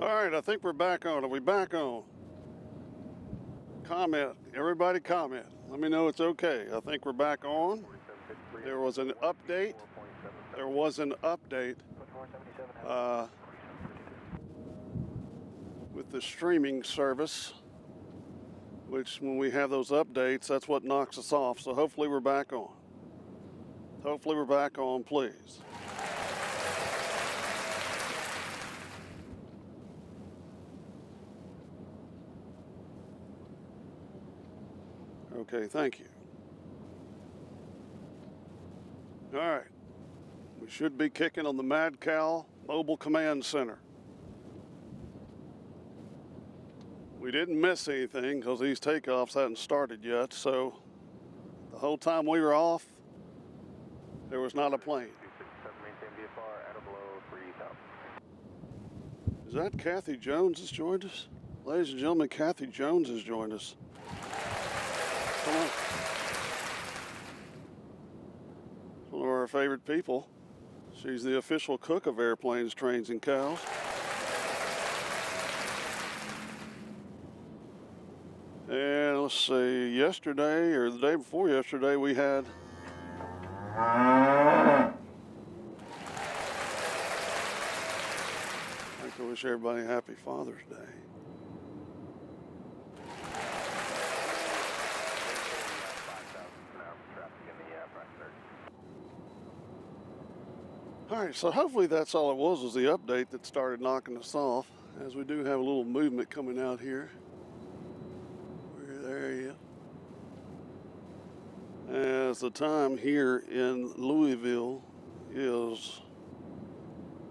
All right, I think we're back on. Are we back on? Comment. Everybody comment. Let me know it's okay. I think we're back on. There was an update. With the streaming service, which when we have those updates, that's what knocks us off. So hopefully we're back on. Hopefully we're back on, please. Okay, thank you. All right. We should be kicking on the Mad Cow Mobile Command Center. We didn't miss anything because these takeoffs hadn't started yet, so the whole time we were off, there was not a plane. Is that Kathy Jones has joined us? Ladies and gentlemen, Kathy Jones has joined us. Come on. One of our favorite people. She's the official cook of Airplanes, Trains, and Cows. And let's see, yesterday or the day before yesterday, we had I'd like to wish everybody a happy Father's Day. All right, so hopefully that's all it was the update that started knocking us off, as we do have a little movement coming out here. We're there yet. As the time here in Louisville is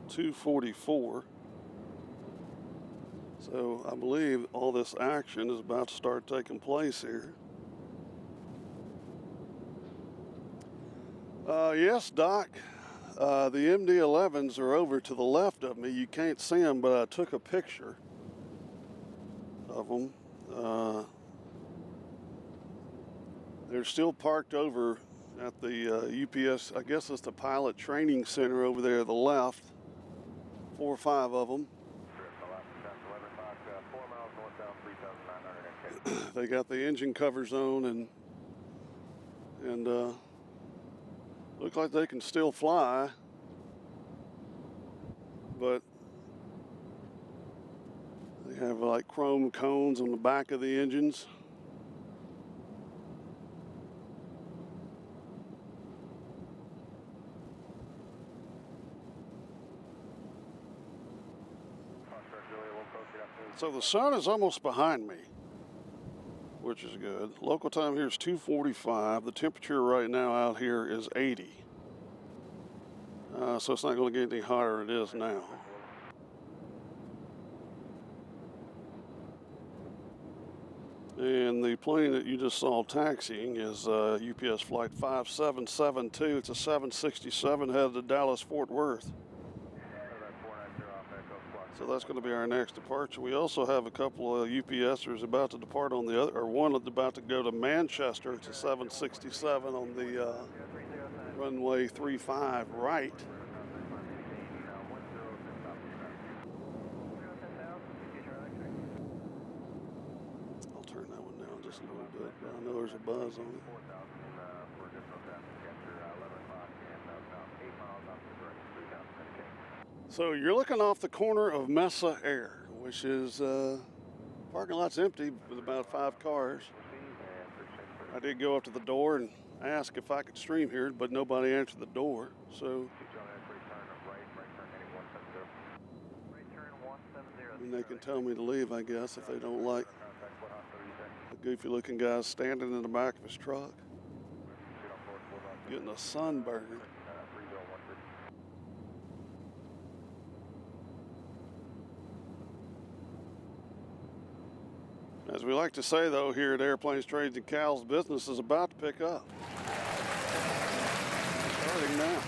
2:44. So I believe all this action is about to start taking place here. Yes, Doc. The MD-11s are over to the left of me. You can't see them, but I took a picture of them. They're still parked over at the UPS, I guess it's the Pilot Training Center over there to the left. 4 or 5 of them. They got the engine covers on and look like they can still fly, but they have like chrome cones on the back of the engines. So the sun is almost behind me, which is good. Local time here is 2:45. The temperature right now out here is 80. So it's not going to get any hotter than it is now. And the plane that you just saw taxiing is UPS Flight 5772. It's a 767 headed to Dallas, Fort Worth. So that's going to be our next departure. We also have a couple of UPSers about to depart on the other, or one about to go to Manchester. It's a 767 on the runway 35 right. I'll turn that one down just a little bit. I know there's a buzz on it. So you're looking off the corner of Mesa Air, which is parking lot's empty with about 5 cars. I did go up to the door and ask if I could stream here, but nobody answered the door. So I mean, they can tell me to leave, I guess, if they don't like the goofy looking guy standing in the back of his truck getting a sunburn. As we like to say, though, here at Airplanes, Trades, and Cows, business is about to pick up. Starting now.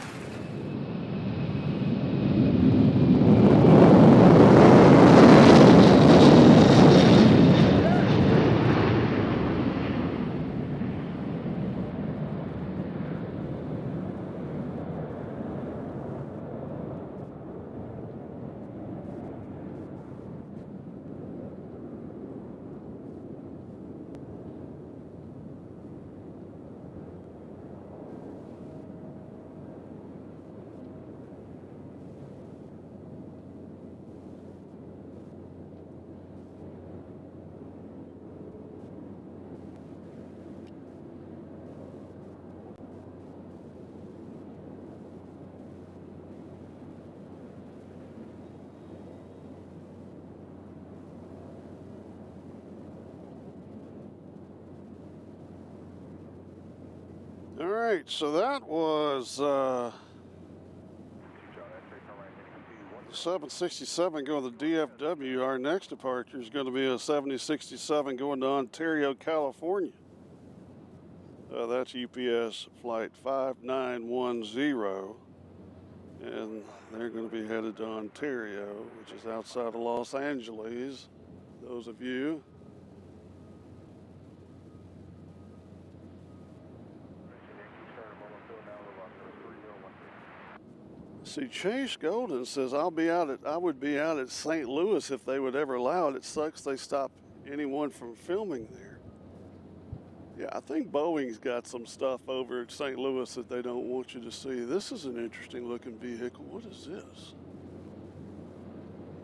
All right, so that was 767 going to DFW. Our next departure is going to be a 7067 going to Ontario, California. That's UPS flight 5910, and they're going to be headed to Ontario, which is outside of Los Angeles. Those of you. See, Chase Golden says I would be out at St. Louis if they would ever allow it. It sucks they stop anyone from filming there. Yeah, I think Boeing's got some stuff over at St. Louis that they don't want you to see. This is an interesting looking vehicle. What is this?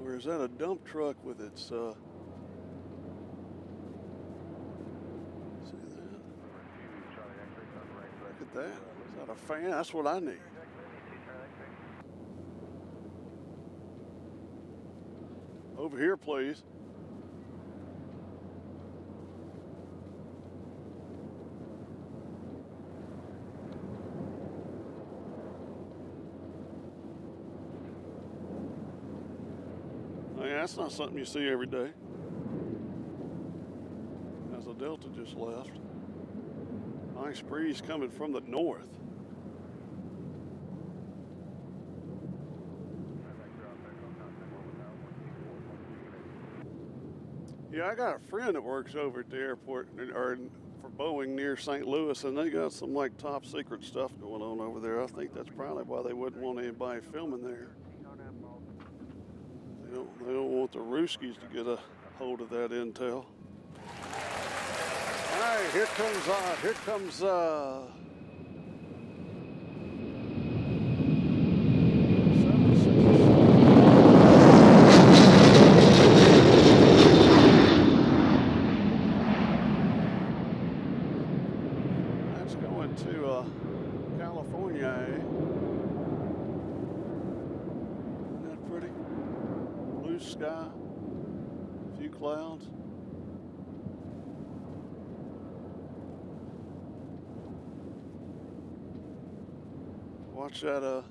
Or is that a dump truck with its, see that? Look at that. Is that a fan? That's what I need. Over here, please. That's not something you see every day. As the Delta just left. Nice breeze coming from the north. Yeah, I got a friend that works over at the airport or for Boeing near St. Louis, and they got some like top secret stuff going on over there. I think that's probably why they wouldn't want anybody filming there. They don't want the Ruskies to get a hold of that intel. All right, here comes that's going to California. Isn't that pretty? Blue sky, a few clouds. Watch that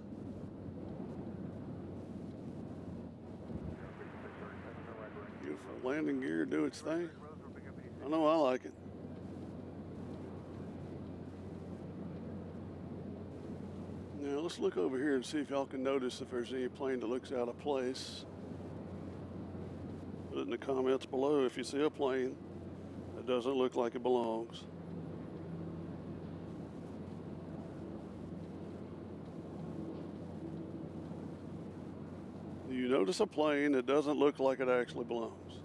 beautiful landing gear do its thing. I know I like it. Now let's look over here and see if y'all can notice if there's any plane that looks out of place. Put it in the comments below if you see a plane that doesn't look like it belongs. Do you notice a plane that doesn't look like it actually belongs?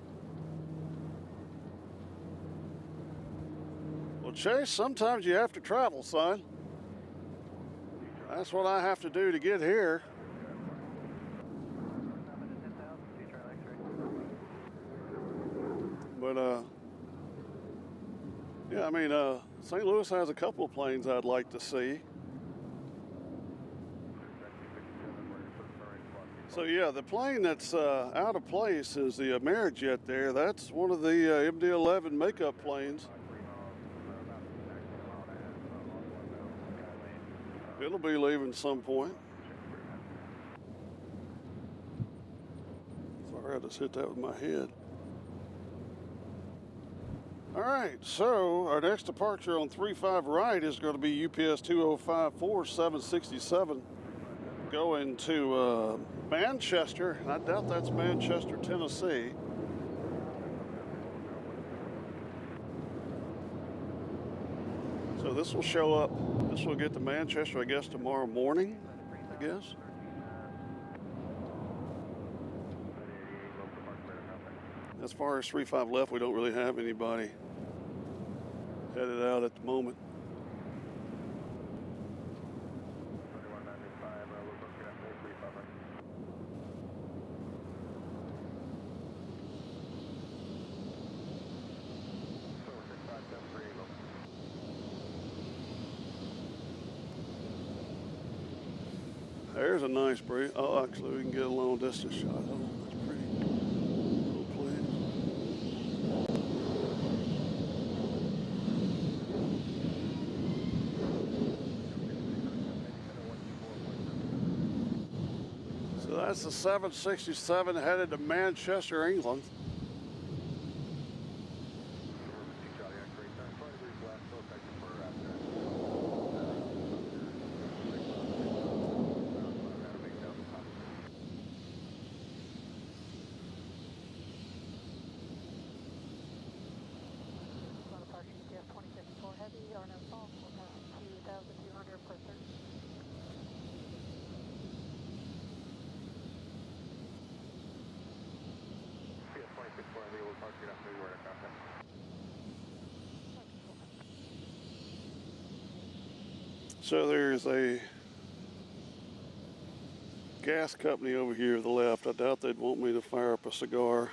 Well, Chase, sometimes you have to travel, son. That's what I have to do to get here. But, yeah, I mean, St. Louis has a couple of planes I'd like to see. So, yeah, the plane that's out of place is the Amerijet there. That's one of the MD-11 makeup planes. It'll be leaving some point. Sorry, I just hit that with my head. All right, so our next departure on 35 right is going to be UPS 2054 767 going to Manchester. I doubt that's Manchester, Tennessee. So this will show up, this will get to Manchester, I guess, tomorrow morning, I guess. As far as 35 left, we don't really have anybody headed out at the moment. There's a nice breeze. Oh, actually, we can get a long distance shot. Oh, that's pretty. Oh, please. That's the 767 headed to Manchester, England. So there's a gas company over here to the left. I doubt they'd want me to fire up a cigar.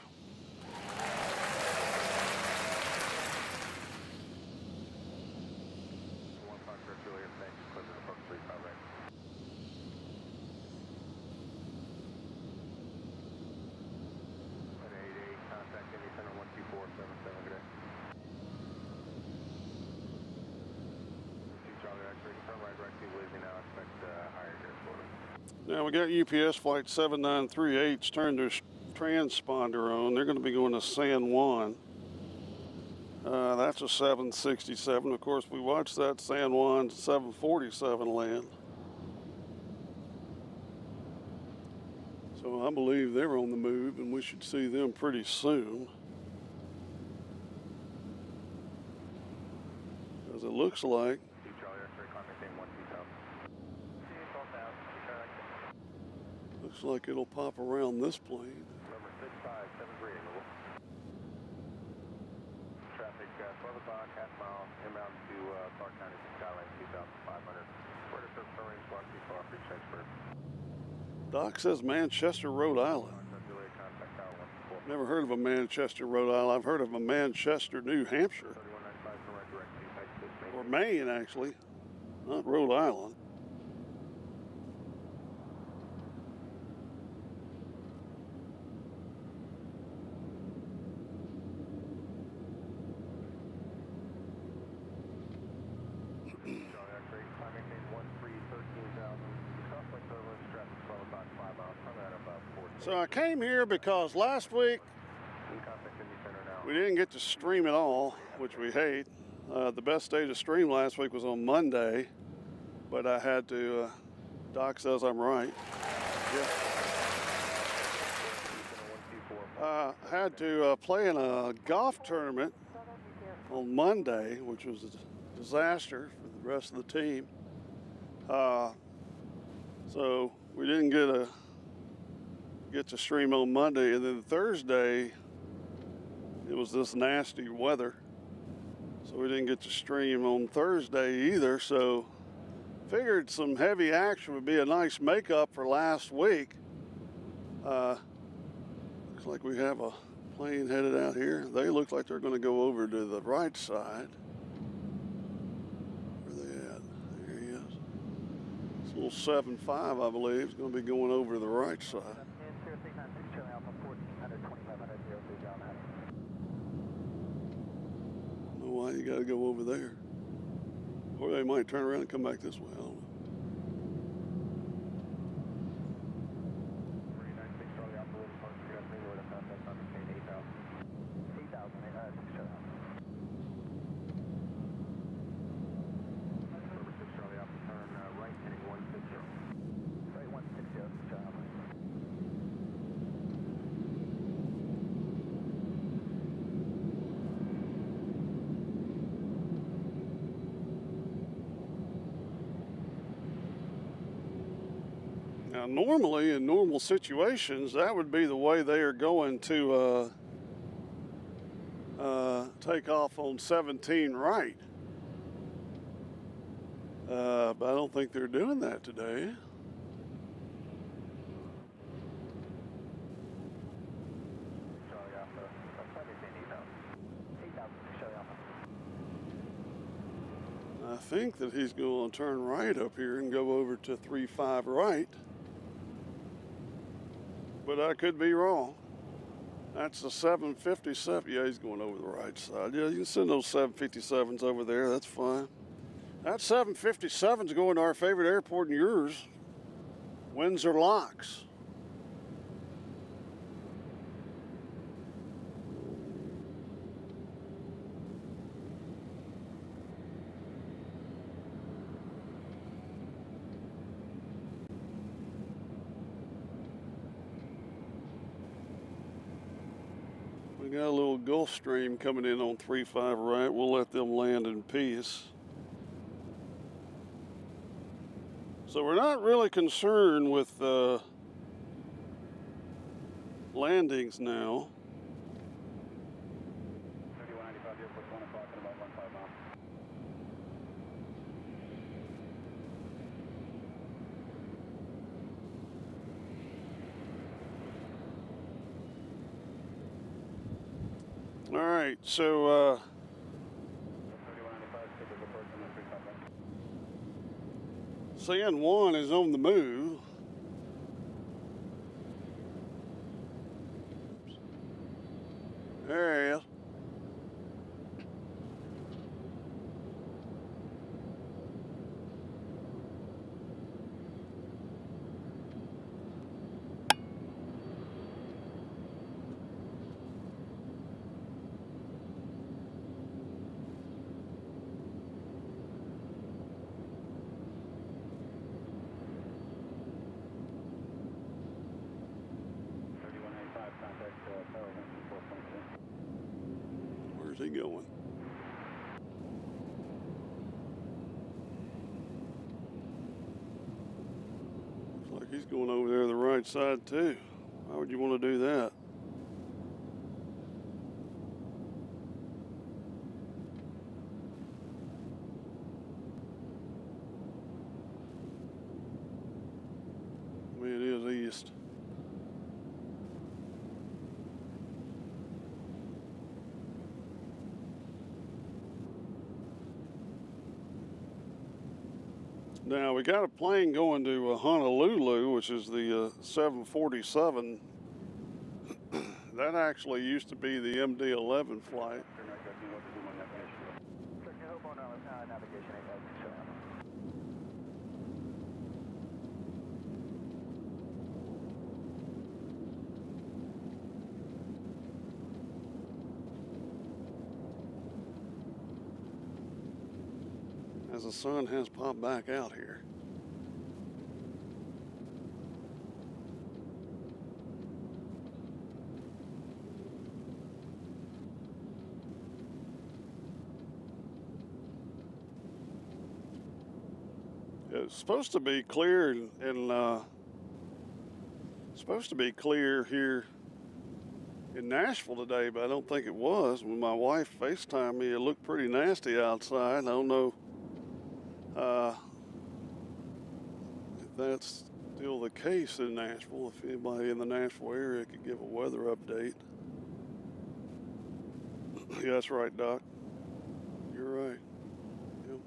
Now we got UPS flight 7938's turned their transponder on. They're going to be going to San Juan. That's a 767. Of course, we watched that San Juan 747 land. So I believe they're on the move, and we should see them pretty soon. Because it looks like it'll pop around this plane. Number 6573 traffic 12 o'clock, half mile, inbound to Clark County, Skyline 2500. Quarter surface range, block 2 free transfer. Doc says Manchester, Rhode Island. Never heard of a Manchester, Rhode Island. I've heard of a Manchester, New Hampshire. Or Maine, actually, not Rhode Island. So I came here because last week we didn't get to stream at all, which we hate. The best day to stream last week was on Monday, but I had to, Doc says I'm right. Yeah. Had to play in a golf tournament on Monday, which was a disaster for the rest of the team. So we didn't get to stream on Monday, and then Thursday it was this nasty weather, so we didn't get to stream on Thursday either. So figured some heavy action would be a nice makeup for last week. Looks like we have a plane headed out here. They look like they're going to go over to the right side. Where are they at? There he is. It's a little 75, I believe. It's going to be going over to the right side. Why you got to go over there, or they might turn around and come back this way. I don't know. Now, normally, in normal situations, that would be the way they are going to take off on 17 right. But I don't think they're doing that today. I think that he's going to turn right up here and go over to 35 right. But I could be wrong. That's the 757. Yeah, he's going over the right side. Yeah, you can send those 757s over there. That's fine. That 757's going to our favorite airport and yours, Windsor Locks. got a little Gulf Stream coming in on 3-5 right. We'll let them land in peace. So we're not really concerned with landings now. 3195, airport 1 o'clock and about 15 miles. All right, so 3195, scheduled approach on 35. San Juan is on the move. There he is. Where's he going? Looks like he's going over there the right side too. Why would you want to do that? I mean, it is east. Now we got a plane going to Honolulu, which is the 747. That actually used to be the MD-11 flight. As the sun has popped back out here. It's supposed to be clear and supposed to be clear here in Nashville today, but I don't think it was. When my wife FaceTimed me, it looked pretty nasty outside. I don't know if that's still the case in Nashville. If anybody in the Nashville area could give a weather update. Yeah, that's right, Doc. You're right. Yep.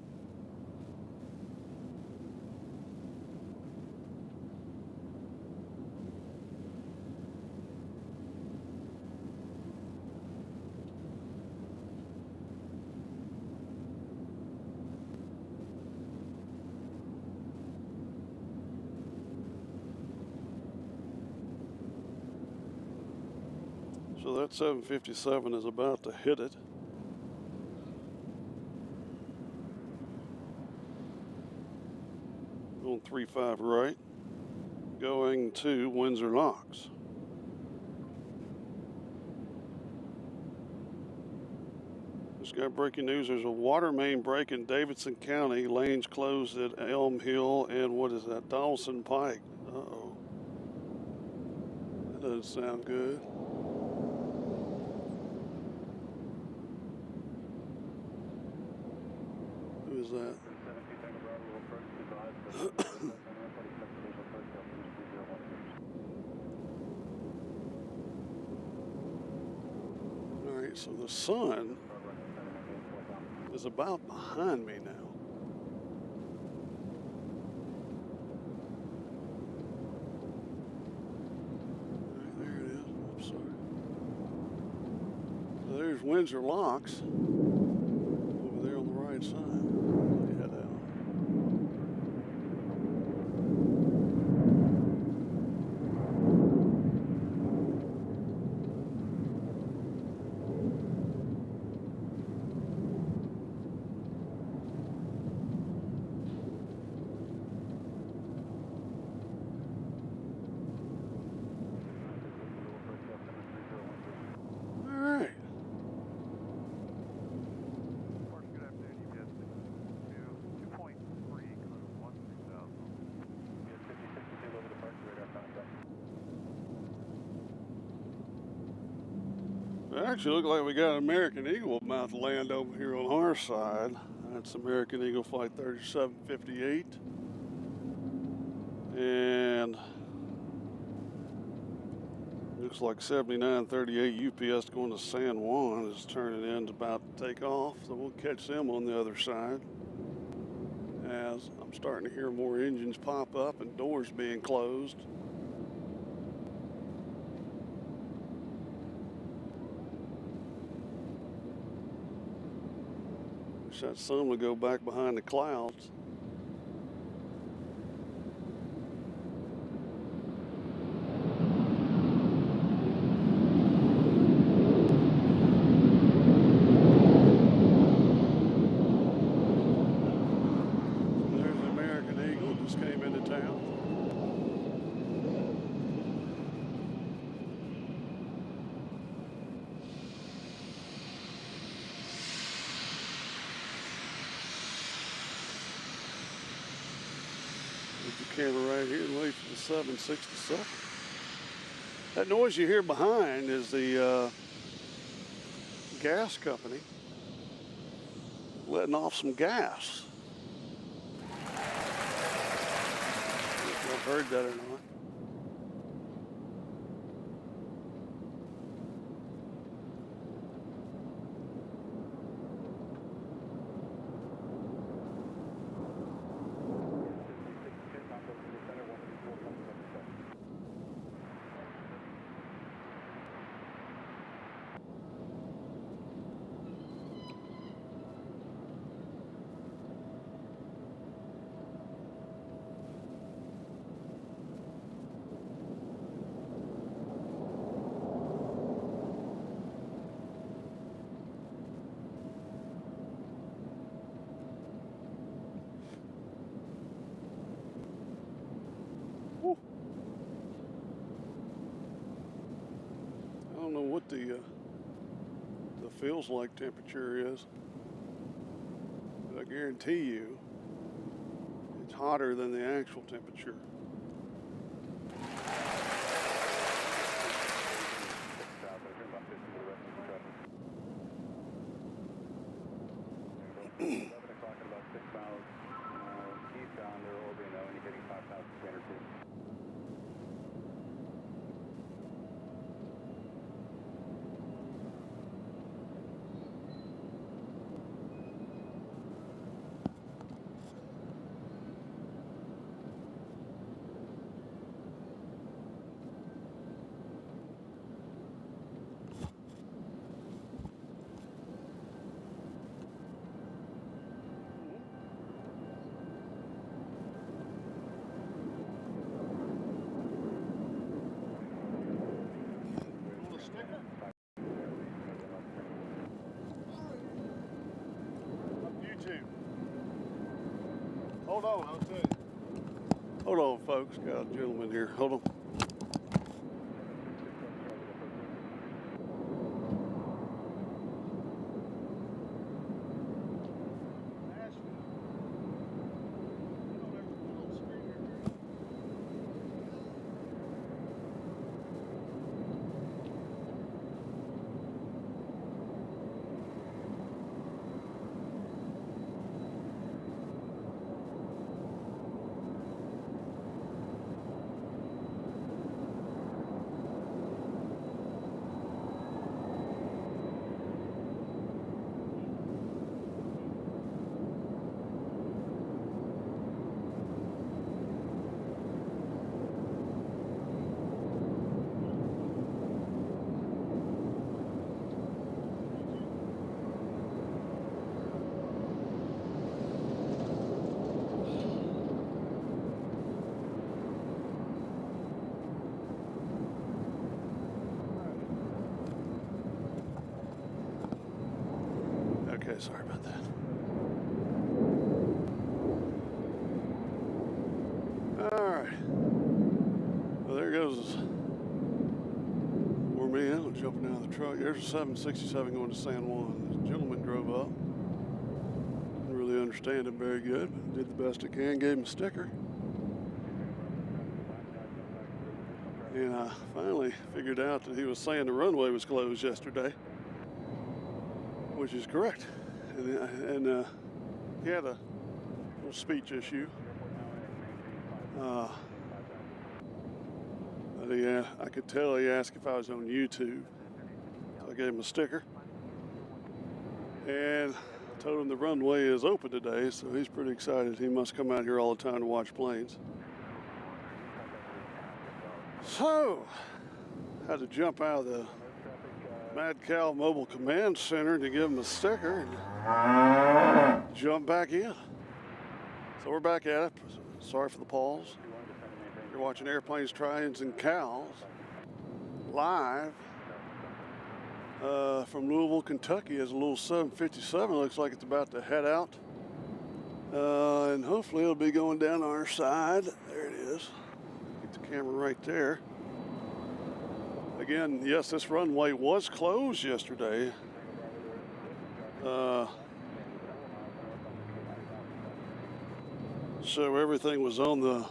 So that 757 is about to hit it. On 3-5 right, going to Windsor Locks. Just got breaking news. There's a water main break in Davidson County. Lanes closed at Elm Hill and what is that? Donaldson Pike. Uh-oh. That doesn't sound good. Who is that? All right, so the sun is about behind me now. All right, there it is. Oops, sorry. So there's Windsor Locks over there on the right side. Head out. All right. Actually, look like we got an American Eagle about to land over here on our side. That's American Eagle Flight 3758. And looks like 7938 UPS going to San Juan is turning in, about to take off. So we'll catch them on the other side. As I'm starting to hear more engines pop up and doors being closed. Wish that sun would go back behind the clouds. The camera right here and wait for the 767. That noise you hear behind is the gas company letting off some gas. I don't know if you've heard that or not. I don't know what the feels like temperature is, but I guarantee you it's hotter than the actual temperature. Hold on, I'll tell you. Hold on, folks. Got a gentleman here. Hold on. Okay, sorry about that. All right. Well, there goes poor man jumping out of the truck. There's a 767 going to San Juan. The gentleman drove up. Didn't really understand it very good, but did the best I can. Gave him a sticker. And I finally figured out that he was saying the runway was closed yesterday. which is correct. And he had a little speech issue. I could tell he asked if I was on YouTube. So I gave him a sticker. And I told him the runway is open today, so he's pretty excited. He must come out here all the time to watch planes. So, had to jump out of the Mad Cow Mobile Command Center to give him a sticker and jump back in. So we're back at it. Sorry for the pause. You're watching Airplanes, Trions, and Cows live from Louisville, Kentucky as a little 757. Looks like it's about to head out. And hopefully it'll be going down our side. There it is. Get the camera right there. Again, yes, this runway was closed yesterday. So everything was on the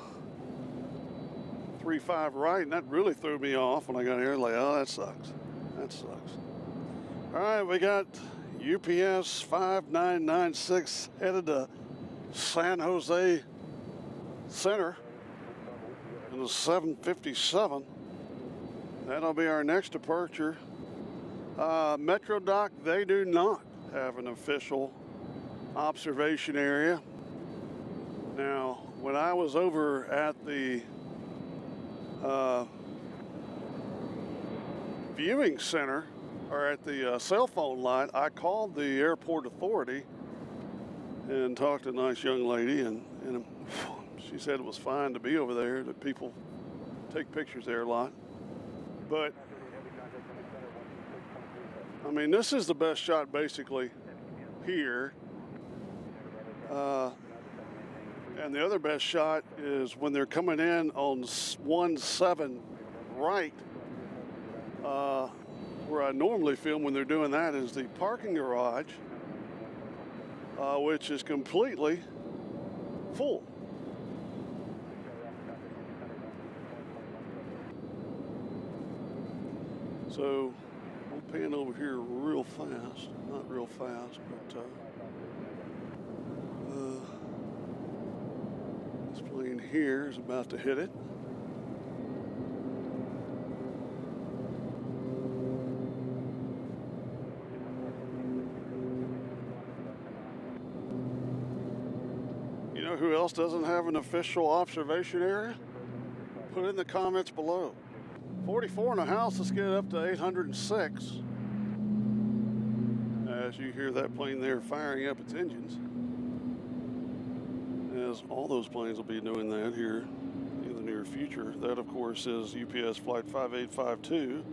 3-5 right, and that really threw me off when I got here. Like, oh, that sucks. That sucks. All right, we got UPS 5996 headed to San Jose Center in the 757. That'll be our next departure. MetroDoc, they do not have an official observation area. Now, when I was over at the viewing center, or at the cell phone line, I called the airport authority and talked to a nice young lady, and she said it was fine to be over there, that people take pictures there a lot. But, I mean, this is the best shot basically here. And the other best shot is when they're coming in on 17 right. Where I normally film when they're doing that is the parking garage, which is completely full. So we'll pan over here real fast, not real fast, but this plane here is about to hit it. You know who else doesn't have an official observation area? Put it in the comments below. 44 in the house, let's get it up to 806. As you hear that plane there firing up its engines. As all those planes will be doing that here in the near future. That, of course, is UPS Flight 5852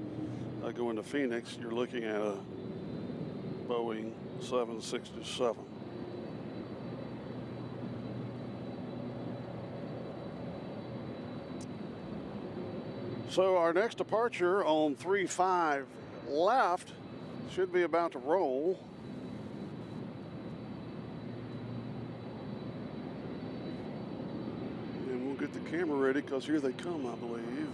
going to Phoenix. You're looking at a Boeing 767. So our next departure on 35 left should be about to roll. And we'll get the camera ready because here they come, I believe.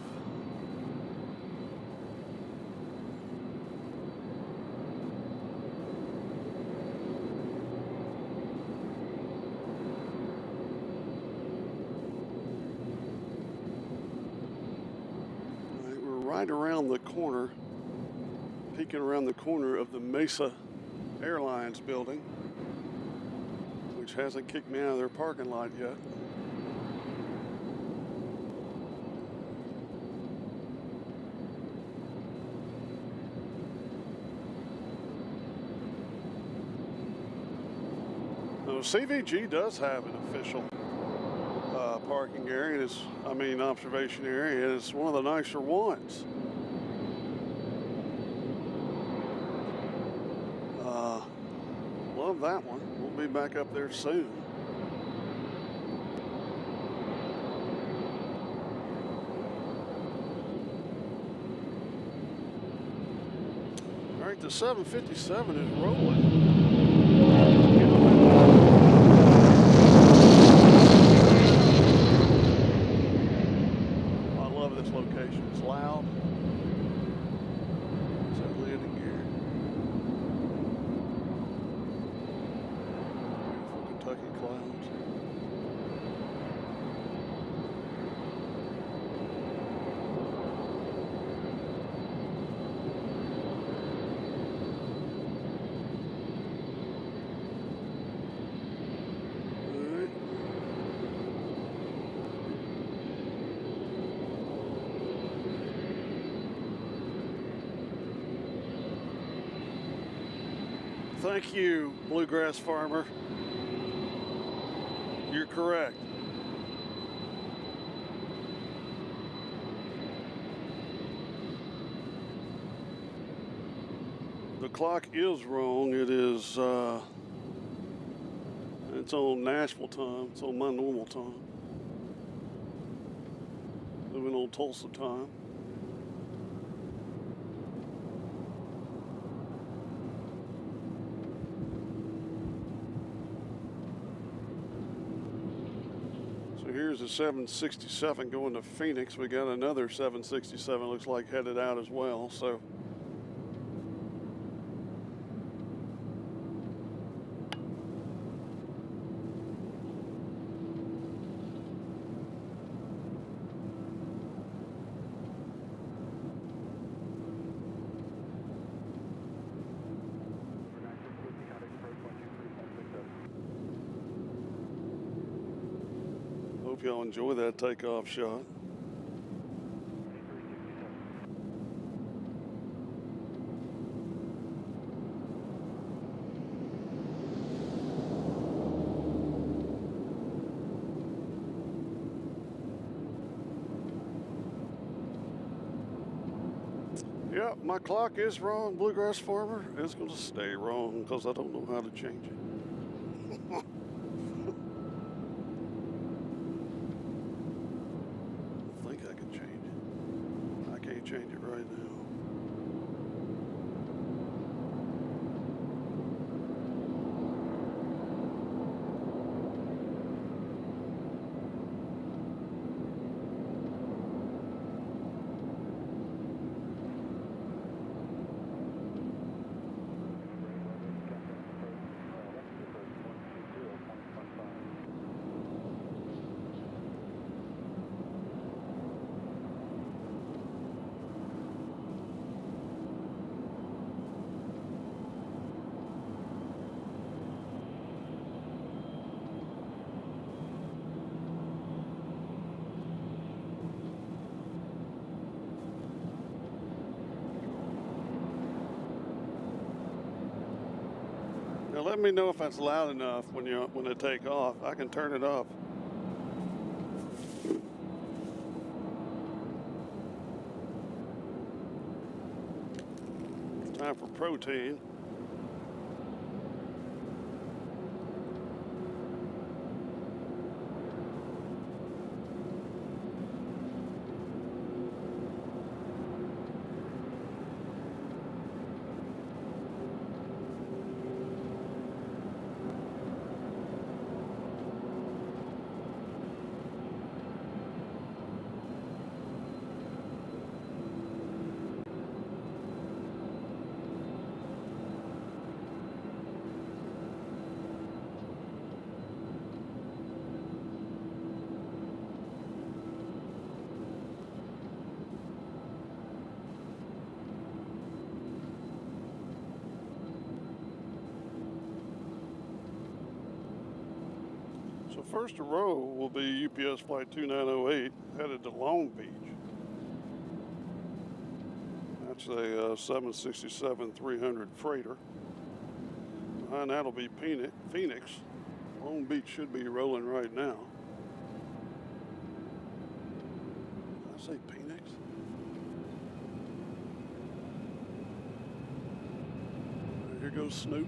Right around the corner, peeking around the corner of the Mesa Airlines building, which hasn't kicked me out of their parking lot yet. Now, CVG does have an official parking area, observation area, and it's one of the nicer ones. Love that one. We'll be back up there soon. All right, the 757 is rolling. Location. It's loud. It's that landing gear. Kentucky clouds. Thank you, bluegrass farmer. You're correct. The clock is wrong. It is, it's on Nashville time. It's on my normal time. Living on Tulsa time. Here's a 767 going to Phoenix. We got another 767 looks like headed out as well. So hope y'all enjoy that takeoff shot. Yeah, my clock is wrong, bluegrass farmer. It's going to stay wrong because I don't know how to change it. Change it right now. Now let me know if that's loud enough when they take off. I can turn it up. Time for protein. So first row will be UPS flight 2908 headed to Long Beach. That's a 767-300 freighter. Behind that'll be Phoenix. Long Beach should be rolling right now. Did I say Phoenix? Here goes Snoop.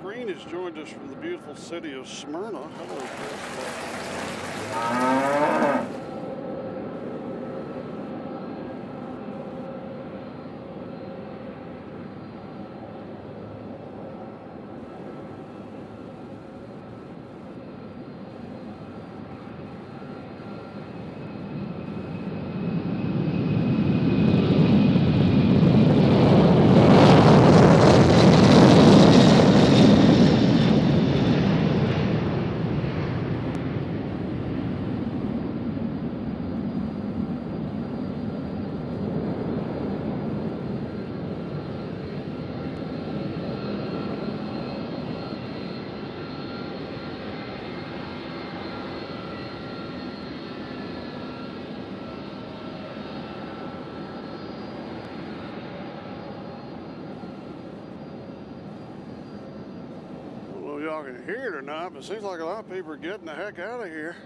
Green has joined us from the beautiful city of Smyrna. Hello, Chris. Y'all can hear it or not, but it seems like a lot of people are getting the heck out of here.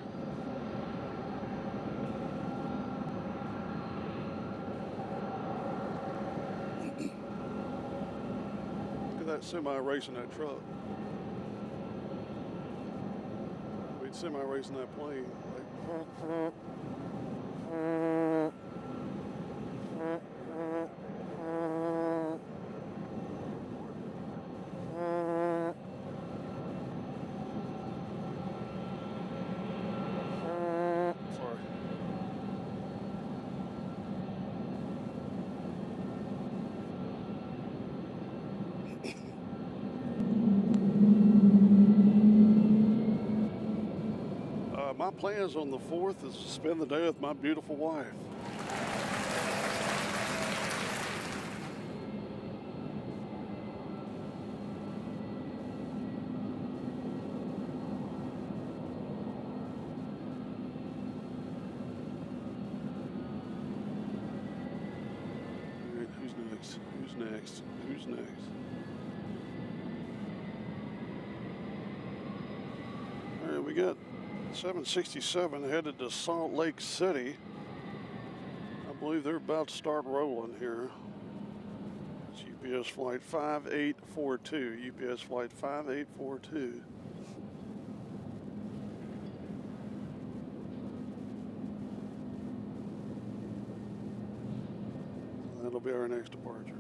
Look at that semi racing that truck. We'd semi racing that plane. Like, my plans on the 4th is to spend the day with my beautiful wife. All right, who's next? Who's next? Who's next? All right, we got 767 headed to Salt Lake City. I believe they're about to start rolling here. It's UPS flight 5842. UPS flight 5842. That'll be our next departure.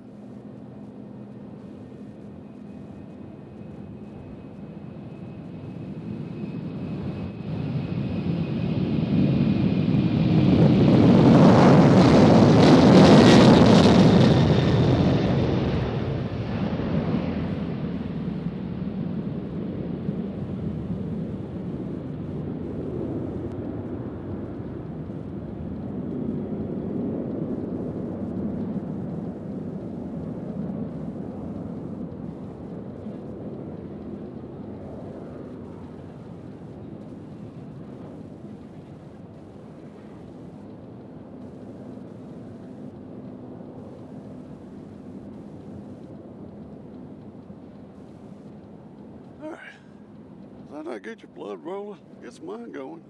Why not get your blood rolling? Gets mine going.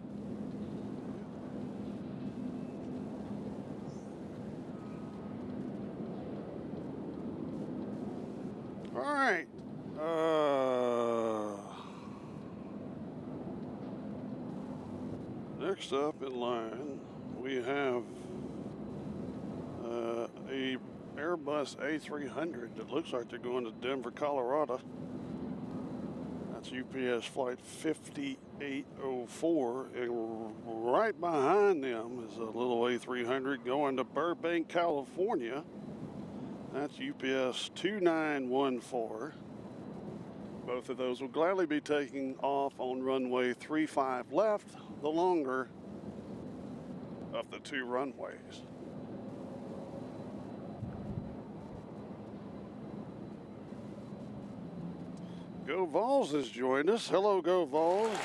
All right. Next up in line, we have a Airbus A300 that looks like they're going to Denver, Colorado. That's UPS flight 5804, and right behind them is a little A300 going to Burbank, California. That's UPS 2914. Both of those will gladly be taking off on runway 35 left, the longer of the two runways. Go Vols has joined us. Hello, Go Vols.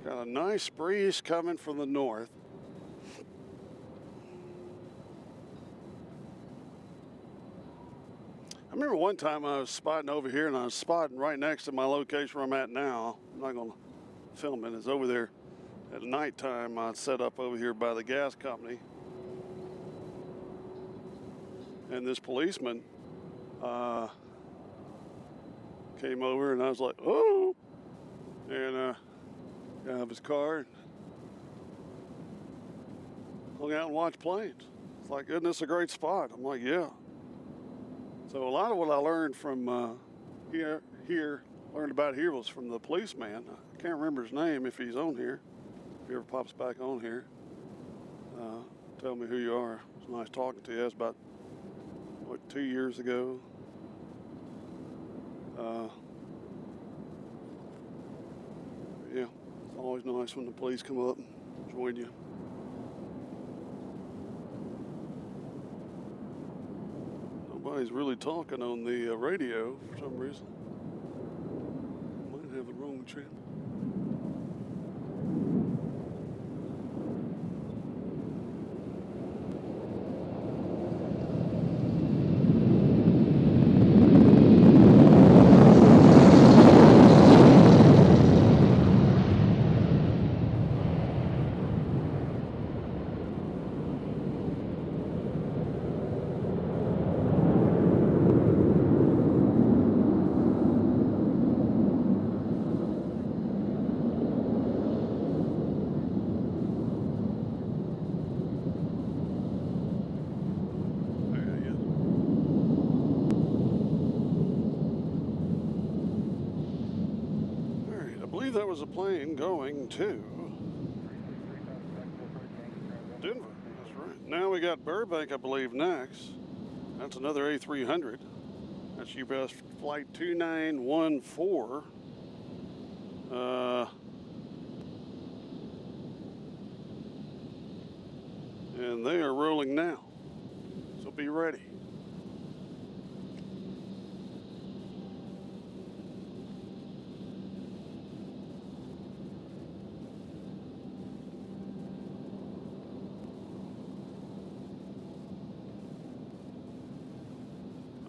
Got a nice breeze coming from the north. remember one time I was spotting over here, and I was spotting right next to my location where I'm at now. I'm not going to film it. It's over there at nighttime. I set up over here by the gas company. And this policeman came over, and I was like, oh, and got out of his car and hung out and watched planes. It's like, isn't this a great spot? I'm like, yeah. So a lot of what I learned from learned about here was from the policeman. I can't remember his name if he's on here. If he ever pops back on here, tell me who you are. It's nice talking to you. That's about, what, 2 years ago. Yeah, it's always nice when the police come up and join you. Nobody's really talking on the radio for some reason. Might have the wrong channel. That was a plane going to Denver. That's right. Now we got Burbank, I believe, next. That's another A300. That's UPS flight 2914. And they are rolling now. So be ready.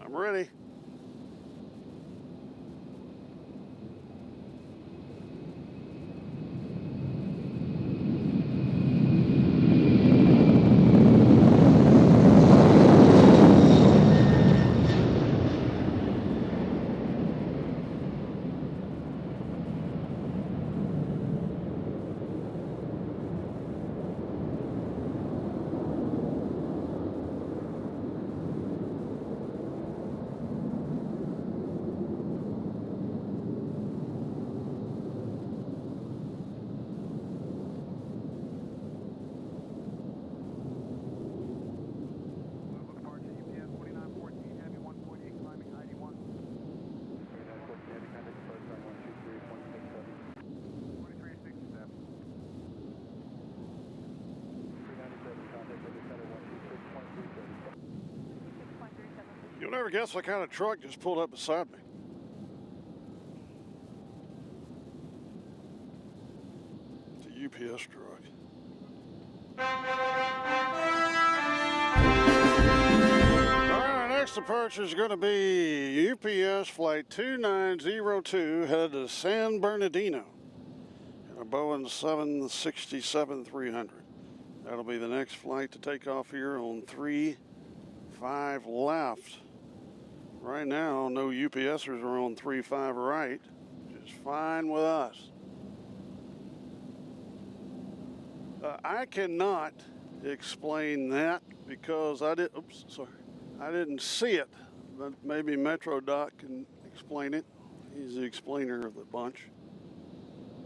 I'm ready. You'll never guess what kind of truck just pulled up beside me. It's a UPS truck. All right, our next departure is going to be UPS flight 2902 headed to San Bernardino. A Boeing 767-300. That'll be the next flight to take off here on 3-5 left. Right now, no UPSers are on 3-5 right, which is fine with us. I cannot explain that because I didn't see it, but maybe Metro Doc can explain it. He's the explainer of the bunch.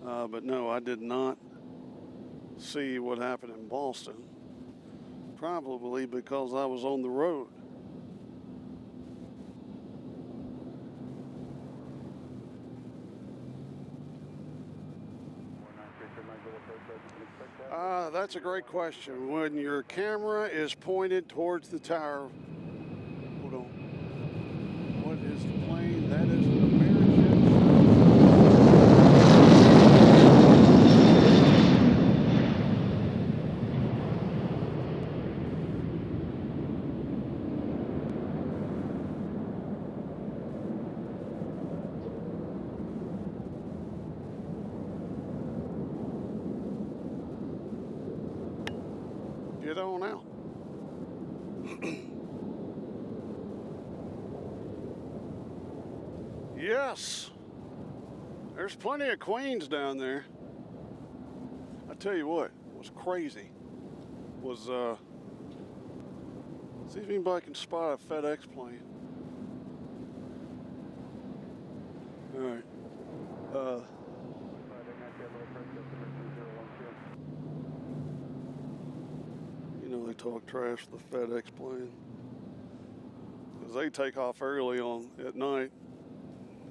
But no, I did not see what happened in Boston, probably because I was on the road. That's a great question. When your camera is pointed towards the tower, hold on. What is the plane? That is an American. get on out. Yes, there's plenty of queens down there. I tell you what was crazy was see if anybody can spot a FedEx plane. All right. You know they talk trash to the FedEx plane because they take off early on at night.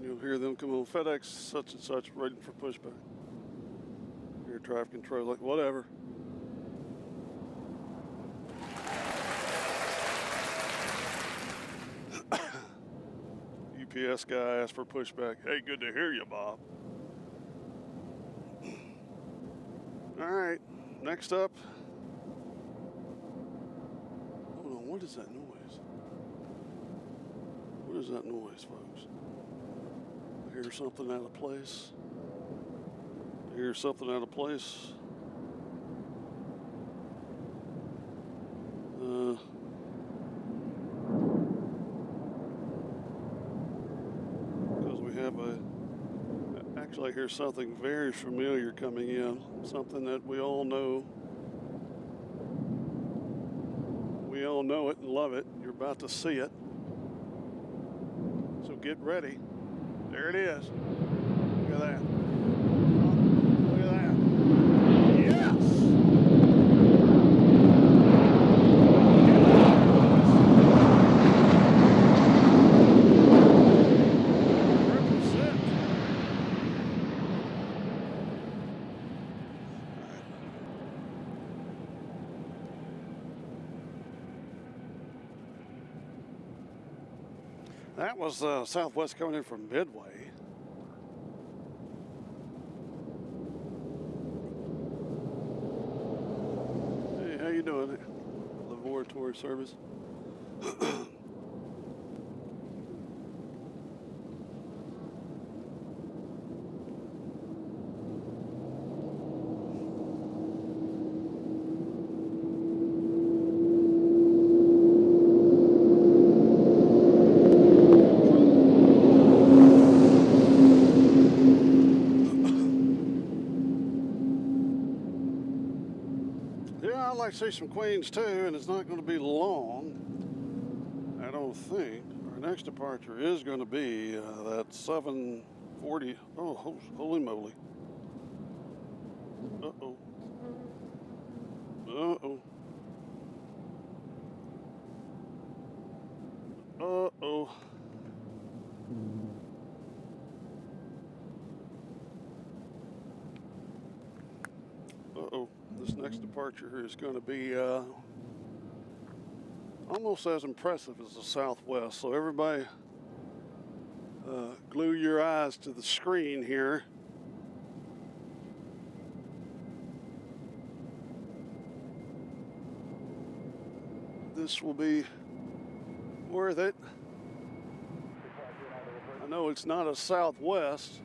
You'll hear them come on, FedEx such and such, waiting for pushback. Air traffic control, like whatever. UPS guy asked for pushback. Hey, good to hear you, Bob. All right, next up. Hold on, what is that noise? What is that noise, folks? I hear something out of place. I hear something out of place. Because we have actually I hear something very familiar coming in. Something that we all know. We all know it and love it. You're about to see it. So get ready. There it is. Look at that. Look at that. Yes! Represent. That was Southwest coming in from Midway. Hey, how you doing? Laboratory service. I'd like to see some queens too, and it's not going to be long, I don't think. Our next departure is going to be that 740. Oh, holy moly. Uh-oh. Uh-oh. Uh-oh. Uh-oh. This next departure is going to be almost as impressive as the Southwest. So everybody glue your eyes to the screen here. This will be worth it. I know it's not a Southwest.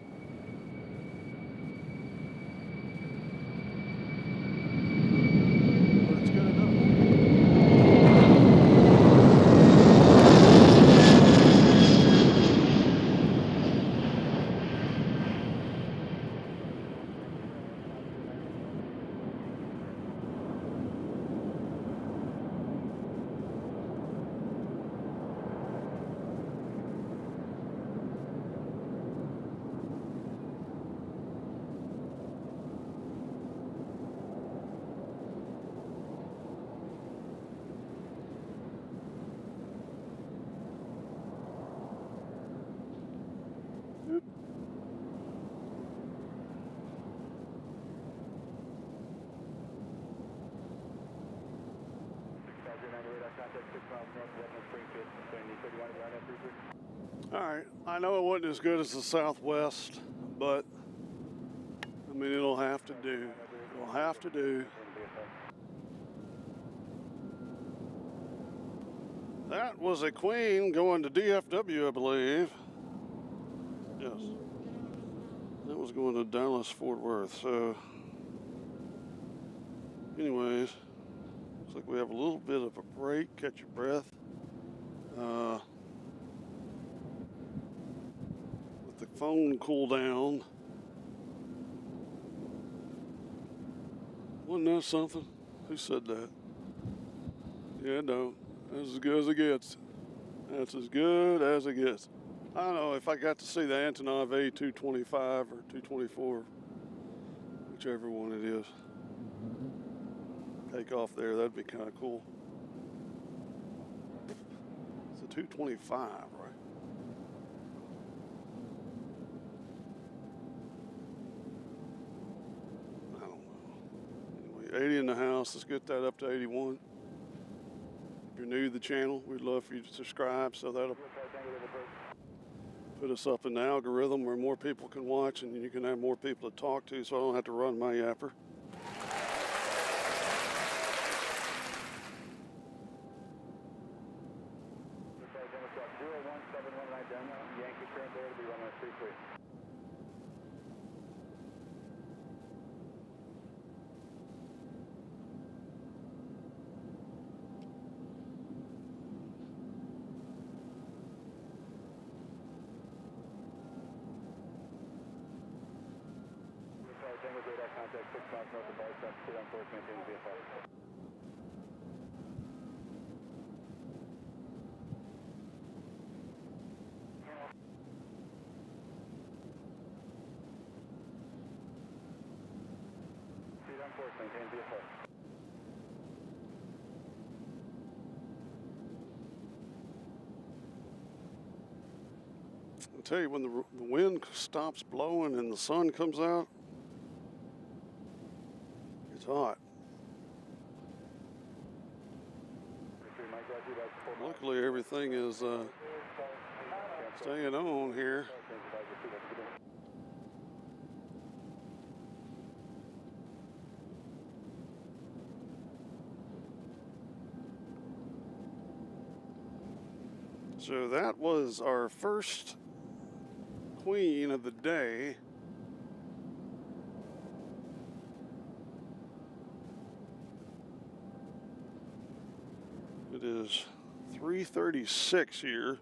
All right, I know it wasn't as good as the Southwest, but I mean, it'll have to do. It'll have to do. That was a Queen going to DFW, I believe. Yes. That was going to Dallas, Fort Worth. So, anyways, like we have a little bit of a break. Catch your breath. Let the phone cool down. Wasn't that something? Who said that? Yeah, no. That's as good as it gets. That's as good as it gets. I don't know if I got to see the Antonov A225 or 224, whichever one it is. Take off there, that'd be kind of cool. It's a 225, right? I don't know. Anyway, 80 in the house. Let's get that up to 81. If you're new to the channel, we'd love for you to subscribe, so that'll put us up in the algorithm where more people can watch and you can have more people to talk to, so I don't have to run my yapper. Contact 6 miles north of Bart, 2 on course, maintain VFR. Speed on course, maintain VFR. I'll tell you, when the wind stops blowing and the sun comes out, it's hot. Luckily, everything is staying on here. So that was our first queen of the day. It is 3:36 here.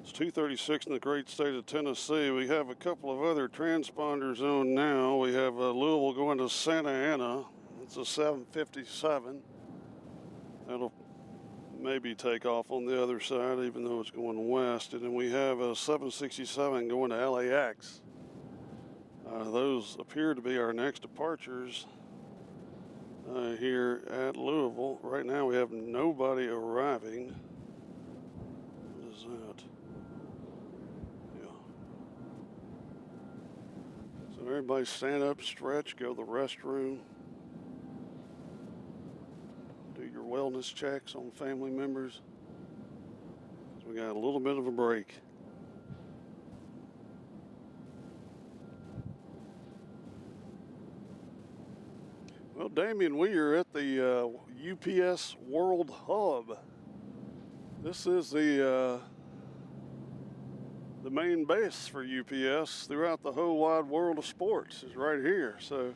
It's 2:36 in the great state of Tennessee. We have a couple of other transponders on now. We have Louisville going to Santa Ana. It's a 757. That'll maybe take off on the other side, even though it's going west. And then we have a 767 going to LAX. Those appear to be our next departures here at Louisville. Right now we have nobody arriving. What is that? Yeah. So everybody stand up, stretch, go to the restroom. Do your wellness checks on family members. So we got a little bit of a break. Well, Damien, we are at the UPS World Hub. This is the main base for UPS throughout the whole wide world of sports is right here. So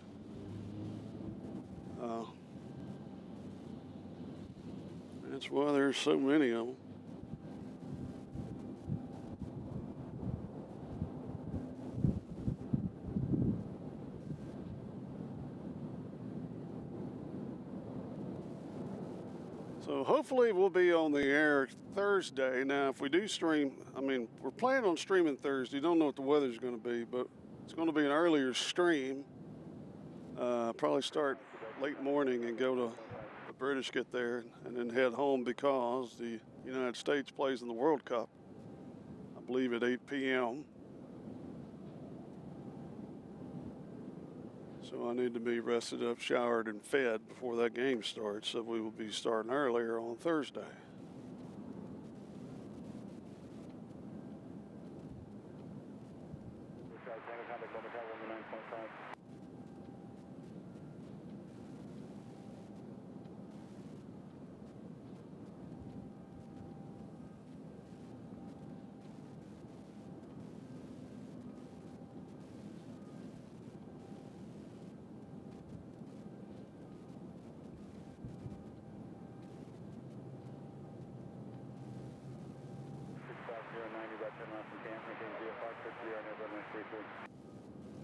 that's why there's so many of them. So hopefully we'll be on the air Thursday. Now, if we do stream, I mean, we're planning on streaming Thursday. Don't know what the weather's going to be, but it's going to be an earlier stream. Probably start late morning and go to the British, get there, and then head home because the United States plays in the World Cup, I believe at 8 p.m. So I need to be rested up, showered, and fed before that game starts. So we will be starting earlier on Thursday.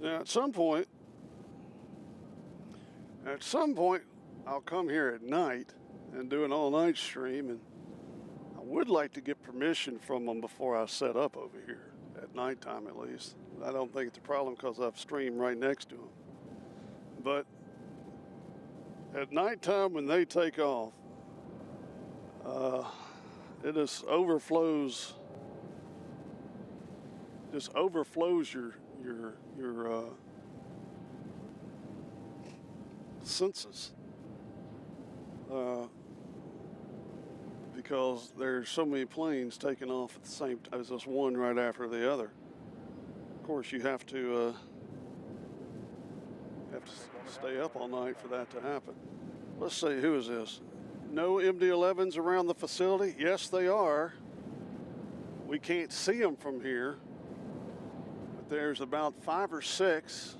Now, at some point, I'll come here at night and do an all-night stream, and I would like to get permission from them before I set up over here, at nighttime at least. I don't think it's a problem because I've streamed right next to them. But at nighttime when they take off, it just overflows your senses, because there's so many planes taking off at the same time as this one right after the other. Of course, you have to stay up all night for that to happen. Let's see, who is this? No MD-11s around the facility? Yes, they are. We can't see them from here, but there's about 5 or 6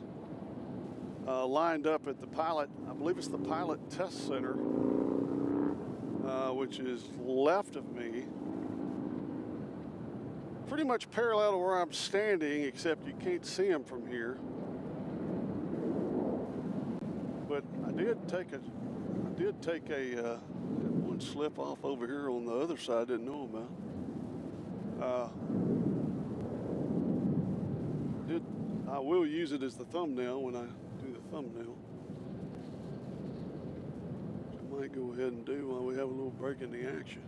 lined up at the pilot, I believe it's the pilot test center, which is left of me. Pretty much parallel to where I'm standing, except you can't see them from here. But I did take a one slip off over here on the other side, didn't know about. I will use it as the thumbnail when I do the thumbnail. Which I might go ahead and do while we have a little break in the action.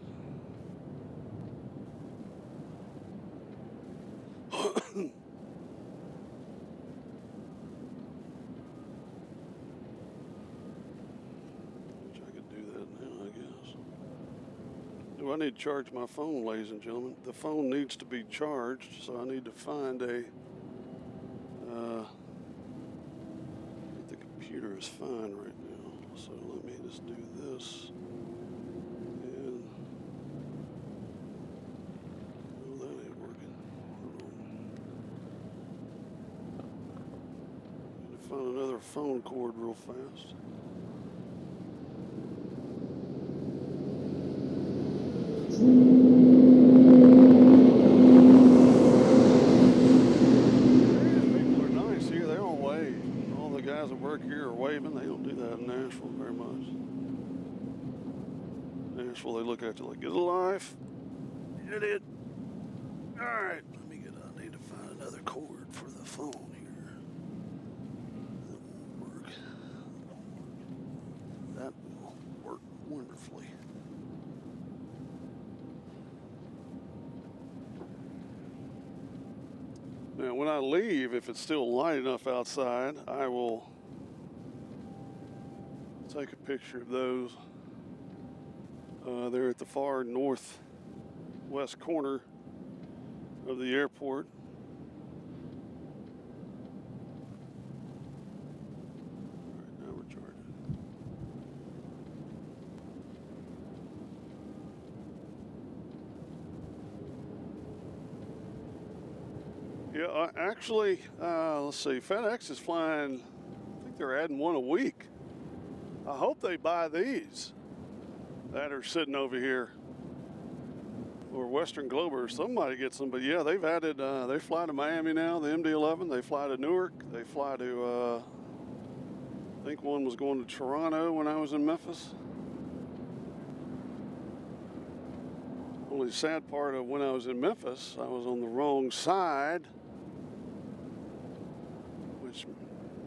Wish I could do that now, I guess. Do I need to charge my phone, ladies and gentlemen? The phone needs to be charged, so I need to find a the computer is fine right now, so let me just do this. And oh, that ain't working. Hold on. Need to find another phone cord real fast. Here are waving. They don't do that in Nashville very much. Nashville, they look at you like, get a life. Get it. All right. I need to find another cord for the phone here. That won't work. That will work wonderfully. Now, when I leave, if it's still light enough outside, I will take a picture of those. They're at the far northwest corner of the airport. All right, now we're charging. Yeah, actually, let's see, FedEx is flying, I think they're adding one a week. I hope they buy these that are sitting over here, or Western Globe or somebody gets them. But yeah, they've added, they fly to Miami now, the MD-11. They fly to Newark. They fly to, I think one was going to Toronto when I was in Memphis. Only sad part of when I was in Memphis, I was on the wrong side, which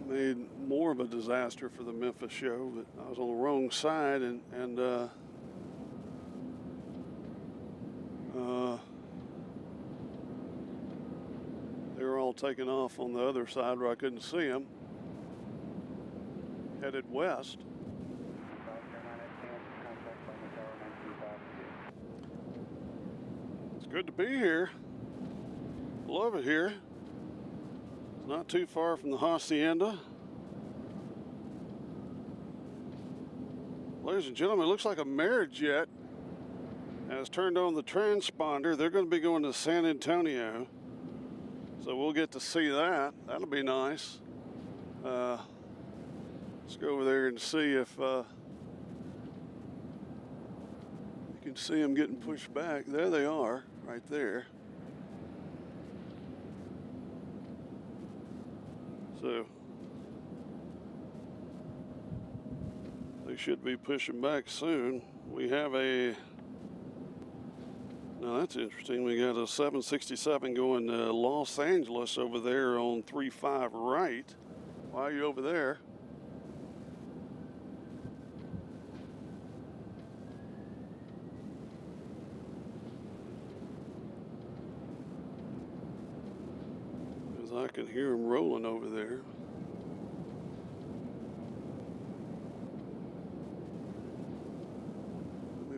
made more of a disaster for the Memphis show. But I was on the wrong side, and they were all taking off on the other side where I couldn't see them, headed west. It's good to be here. Love it here. It's not too far from the Hacienda. Ladies and gentlemen, it looks like a marriage jet has turned on the transponder. They're going to be going to San Antonio, so we'll get to see that. That'll be nice. Let's go over there and see if you can see them getting pushed back. There they are, right there. So they should be pushing back soon. We have a, now that's interesting. We got a 767 going to Los Angeles over there on 35 right. Why are you over there? Because I can hear them rolling over there.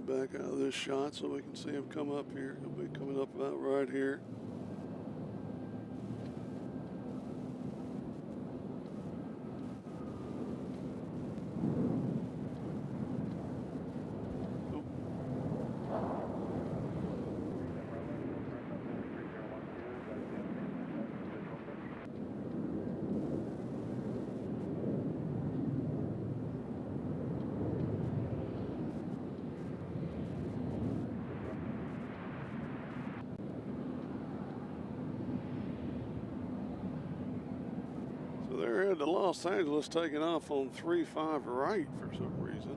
Back out of this shot so we can see him come up here. He'll be coming up about right here. They're headed to Los Angeles, taking off on 35 right for some reason.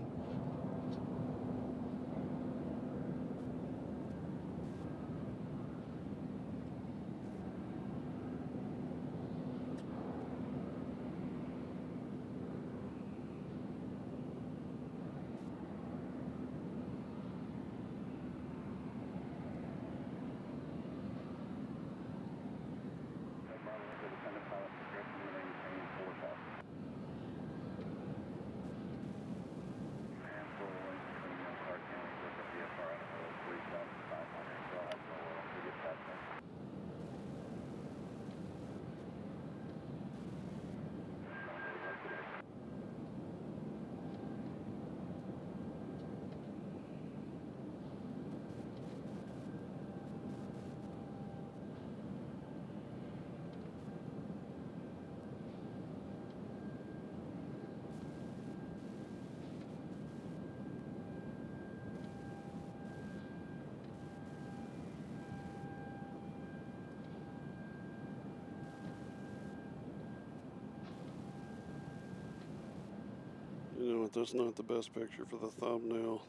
You know what, that's not the best picture for the thumbnail.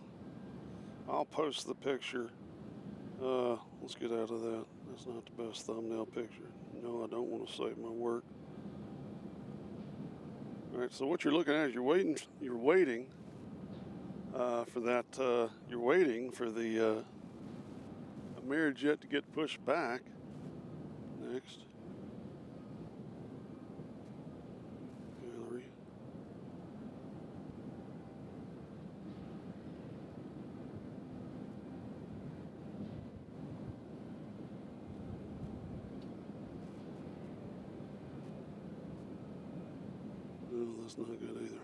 I'll post the picture. Let's get out of that. That's not the best thumbnail picture. No, I don't want to save my work. All right, so what you're looking at is you're waiting for that, you're waiting for the Amerijet to get pushed back. Next. Gallery. No, that's not good either.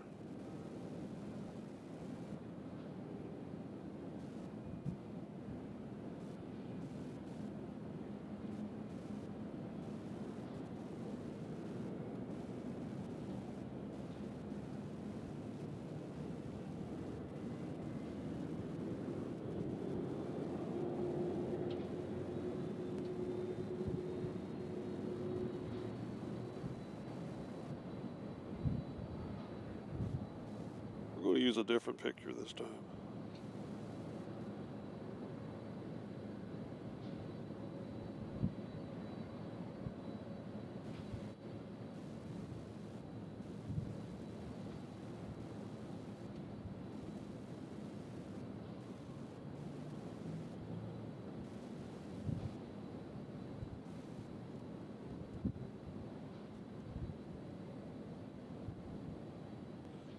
We're going to use a different picture this time.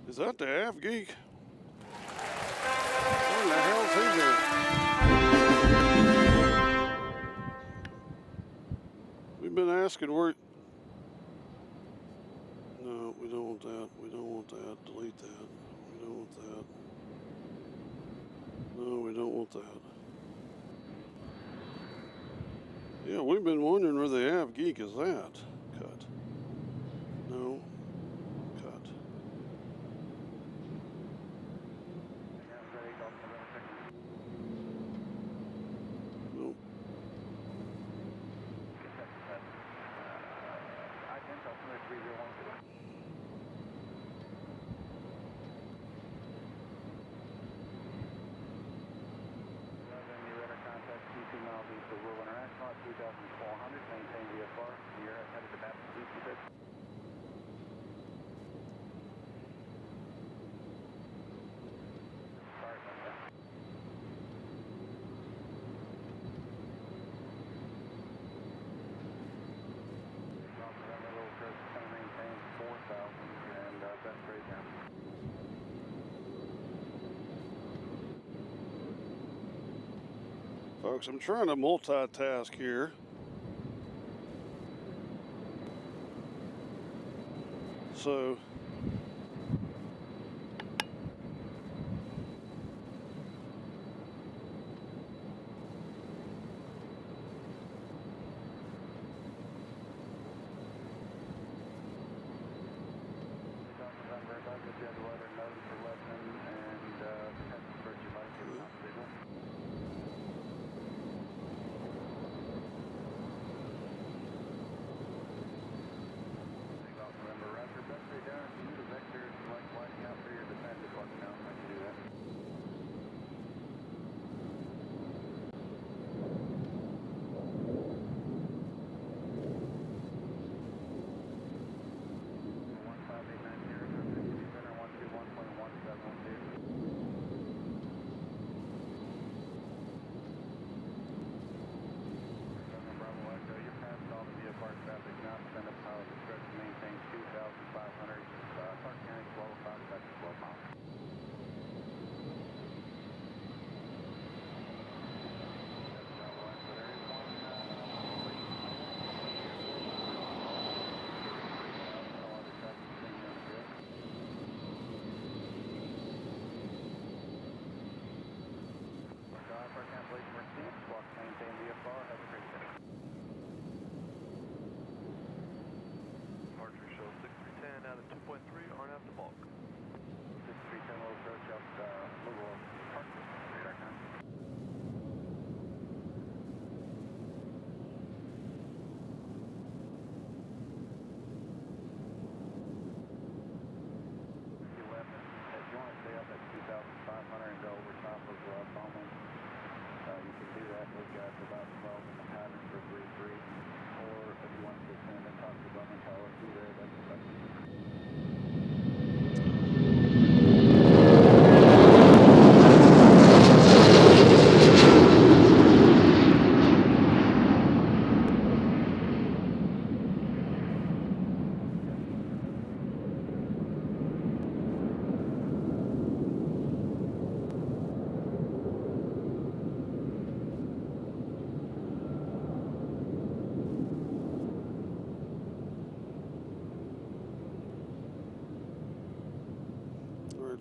Is that the Av Geek? Where the hell's he been? We've been asking where. No, we don't want that. We don't want that. Delete that. We don't want that. No, we don't want that. Yeah, we've been wondering where the Av Geek is at. Cut. No. Cut. Nope. I can tell from the 301. Folks, I'm trying to multitask here. So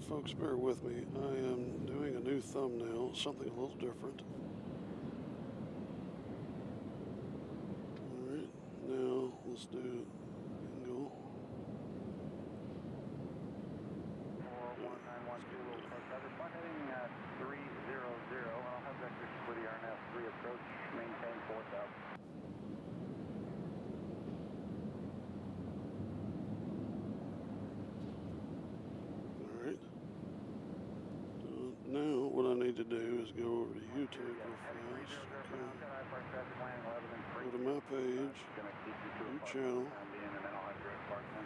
folks, bear with me. I am doing a new thumbnail, something a little different. All right, now let's do angle. 41912 heading 300. I'll have vector for the RNF 3 approach, maintain 4000. Now what I need to do is go over to YouTube real fast. Okay. Go to my page, new channel, go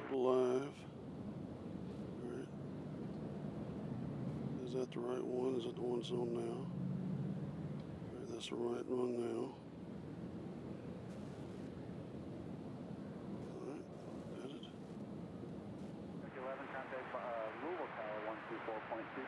to live. Alright. Is that the right one? Is that the one that's on now? Alright, that's the right one now. Alright, edit. 11, contact Louisville Tower 124.2.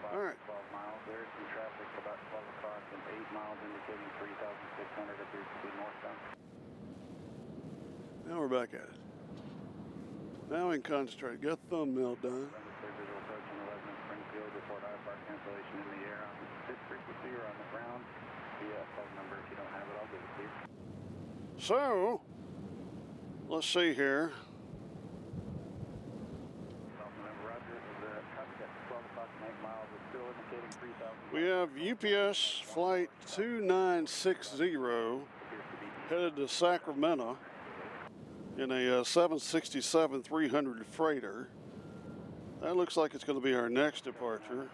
12 miles. There is some traffic about 12 o'clock and 8 miles indicating 3,600 appears to be northbound. Now we're back at it. Now we can concentrate. Got the thumbnail done. Visual approach in 11 in Springfield. Report IFR cancellation in the air on this frequency or on the ground. The phone number, if you don't have it, I'll give it to you. So, let's see here. We have UPS flight 2960 headed to Sacramento in a 767-300 freighter. That looks like it's going to be our next departure.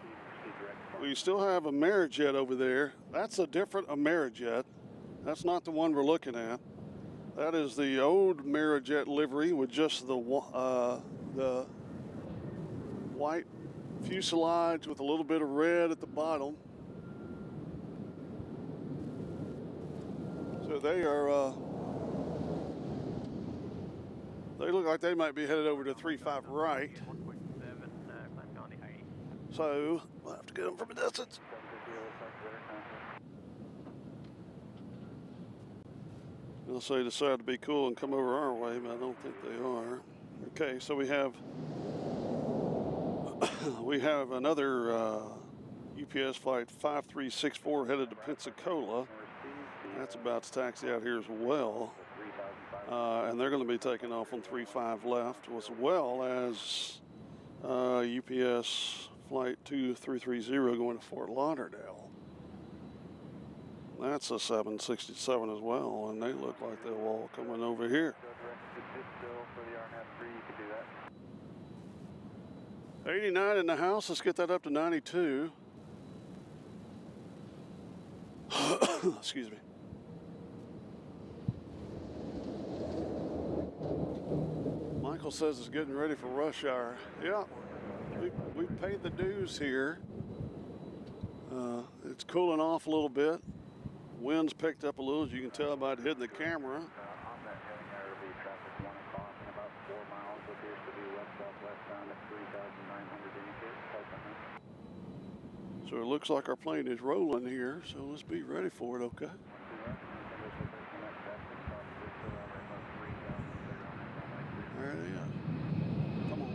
We still have Amerijet over there. That's a different Amerijet. That's not the one we're looking at. That is the old Amerijet livery with just the white fuselage with a little bit of red at the bottom. So So they are, they look like they might be headed over to 3-5 right. So we'll have to get them from a distance. Unless they decide to be cool and come over our way, but I don't think they are. Okay, so we have another UPS flight 5364 headed to Pensacola. That's about to taxi out here as well. And they're going to be taking off on 35 left, as well as UPS flight 2330 going to Fort Lauderdale. That's a 767 as well, and they look like they're all coming over here. 89 in the house. Let's get that up to 92. Excuse me. Michael says it's getting ready for rush hour. Yeah, we've paid the dues here. It's cooling off a little bit. Wind's picked up a little, as you can tell by it hitting the camera. On that heading there will be traffic 1 o'clock and about 4 miles. Appears to be west-southwest bound at 3,900 indicated. So it looks like our plane is rolling here, so let's be ready for it, okay? There it is. Come on.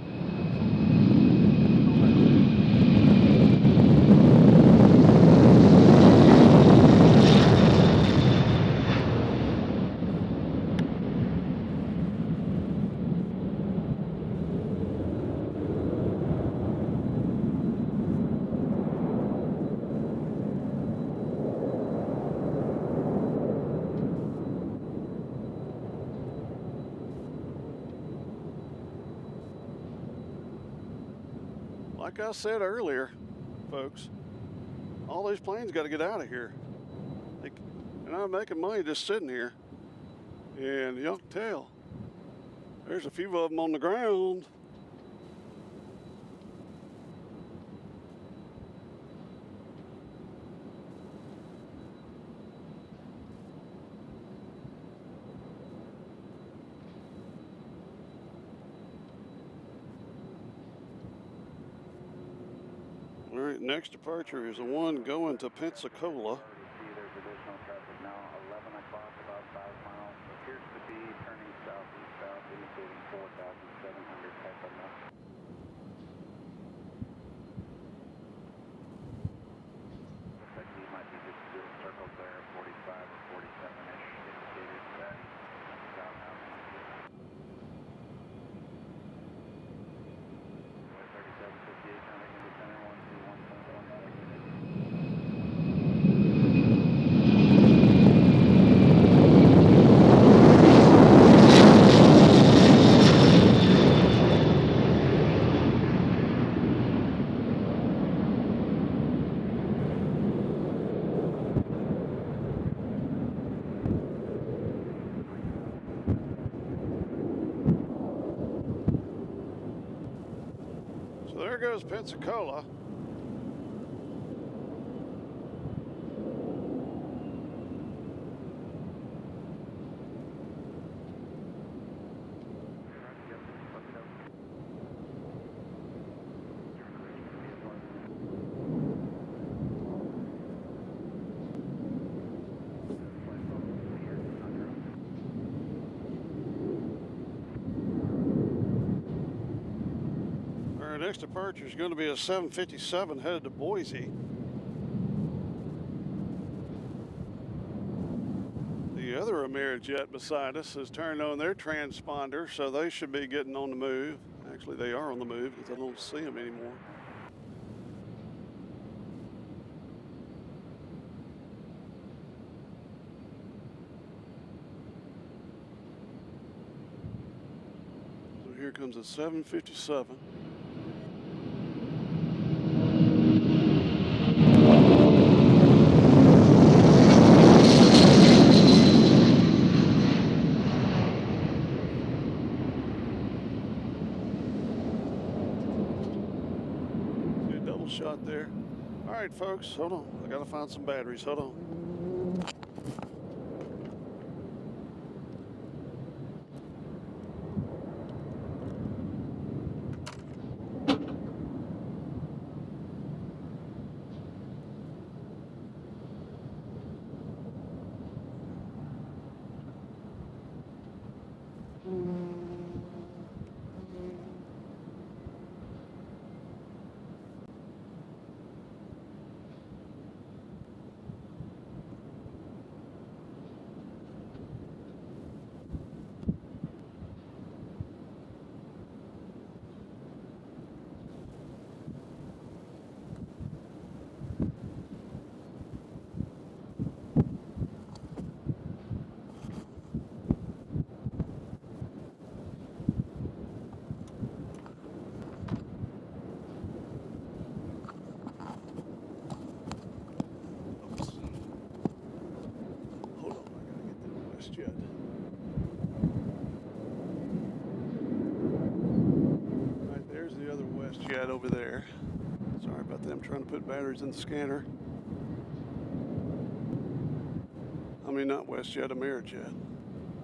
Like I said earlier, folks, all these planes got to get out of here. They're not making money just sitting here. And y'all can tell, there's a few of them on the ground. All right, next departure is the one going to Pensacola. There's additional traffic now, 11 o'clock, about 5 miles. Appears to be turning southeast-south, indicating 4,700 type of knot. Looks like he might be just doing circles there, 45 or 47-ish, indicated that south now. 3758, now making the center, 121.1. So there goes Pensacola. Our next departure is going to be a 757 headed to Boise. The other Amerijet beside us has turned on their transponder, so they should be getting on the move. Actually, they are on the move because I don't see them anymore. So here comes a 757. Shot there. All right, folks, hold on. I gotta find some batteries. Hold on. WestJet over there. Sorry about them trying to put batteries in the scanner. I mean, not WestJet, Amerijet.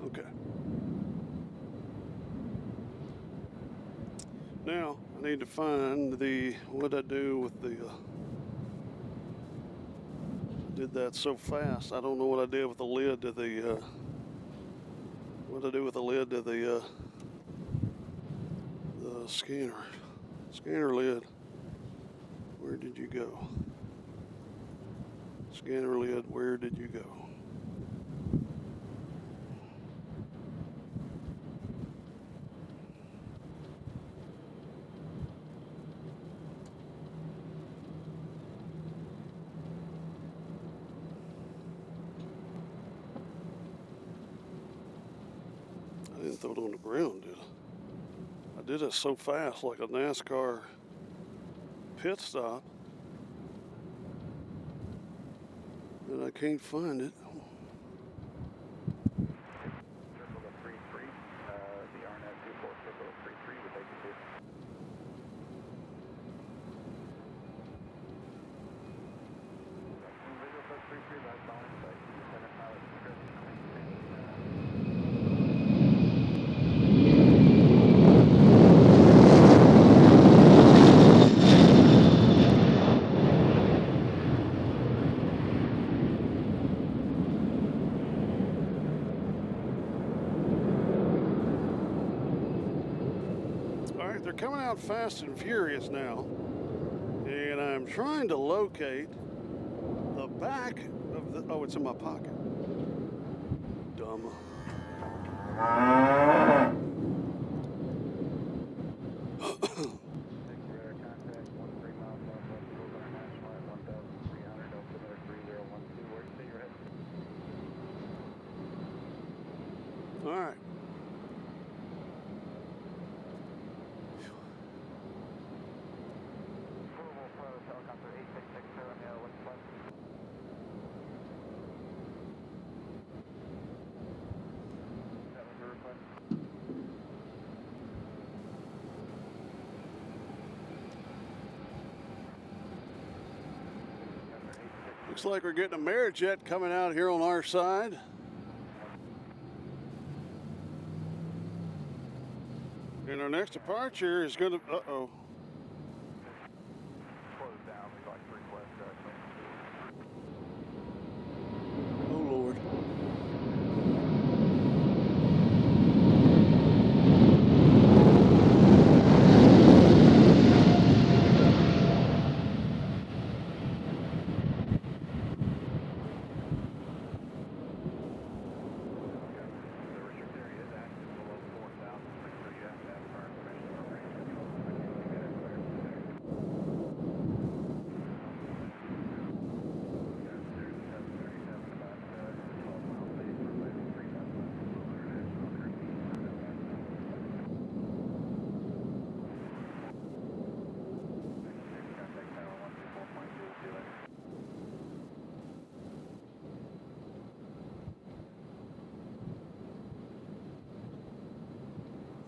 Okay. Now, I need to find the, what did I do with the, I did that so fast, I don't know what I did with the lid to the, what did I do with the lid to the scanner lid. Where did you go? Scanner lid, where did you go? I didn't throw it on the ground, did I? I did it so fast, like a NASCAR pit stop, that I can't find it. Circle to 33, the RNet 24 circle to 33 would take you to. Visual plus 33, that's on site. Center pilot description. They're coming out fast and furious now, and I'm trying to locate the back of the, oh, it's in my pocket. Dumb. All right. Looks like we're getting a Amerijet coming out here on our side. And our next departure is going to, uh-oh. Oh, Lord.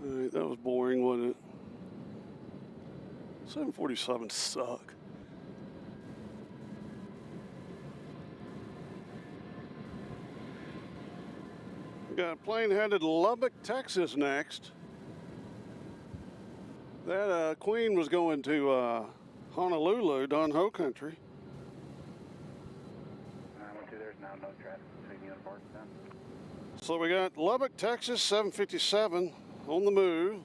All right, that was boring, wasn't it? 747 suck. We got a plane headed to Lubbock, Texas next. That Queen was going to Honolulu, Don Ho country. 912, there's now no traffic between you and Bardstown. So we got Lubbock, Texas, 757 on the move. And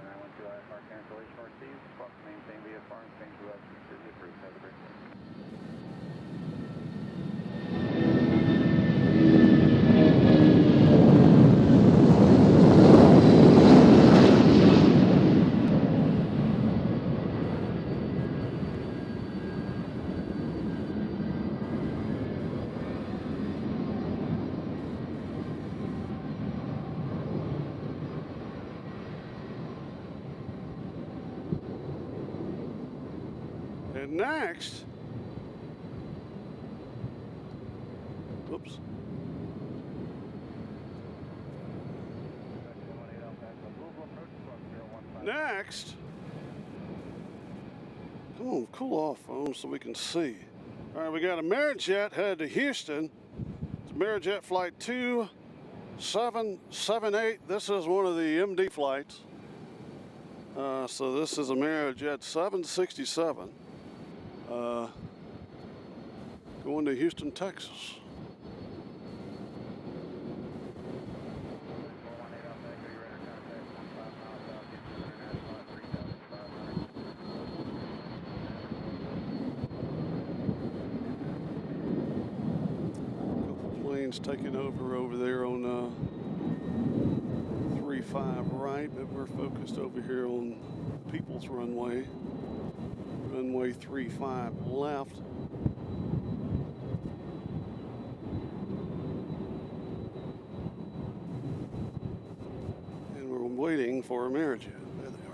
912 IFR cancellation received. Squawk maintain VFR and change the left to the approved. Have a great day. And next, oops. Next, come on, cool off, phone, so we can see. All right, we got a Amerijet headed to Houston. It's Amerijet flight 2778. This is one of the MD flights. So this is Amerijet 767 going to Houston, Texas. Taking over there on 35 right, but we're focused over here on People's Runway, runway 35 left. And we're waiting for Amerijet. There they are.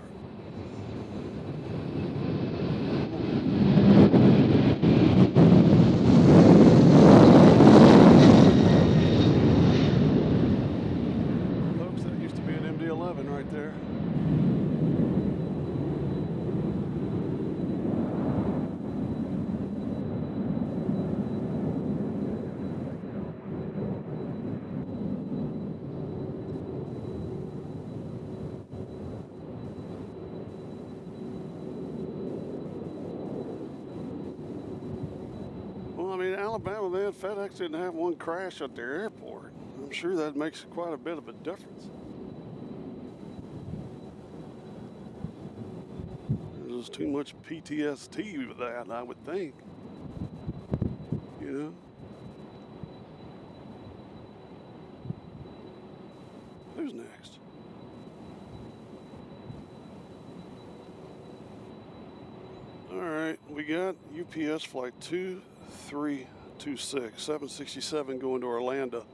Right there. Well, I mean, Alabama, man, FedEx didn't have one crash at their airport. I'm sure that makes quite a bit of a difference. There's too much PTSD with that, I would think. You know? Who's next? All right, we got UPS flight 2326, 767 going to Orlando.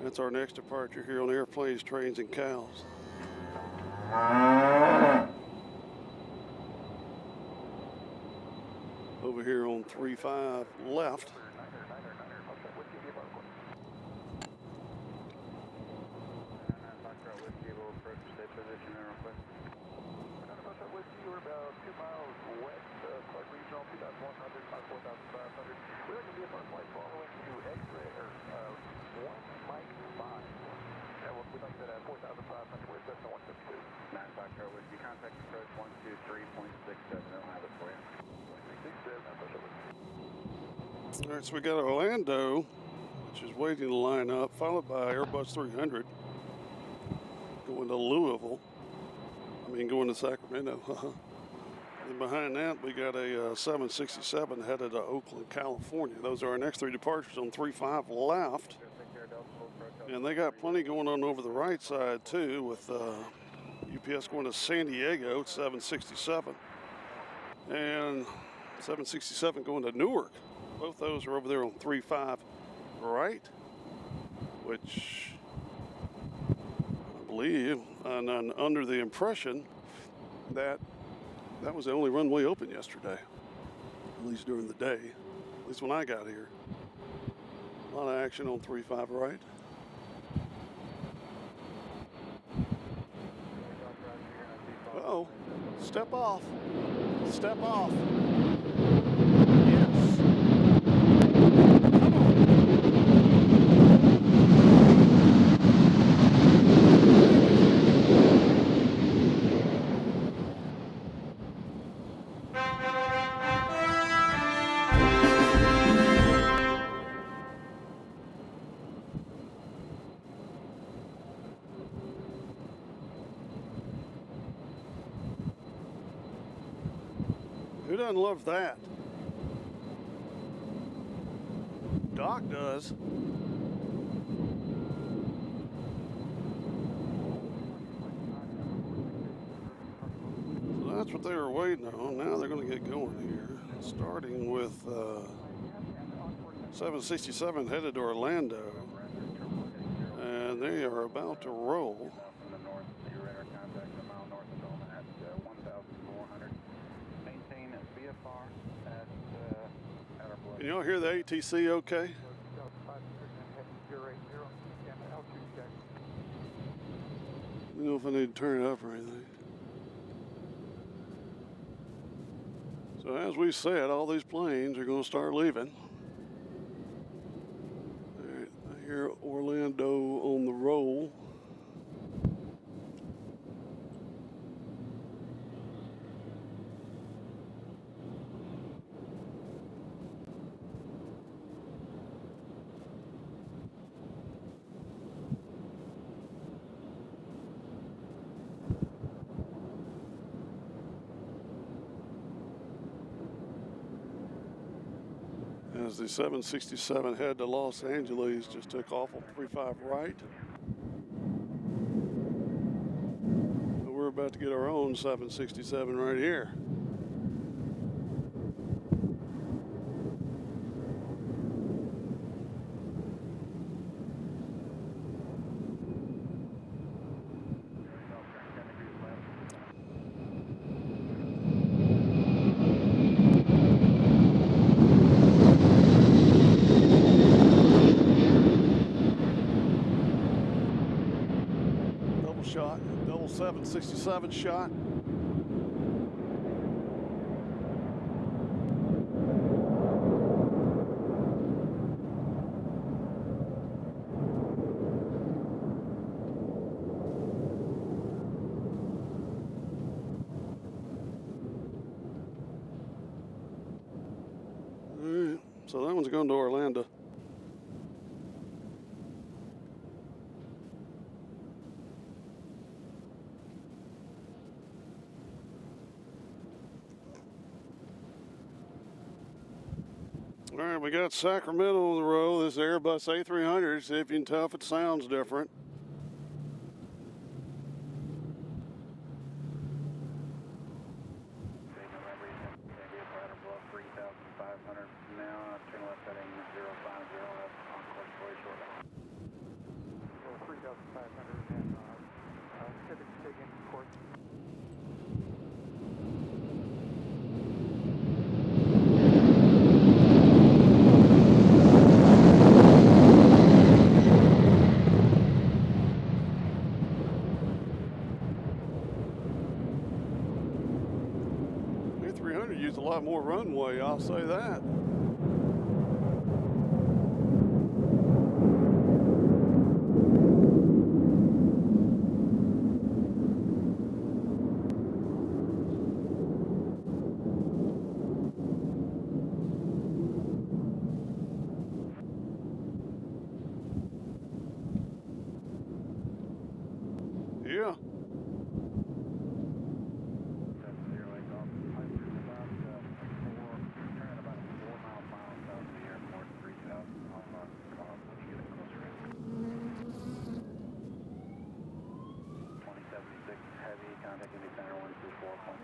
That's our next departure here on Airplanes, Trains, and Cows. Over here on 35 left. All right, so we got Orlando, which is waiting to line up, followed by Airbus 300 going to Louisville. Going to Sacramento. And behind that, we got a 767 headed to Oakland, California. Those are our next three departures on 35 left. And they got plenty going on over the right side, too, with UPS going to San Diego, 767. And 767 going to Newark. Both those are over there on 35 right, which I believe, and I'm under the impression that that was the only runway open yesterday, at least during the day, at least when I got here. A lot of action on 35 right. Uh-oh, step off, step off. Yes. Who doesn't love that? Doc does. So that's what they were waiting on. Now they're going to get going here. Starting with 767 headed to Orlando. And they are about to roll. Can y'all hear the ATC okay? I don't know if I need to turn it up or anything. So as we said, all these planes are going to start leaving. All right, I hear Orlando on the roll. As the 767 head to Los Angeles just took off on 35 right. And we're about to get our own 767 right here. Shot, double 767 shot. All right, so that one's going to Orlando. All right, we got Sacramento on the roll. This Airbus A300. See if you can tell if it sounds different. A300 used a lot more runway, I'll say that. Yeah.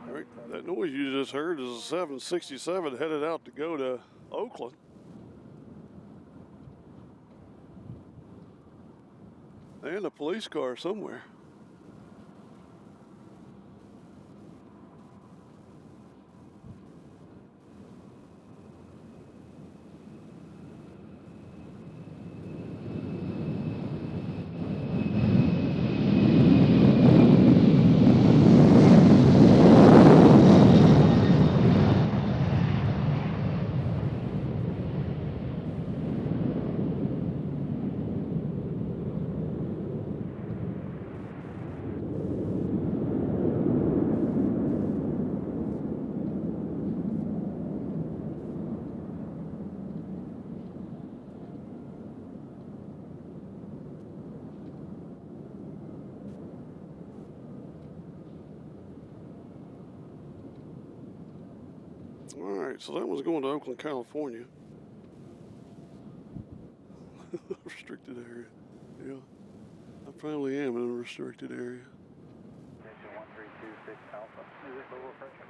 All right, that noise you just heard is a 767 headed out to go to Oakland. And a police car somewhere. All right, so that one's going to Oakland, California. Restricted area. Yeah, I probably am in a restricted area. Station 1326 Alpha. Is it lower pressure?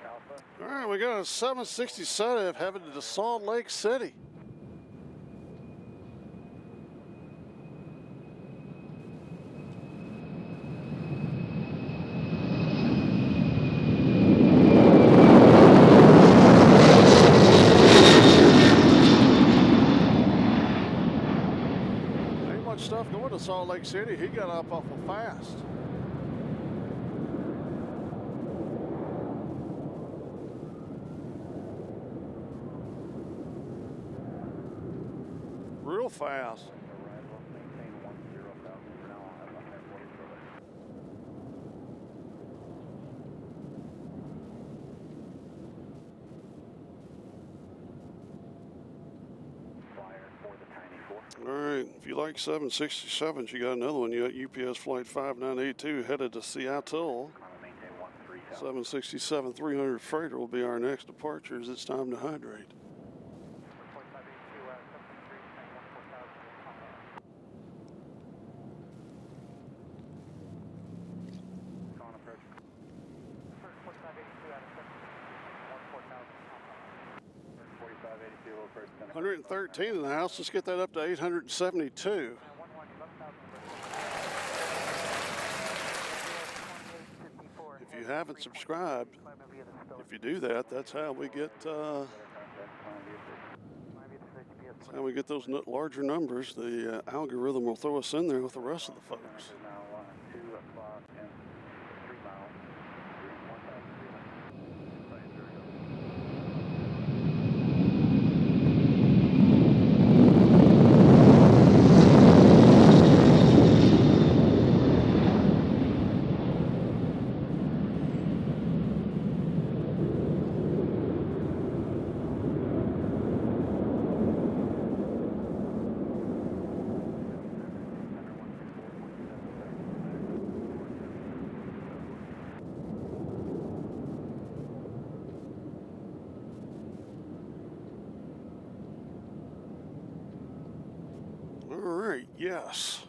Alpha. All right, we got a 767 headed to Salt Lake City. Stuff going to Salt Salt Lake City, he got up awful fast. Real fast. All right, if you like 767s, you got another one. You got UPS Flight 5982 headed to Seattle. 767-300 freighter will be our next departure as it's time to hydrate. $113 in the house. Let's get that up to $872. If you haven't subscribed, if you do that, that's how we get those larger numbers. The algorithm will throw us in there with the rest of the folks. All right, yes.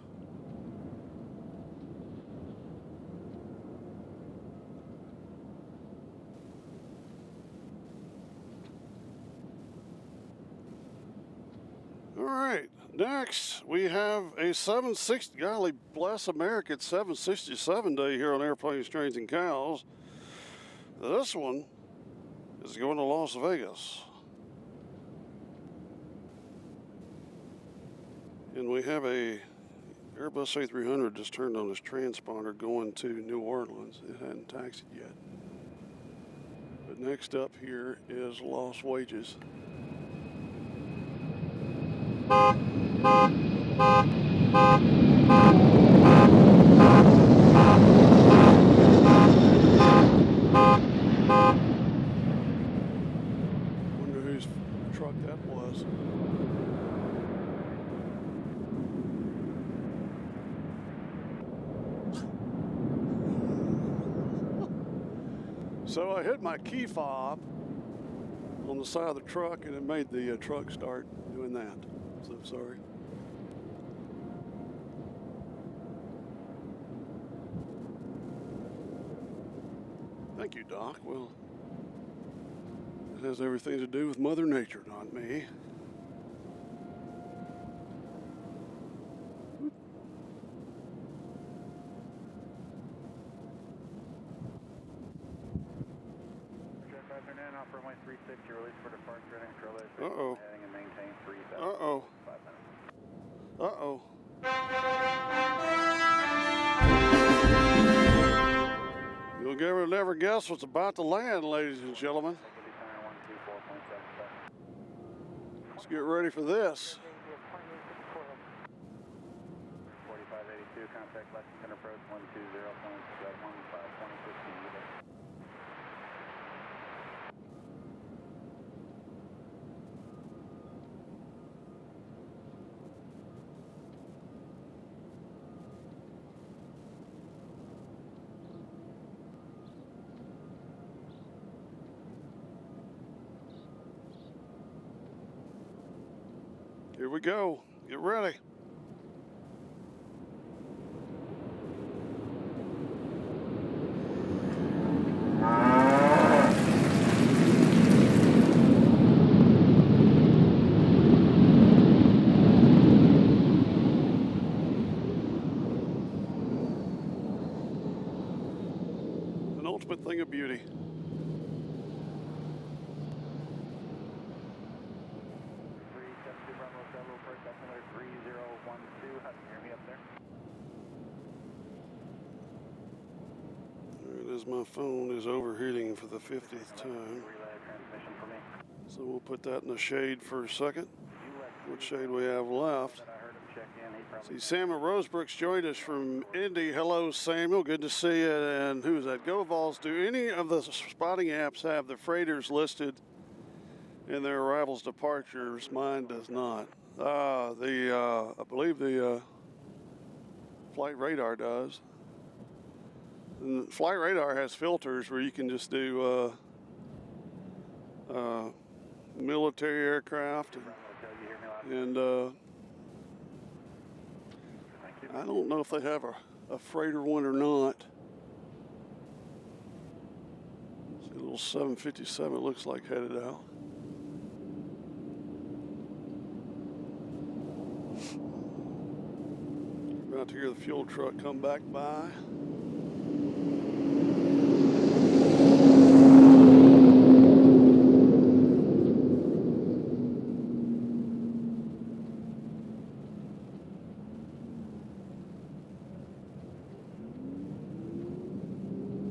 All right, next we have a 760, golly bless America, it's 767 day here on Airplanes, Trains, and Cows. This one is going to Las Vegas. And we have a Airbus A300 just turned on its transponder going to New Orleans. It hadn't taxied yet. But next up here is Lost Wages. Wonder whose truck that was. So I hit my key fob on the side of the truck and it made the truck start doing that. So sorry. Thank you, Doc. Well, it has everything to do with Mother Nature, not me. Uh-oh. Uh-oh. Uh-oh. You'll never guess what's about to land, ladies and gentlemen. Let's get ready for this. 4582, contact Lexington approach 120.71, 2015. Here we go. Get ready. An ultimate thing of beauty. because my phone is overheating for the 50th time. So we'll put that in the shade for a second. What shade we have left? See, Samuel Rosebrooks joined us from Indy. Hello, Samuel. Good to see you. And who's that? Go Vols. Do any of the spotting apps have the freighters listed in their arrivals departures? Mine does not. I believe the Flight Radar does. And Flight Radar has filters where you can just do military aircraft and I don't know if they have a freighter one or not. See a little 757 looks like headed out. About to hear the fuel truck come back by.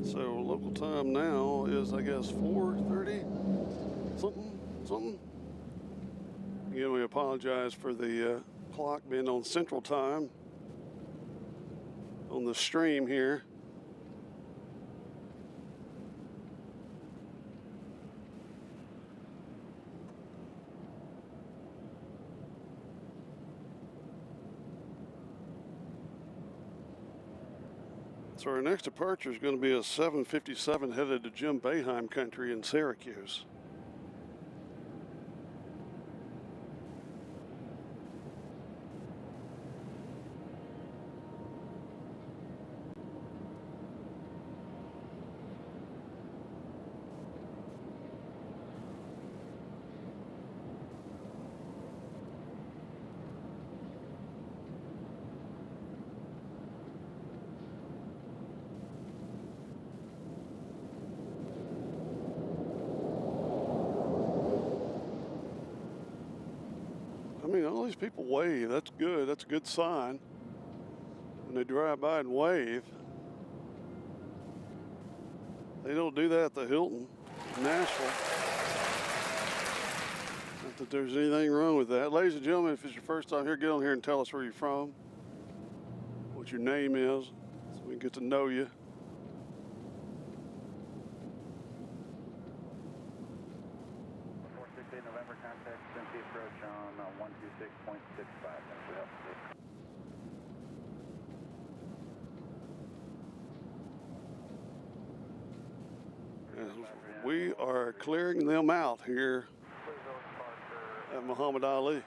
So local time now is, I guess, 4:30, something. Again, we apologize for the clock being on Central Time on the stream here. So our next departure is going to be a 757 headed to Jim Boeheim country in Syracuse. I mean, all these people wave. That's good. That's a good sign. When they drive by and wave. They don't do that at the Hilton, Nashville. Not that there's anything wrong with that. Ladies and gentlemen, if it's your first time here, get on here and tell us where you're from, what your name is, so we can get to know you. November contact, Cincy approach on 126.65. We are clearing them out here at Muhammad Ali.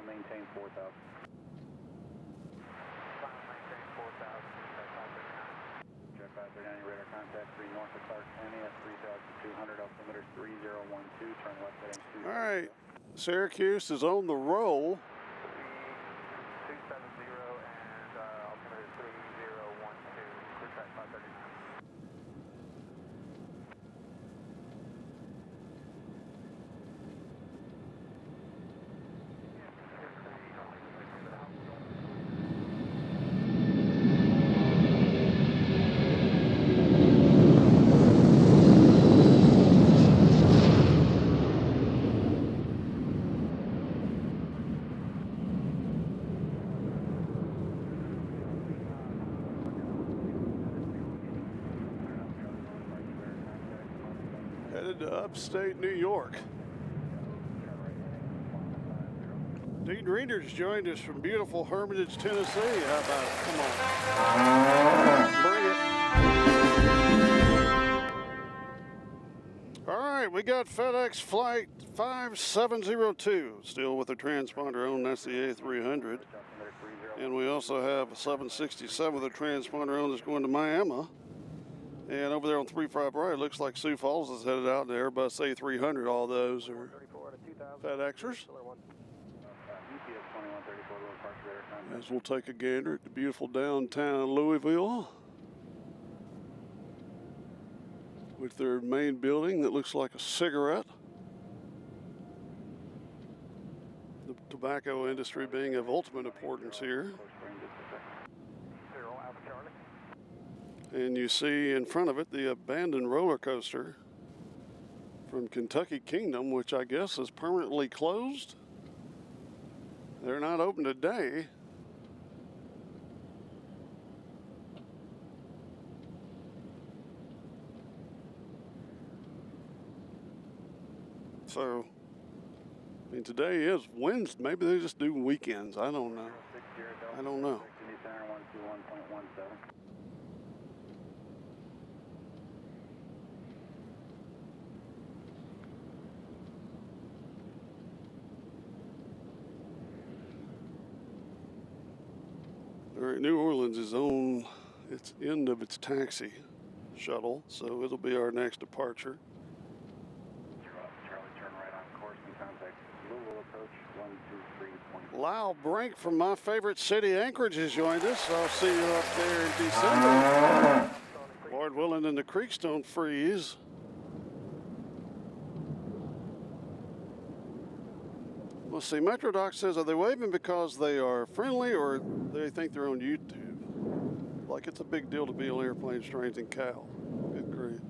Maintain 4,000. Jet 539, radar contact 3 north of Clark County at 3,200, altimeter 3012, turn left heading 2. All right, Syracuse is on the roll. 270 and altimeter 3012, clear track 539. Headed to upstate New York. Dean Readers joined us from beautiful Hermitage, Tennessee. How about it? Come on. Bring it. All right, we got FedEx Flight 5702, still with a transponder on. That's the A300. And we also have a 767 with a transponder on that's going to Miami. And over there on 35 right, it looks like Sioux Falls is headed out there. Airbus A300, all those are FedExers. As we'll take a gander at the beautiful downtown Louisville with their main building that looks like a cigarette. The tobacco industry being of ultimate importance here. And you see in front of it the abandoned roller coaster from Kentucky Kingdom, which I guess is permanently closed. They're not open today. So, I mean, today is Wednesday. Maybe they just do weekends. I don't know. I don't know. All right, New Orleans is on its end of its taxi shuttle, so it'll be our next departure. Charlie, turn right on course and contact Louisville approach 123. Lyle Brink from my favorite city, Anchorage, has joined us. I'll see you up there in December. Lord willing, and the creeks don't freeze. Let's see, MetroDoc says, are they waving because they are friendly or they think they're on YouTube? Like it's a big deal to be on airplanes, trains, and cow. Good grief.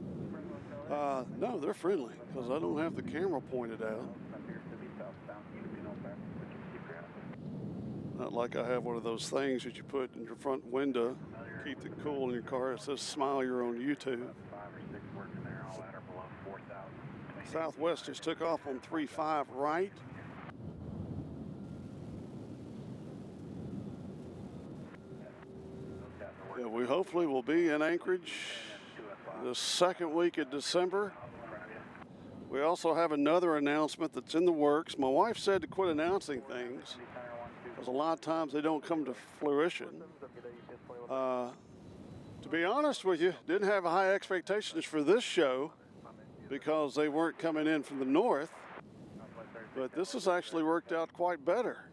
No, they're friendly because I don't have the camera pointed out. Not like I have one of those things that you put in your front window, keep it cool in your car. It says smile, you're on YouTube. Southwest just took off on 3-5 right. Yeah, we hopefully will be in Anchorage the second week of December. We also have another announcement that's in the works. My wife said to quit announcing things because a lot of times they don't come to fruition. To be honest with you, didn't have high expectations for this show because they weren't coming in from the north, but this has actually worked out quite better.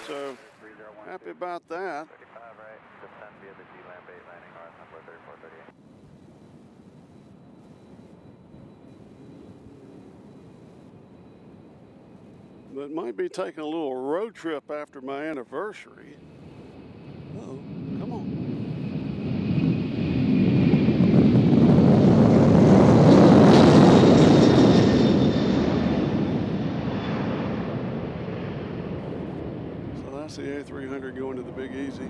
So happy about that. But might be taking a little road trip after my anniversary. Uh-oh, come on. So that's the A300 going to the Big Easy.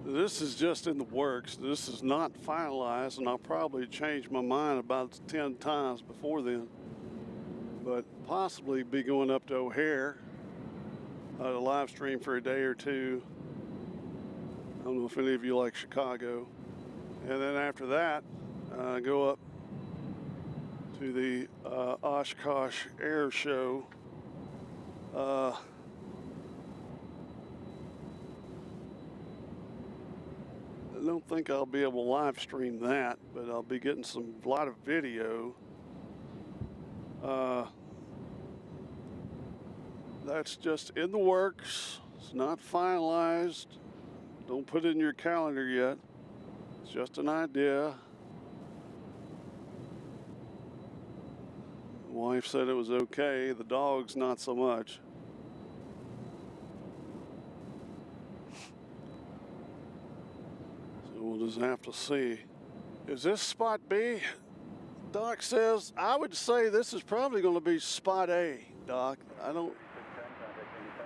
This is just in the works. This is not finalized, and I'll probably change my mind about 10 times before then. But possibly be going up to O'Hare to live stream for a day or two. I don't know if any of you like Chicago. And then after that, go up to the Oshkosh Air Show. I don't think I'll be able to live stream that, but I'll be getting a lot of video. That's just in the works. It's not finalized. Don't put it in your calendar yet. It's just an idea. The wife said it was okay. The dogs, not so much. We'll just have to see. Is this spot B? Doc says, I would say this is probably going to be spot A, Doc.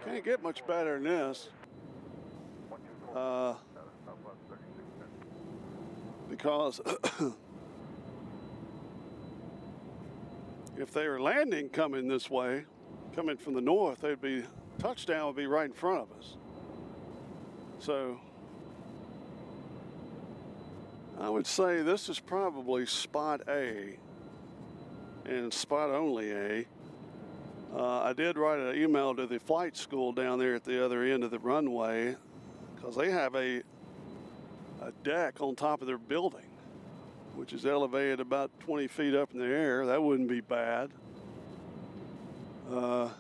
Can't get much better than this. Because if they were landing coming this way, coming from the north, touchdown would be right in front of us. So I would say this is probably spot A and spot only A. I did write an email to the flight school down there at the other end of the runway because they have a deck on top of their building, which is elevated about 20 feet up in the air. That wouldn't be bad. I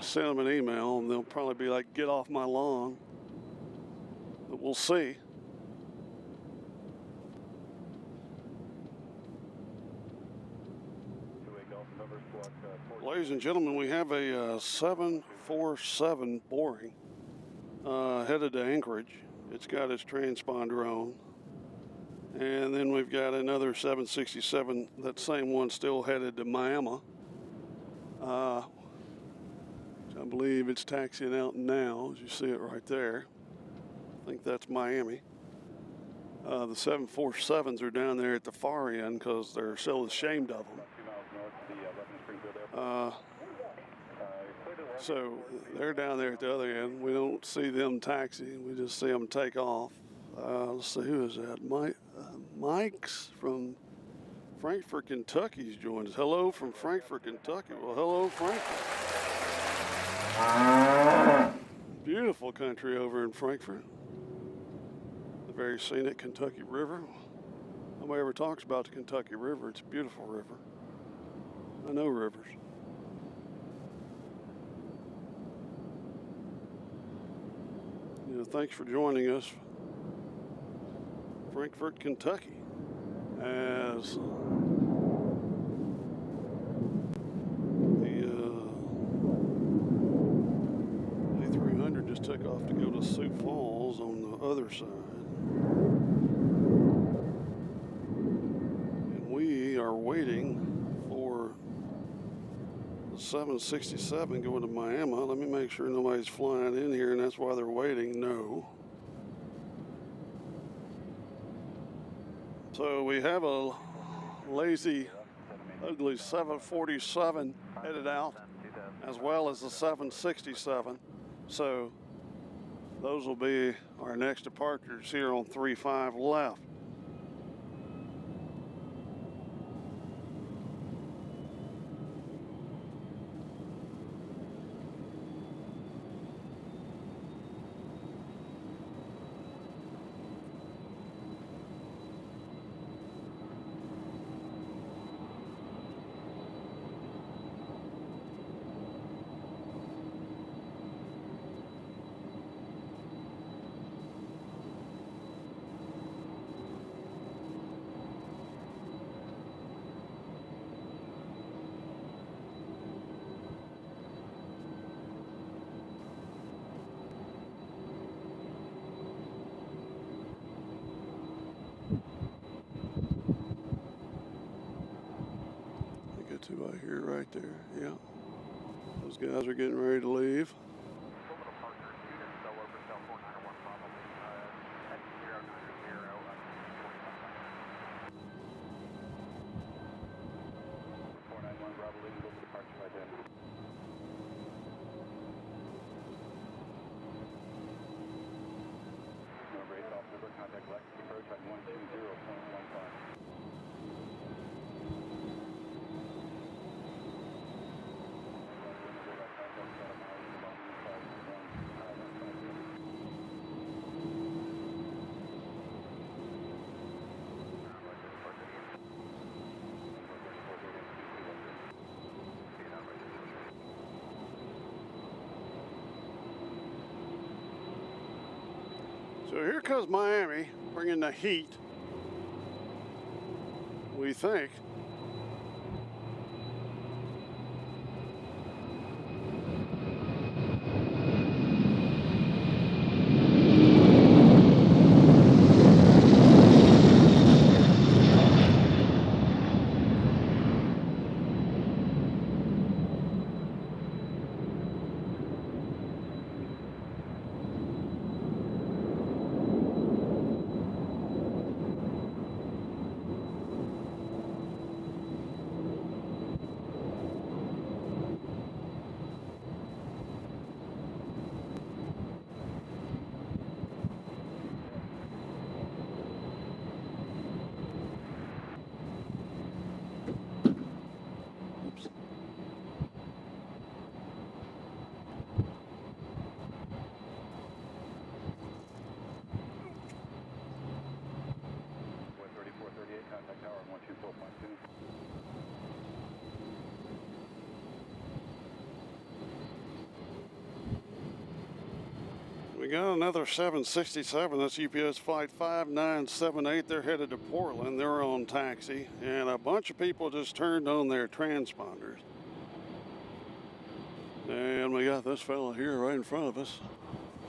sent them an email, and they'll probably be like, get off my lawn. But we'll see. Ladies and gentlemen, we have a 747 boring headed to Anchorage. It's got its transponder on. And then we've got another 767, that same one still headed to Miami. I believe it's taxiing out now, as you see it right there. I think that's Miami. The 747s are down there at the far end because they're so ashamed of them. So they're down there at the other end. We don't see them taxi. We just see them take off. Let's see, who is that? Mike's from Frankfort, Kentucky's joined us. Hello from Frankfort, Kentucky. Well, hello, Frankfort. Beautiful country over in Frankfort. The very scenic Kentucky River. Nobody ever talks about the Kentucky River. It's a beautiful river. I know rivers. You know, thanks for joining us, Frankfort, Kentucky, as the A300 just took off to go to Sioux Falls on the other side. And we are waiting for the 767 going to Miami. Let me make sure nobody's flying in here, and that's why they're waiting. No. So we have a lazy, ugly 747 headed out, as well as the 767. So those will be our next departures here on 35 left. Right here, right there, yeah. Those guys are getting ready to leave. So here comes Miami, bringing the heat, we think. got another 767. That's UPS Flight 5978. They're headed to Portland. They're on taxi. And a bunch of people just turned on their transponders. And we got this fella here right in front of us.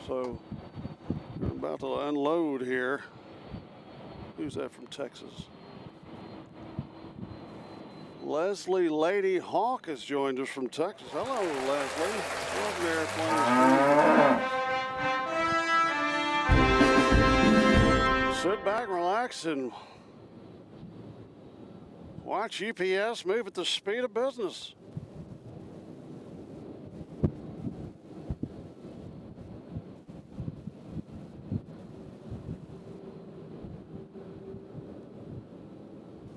So we're about to unload here. Who's that from Texas? Leslie Lady Hawk has joined us from Texas. Hello, Leslie. Welcome to Airplane Street. Sit back, relax, and watch UPS move at the speed of business.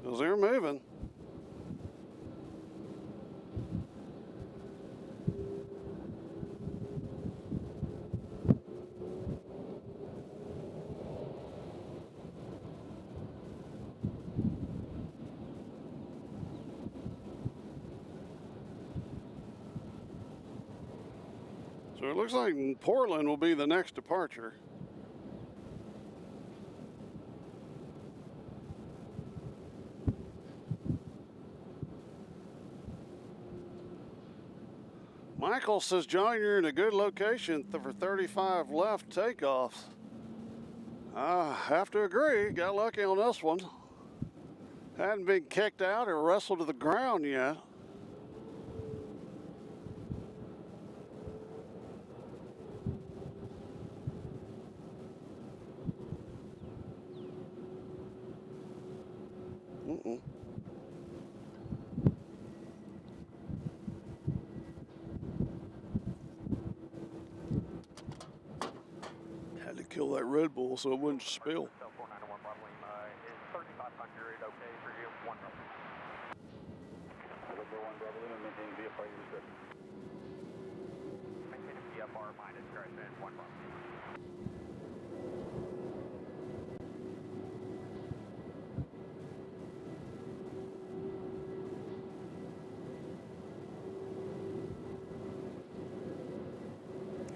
Because they're moving. So it looks like Portland will be the next departure. Michael says, John, you're in a good location for 35 left takeoffs. I have to agree. Got lucky on this one. Hadn't been kicked out or wrestled to the ground yet. Had to kill that Red Bull so it wouldn't spill. Is 3500 okay for you? One Bravo. Number 1 Bravo, maintain VFR reserve. Maintain VFR minus crash and 1 Bravo.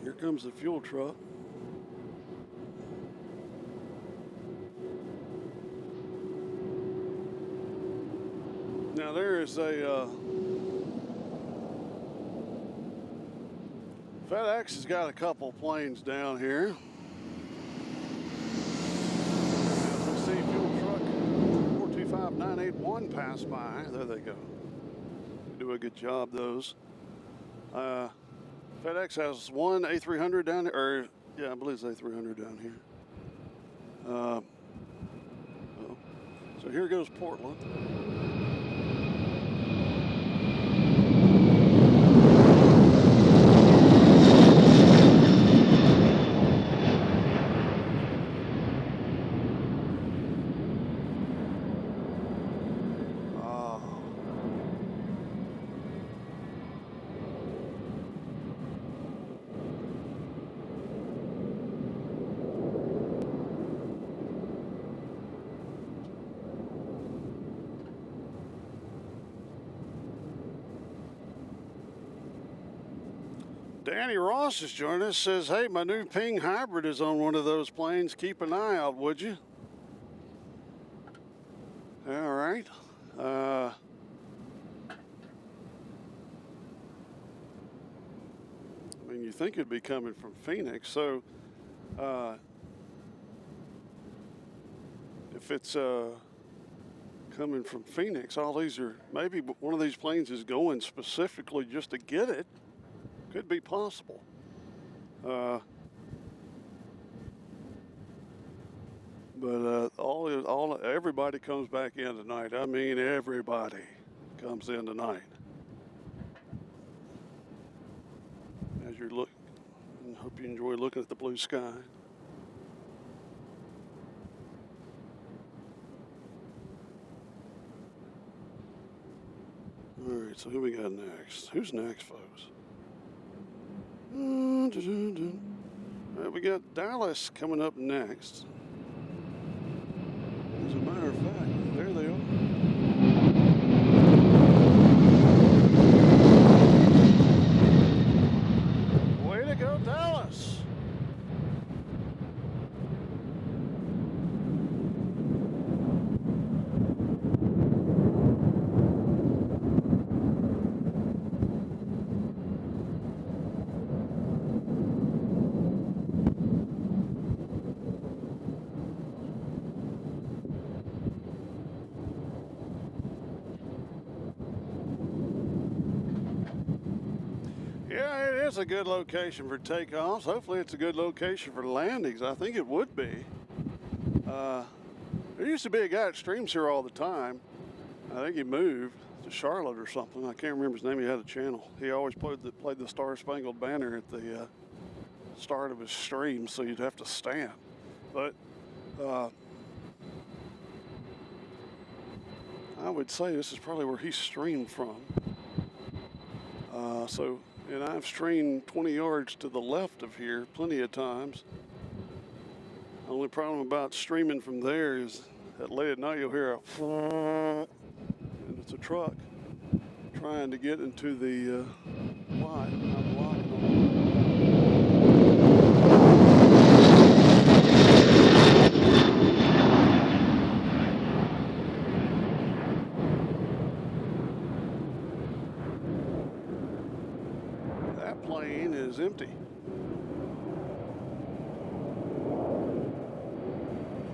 Here comes the fuel truck. Now there is a FedEx has got a couple planes down here. We see fuel truck 425981 pass by. There they go. They do a good job, those. FedEx has one A300 down there, or yeah, I believe it's A300 down here. So here goes Portland. Danny Ross is joining us, says, hey, my new Ping hybrid is on one of those planes. Keep an eye out, would you? All right. I mean, you think it'd be coming from Phoenix, so if it's coming from Phoenix, all these are, maybe one of these planes is going specifically just to get it. Could be possible. But everybody comes back in tonight. I mean, everybody comes in tonight. As you're looking, I hope you enjoy looking at the blue sky. All right, so who we got next? Who's next, folks? All right, we got Dallas coming up next. As a matter of fact, there they are. Way to go, Dallas. there's a good location for takeoffs. Hopefully it's a good location for landings. I think it would be. There used to be a guy that streams here all the time. I think he moved to Charlotte or something. I can't remember his name. He had a channel. He always played the Star Spangled Banner at the start of his stream, so you'd have to stand. But I would say this is probably where he streamed from. And I've streamed 20 yards to the left of here plenty of times. The only problem about streaming from there is that late at night you'll hear a and it's a truck trying to get into the lot. I'm blocking them. That plane is empty.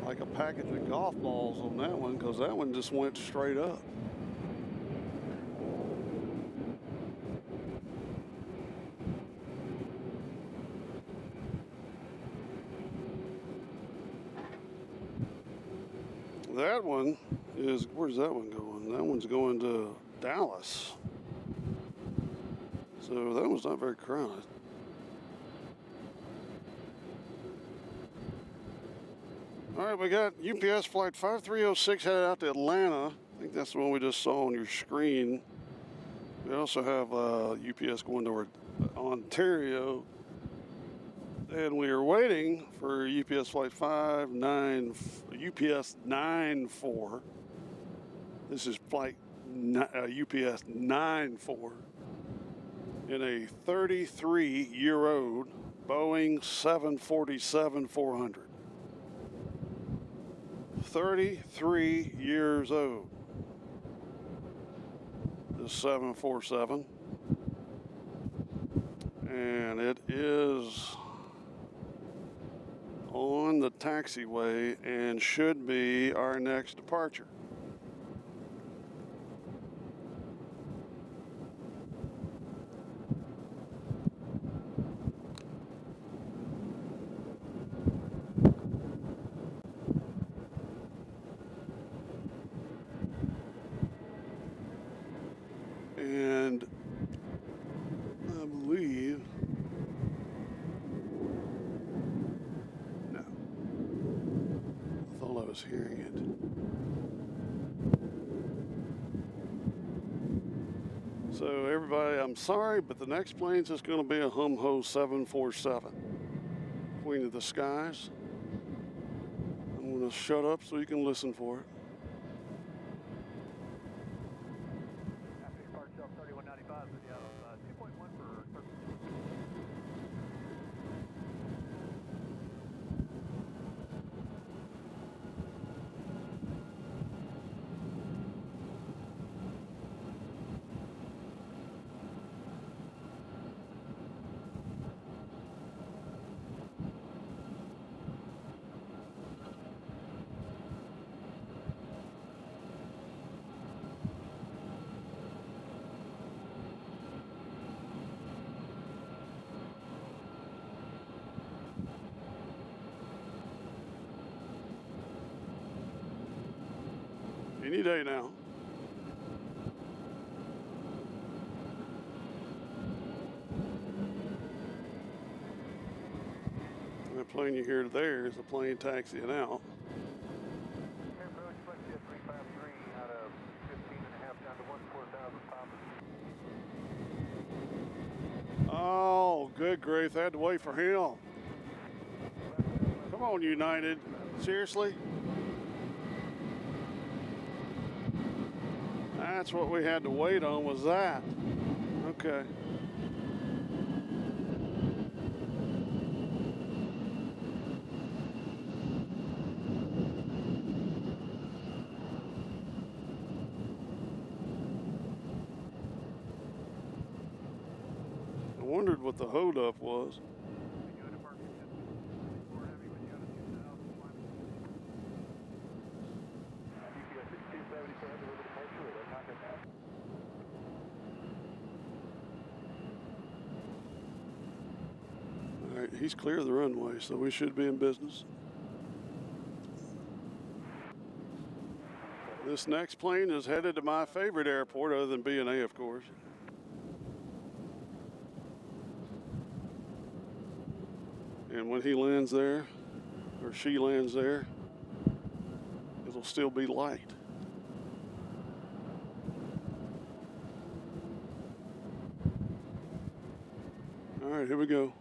Like a package of golf balls on that one, because that one just went straight up. That one is, where's that one going? That one's going to Dallas. So that one's not very crowded. All right, we got UPS flight 5306 headed out to Atlanta. I think that's the one we just saw on your screen. We also have UPS going to Ontario. And we are waiting for UPS flight UPS 94. This is flight UPS 94 in a 33-year-old Boeing 747-400. 33 years old. This 747. And it is on the taxiway and should be our next departure. And I believe, no, I thought I was hearing it. So everybody, I'm sorry, but the next plane's just going to be a Hum-Ho 747, Queen of the Skies. I'm going to shut up so you can listen for it. Any day now. And the plane you hear there is the plane taxiing out. Oh, good grief. I had to wait for him. Come on, United. Seriously? That's what we had to wait on, was that. Okay. I wondered what the holdup was. he's clear of the runway, so we should be in business. This next plane is headed to my favorite airport, other than B&A, of course. And when he lands there, or she lands there, it'll still be light. All right, here we go.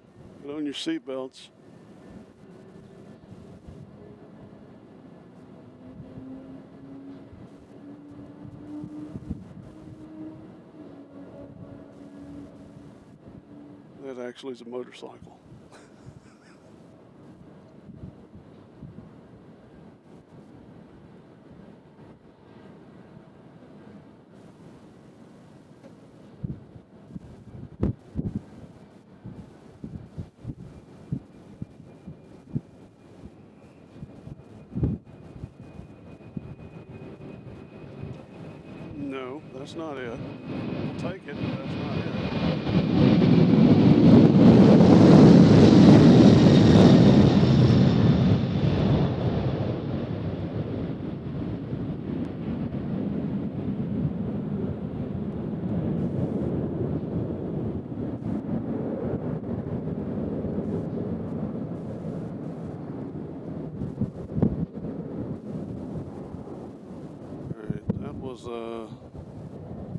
Put on your seatbelts. That actually is a motorcycle. No, that's not it. We'll take it, but that's not it.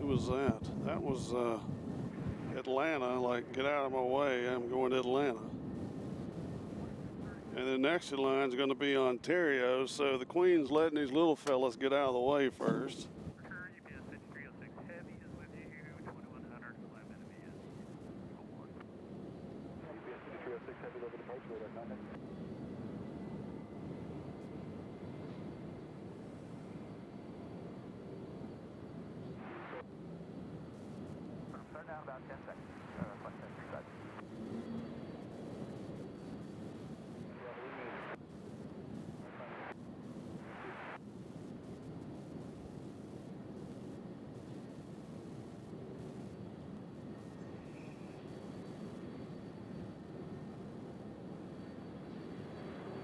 Who was that? That was Atlanta, like, get out of my way, I'm going to Atlanta. And the next in line is going to be Ontario, so the Queen's letting these little fellas get out of the way first. About 10 seconds.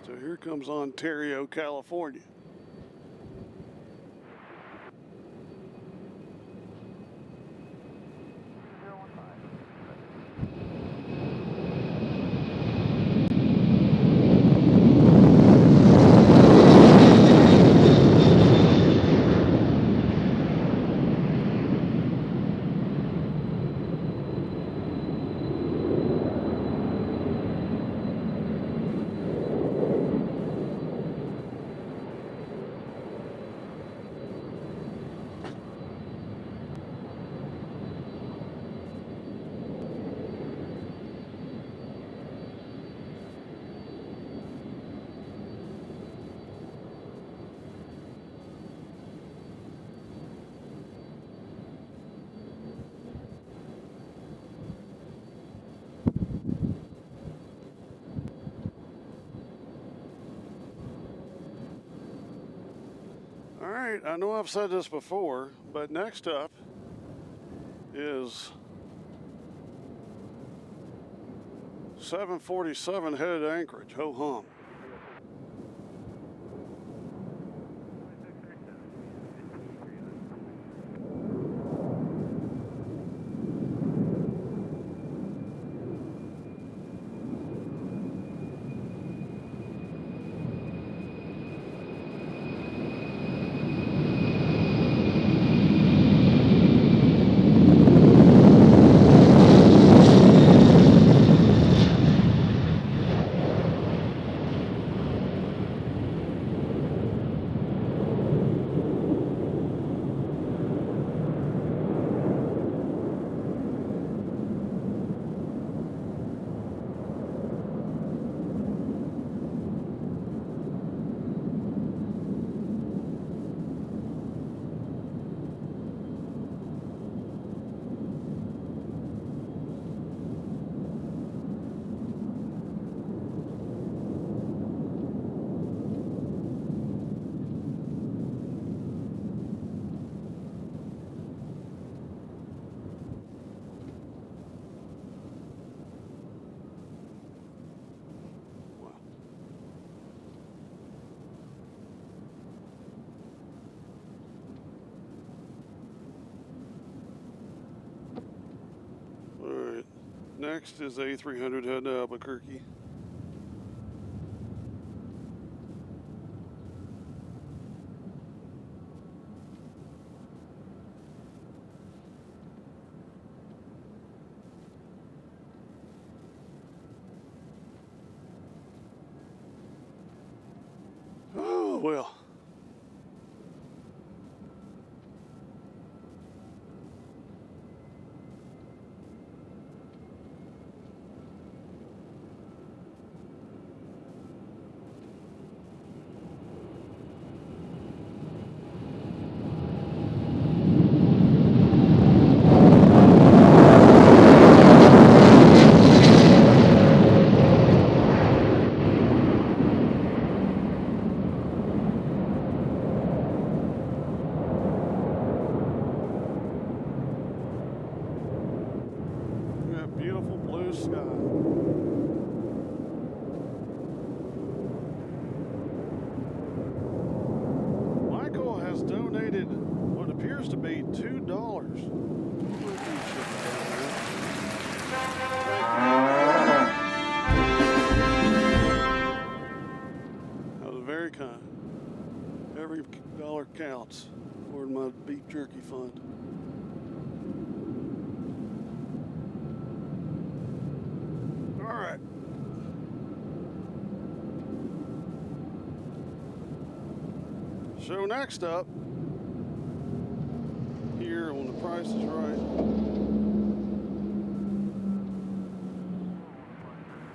So here comes Ontario, California. All right, I know I've said this before, but next up is 747 headed to Anchorage, ho hum. Next is A300 heading to Albuquerque. Oh, well. Beautiful blue sky. Michael has donated what appears to be $2. That was very kind. Every dollar counts toward my beef jerky fund. All right. So next up, here on The Price is Right,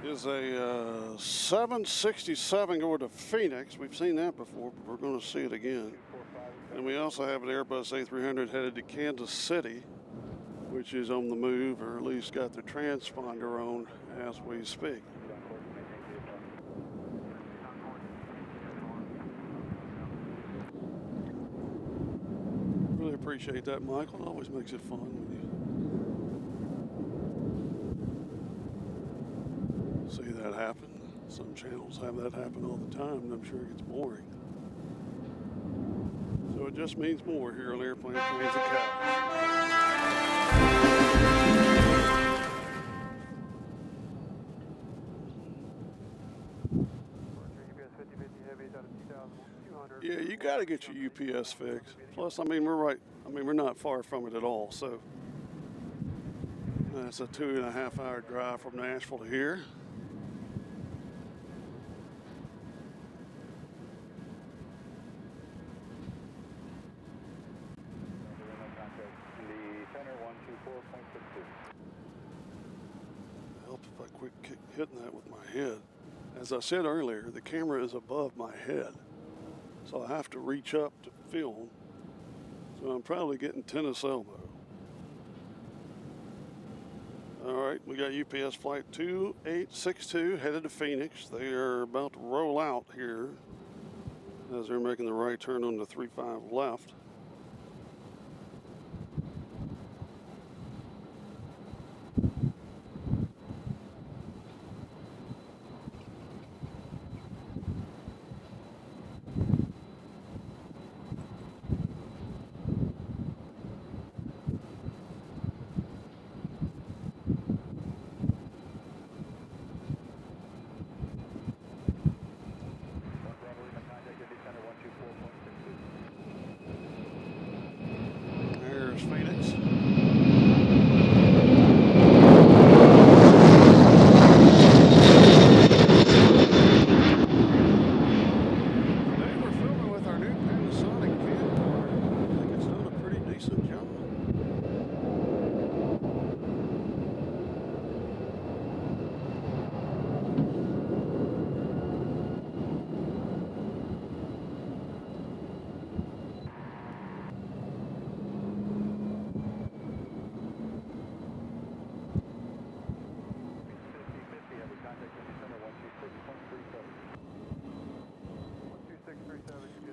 is a 767 going to Phoenix. We've seen that before, but we're going to see it again. And we also have an Airbus A300 headed to Kansas City, which is on the move, or at least got the transponder on as we speak. Really appreciate that, Michael. It always makes it fun when you see that happen. Some channels have that happen all the time, and I'm sure it gets boring. So it just means more here on Airplane Trains and Cows. Yeah, you got to get your UPS fixed. Plus, I mean, we're not far from it at all. So that's a 2.5-hour drive from Nashville to here. Help if I quit hitting that with my head. As I said earlier, the camera is above my head, so I have to reach up to film. So I'm probably getting tennis elbow. All right, we got UPS flight 2862 headed to Phoenix. They are about to roll out here as they're making the right turn on the 35 left. There's Phoenix. Today we're filming with our new Panasonic camcorder. I think it's done a pretty decent job.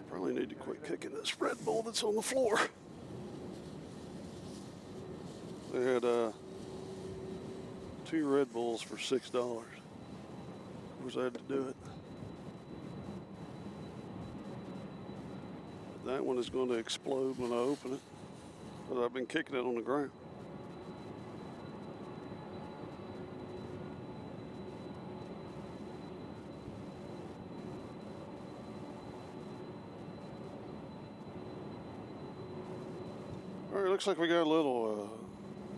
Probably need to quit kicking this Red Bull that's on the floor. They had 2 Red Bulls for $6. Of course, I had to do it. That one is going to explode when I open it, but I've been kicking it on the ground. All right, looks like we got a little,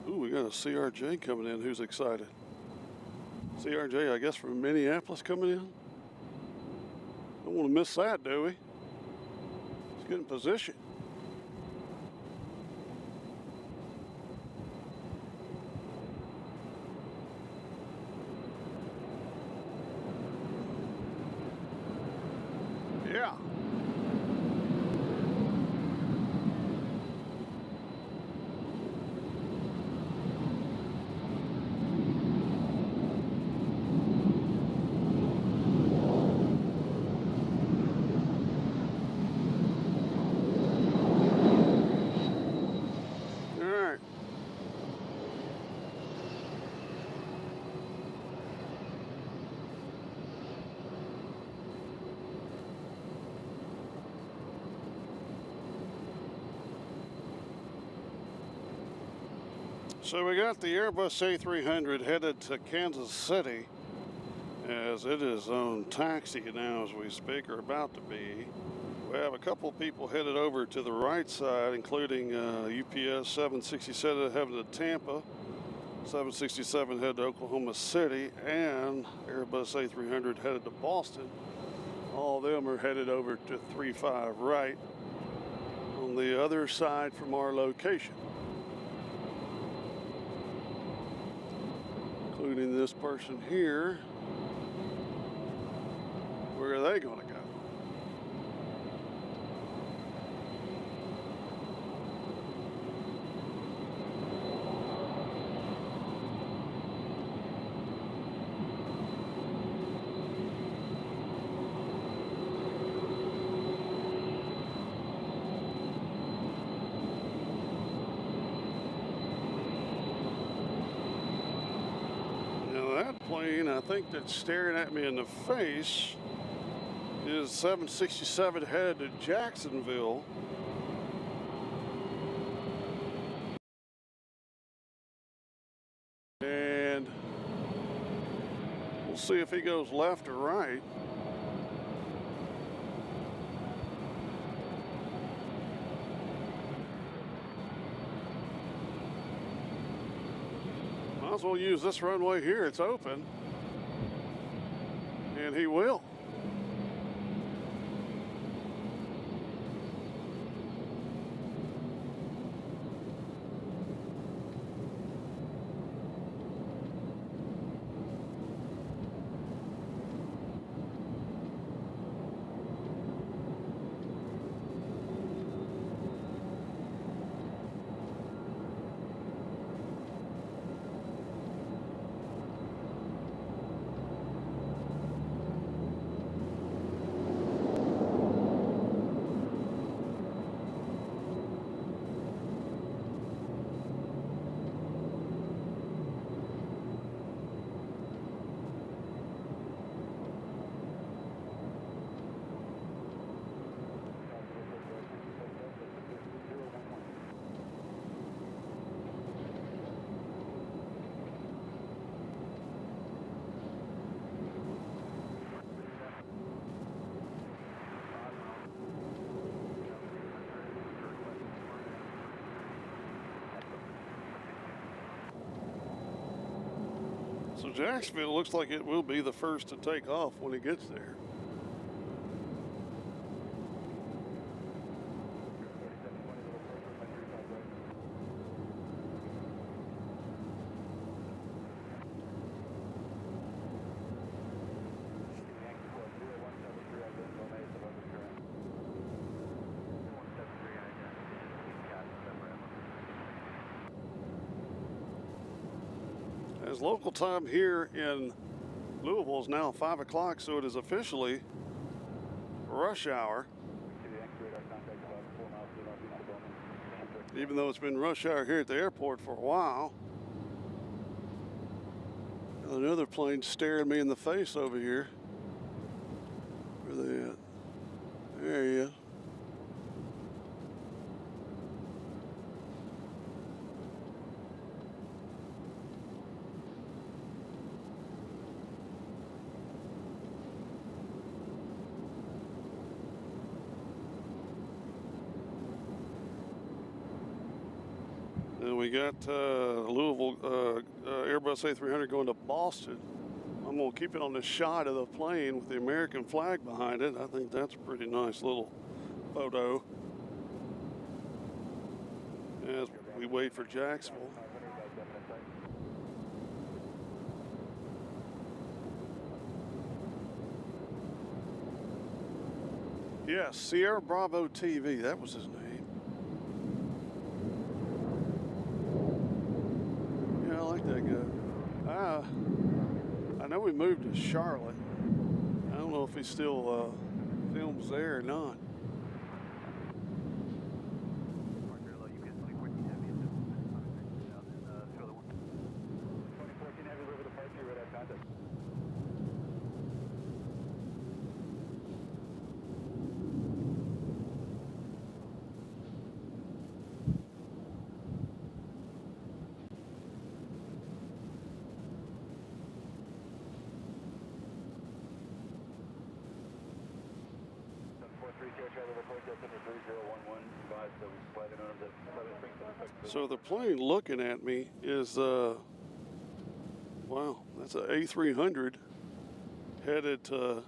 ooh, we got a CRJ coming in who's excited. CRJ, I guess, from Minneapolis coming in. Don't want to miss that, do we? Let's get in position. Yeah. All right. So we got the Airbus A300 headed to Kansas City, as it is on taxi now as we speak, or about to be. We have a couple of people headed over to the right side, including UPS 767 headed to Tampa, 767 headed to Oklahoma City, and Airbus A300 headed to Boston. All of them are headed over to 35 right on the other side from our location, including this person here. Where are they going to go? Plane, I think, that's staring at me in the face is 767 headed to Jacksonville. And we'll see if he goes left or right. Might as well use this runway here, it's open. And he will. So Jacksonville looks like it will be the first to take off when it gets there. As local time here in Louisville is now 5 o'clock, so it is officially rush hour. Even though it's been rush hour here at the airport for a while. Another plane staring me in the face over here. Where are they at? There he is. we got Louisville Airbus A300 going to Boston. I'm going to keep it on this shot of the plane with the American flag behind it. I think that's a pretty nice little photo as we wait for Jacksonville. Yes, Sierra Bravo TV, that was his name. Yeah, I like that guy. I know we moved to Charlotte. I don't know if he still films there or not. So the plane looking at me is, wow, that's an A300 headed to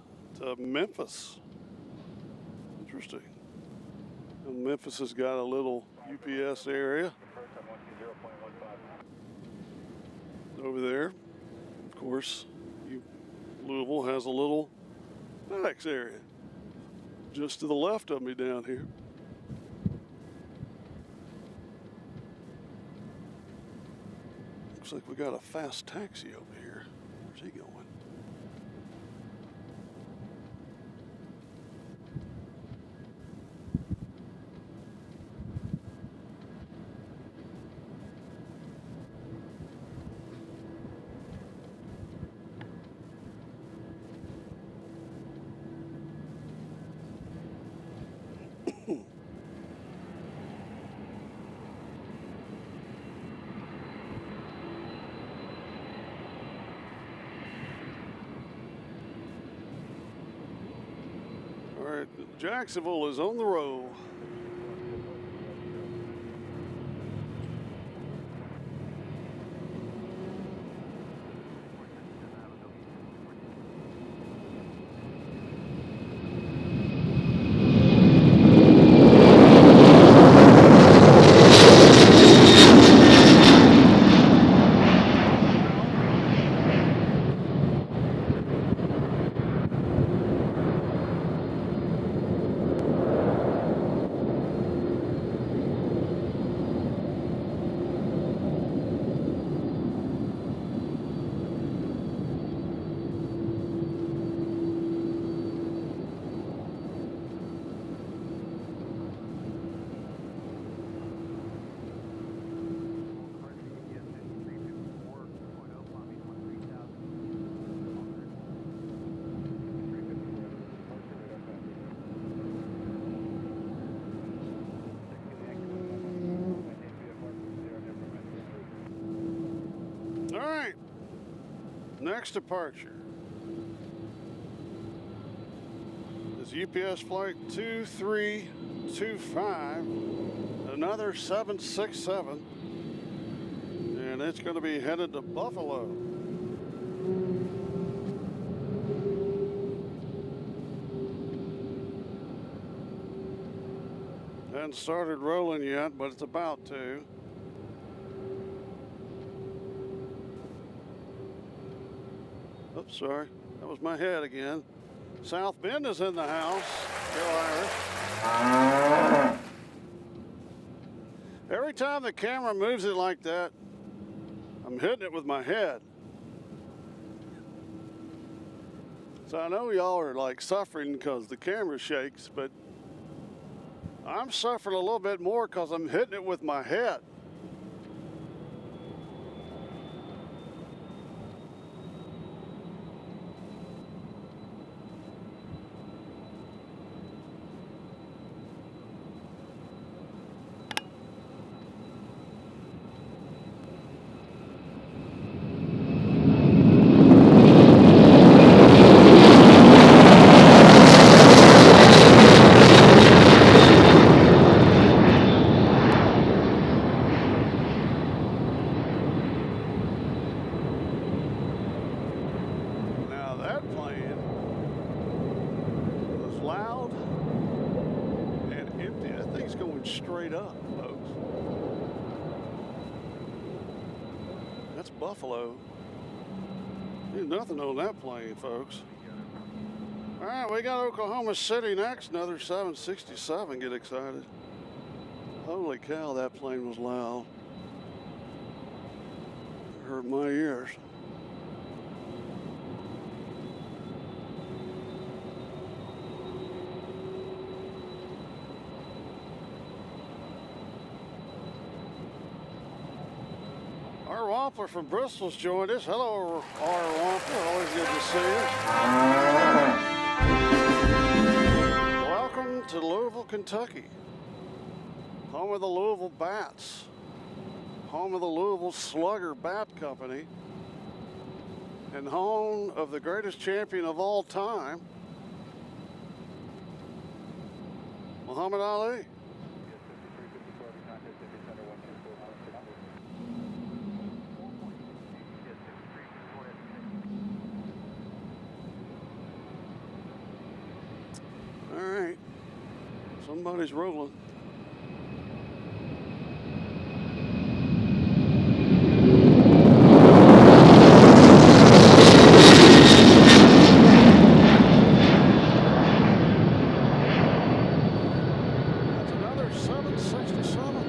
Memphis. Interesting. And Memphis has got a little UPS area over there. Of course, Louisville has a little FedEx area just to the left of me down here. Looks like we got a fast taxi over here. Where's he going? All right, Jacksonville is on the roll. All right, next departure is UPS flight 2325, another 767, and it's going to be headed to Buffalo. Hasn't started rolling yet, but it's about to. Oops, sorry. That was my head again. South Bend is in the house. Go Irish. Every time the camera moves it like that, I'm hitting it with my head. So I know y'all are like suffering because the camera shakes, but I'm suffering a little bit more because I'm hitting it with my head. straight up, folks. That's Buffalo. There's nothing on that plane, folks. All right, we got Oklahoma City next. Another 767. Get excited. Holy cow, that plane was loud. It hurt my ears. Our Wampler from Bristol's joined us. Hello, our Wampler. Always good to see you. Welcome to Louisville, Kentucky. Home of the Louisville Bats. Home of the Louisville Slugger Bat Company. And home of the greatest champion of all time, Muhammad Ali. All right, somebody's rolling. That's another 767.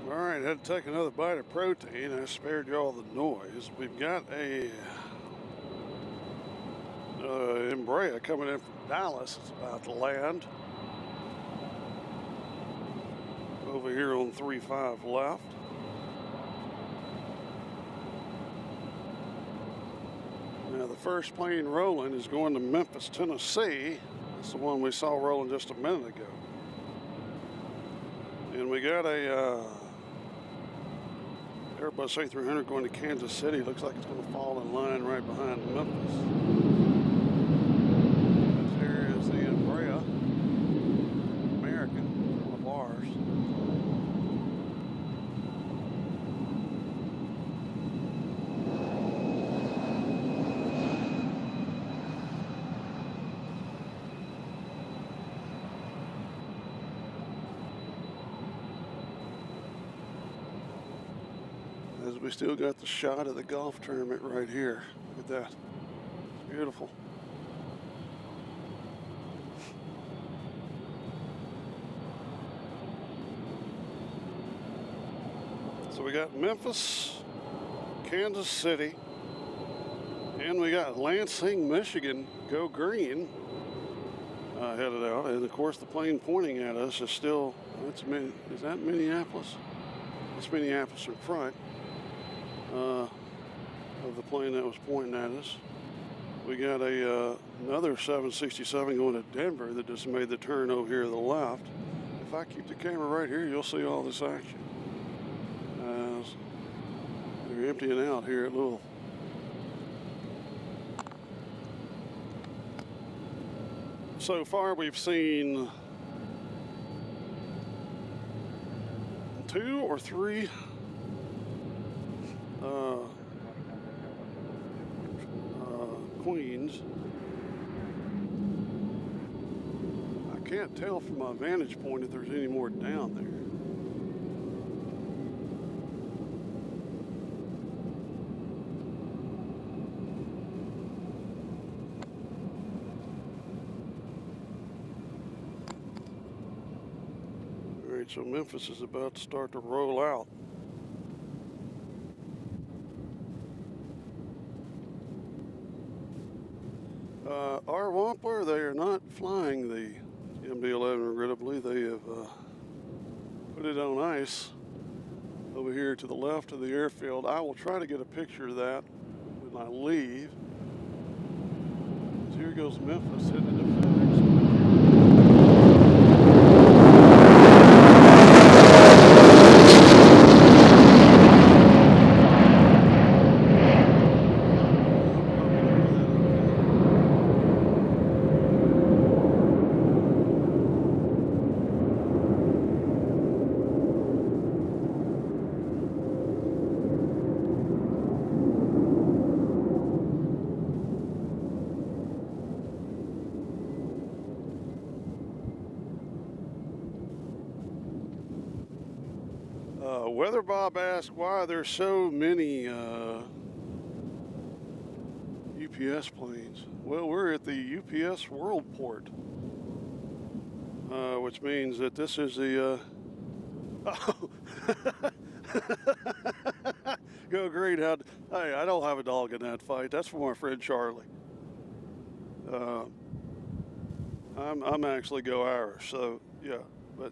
All right, had to take another bite of protein. I spared you all the noise. We've got a Embraer coming in from Dallas. It's about to land over here on 35 left. Now the first plane rolling is going to Memphis, Tennessee. That's the one we saw rolling just a minute ago. And we got a Airbus A300 going to Kansas City. Looks like it's going to fall in line right behind Memphis. This here is the Embraer, American, one of ours. As we still got the shot of the golf tournament right here. Look at that. It's beautiful. So we got Memphis, Kansas City, and we got Lansing, Michigan, go green, headed out. And of course the plane pointing at us is still, is that Minneapolis? It's Minneapolis in front. Of the plane that was pointing at us. We got another 767 going to Denver that just made the turn over here to the left. If I keep the camera right here, you'll see all this action. They're emptying out here at Louisville. so far we've seen 2 or 3 queens. I can't tell from my vantage point if there's any more down there. All right, so Memphis is about to start to roll out. Our Wampler, they are not flying the MD-11, regrettably. They have put it on ice over here to the left of the airfield. I will try to get a picture of that when I leave. So here goes Memphis heading to FedEx. Weather Bob asked why there's so many UPS planes. Well, we're at the UPS World Port, which means that this is the oh. Go great. Hey, I don't have a dog in that fight. That's for my friend Charlie. I'm actually go Irish, so yeah, but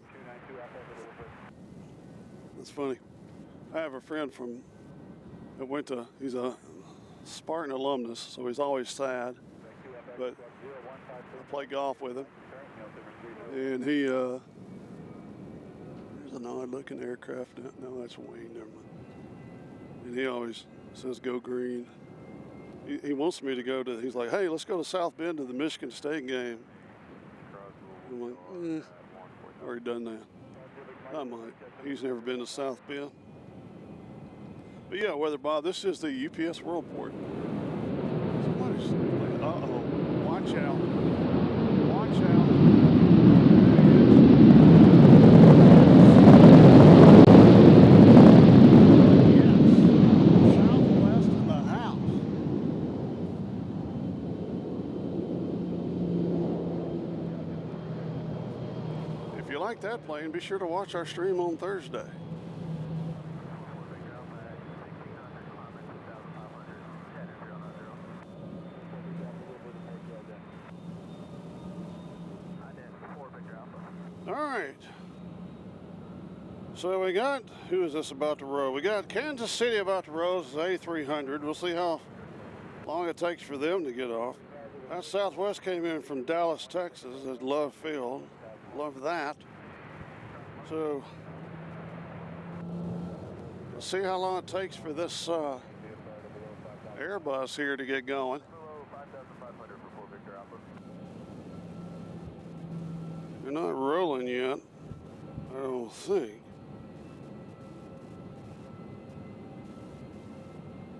that's funny. I have a friend that went to, he's a Spartan alumnus, so he's always sad, but I play golf with him, and he, there's an odd looking aircraft, no, that's Wayne, never mind, and he always says go green. He wants me to go to, he's like, hey, let's go to South Bend to the Michigan State game. I'm like, I've already done that. I might. He's never been to South Bend. But yeah, Weather Bob, this is the UPS World Port. Somebody's, uh-oh, watch out. Watch out. Yes, southwest of the house. If you like that plane, be sure to watch our stream on Thursday. All right. So we got, who is this about to roll? We got Kansas City about to roll. This is A300. We'll see how long it takes for them to get off. That Southwest came in from Dallas, Texas at Love Field. Love that. So we'll see how long it takes for this Airbus here to get going. They're not rolling yet, I don't think.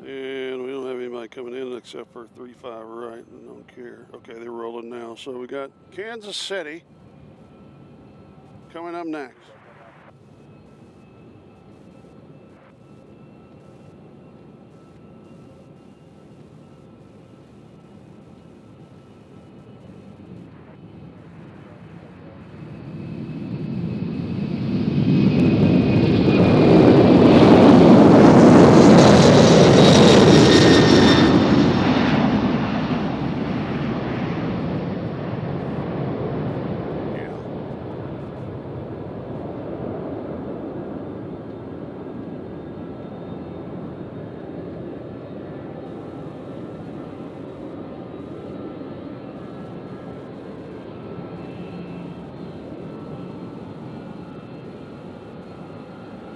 And we don't have anybody coming in except for 35 right. I don't care. Okay, they're rolling now. So we got Kansas City coming up next.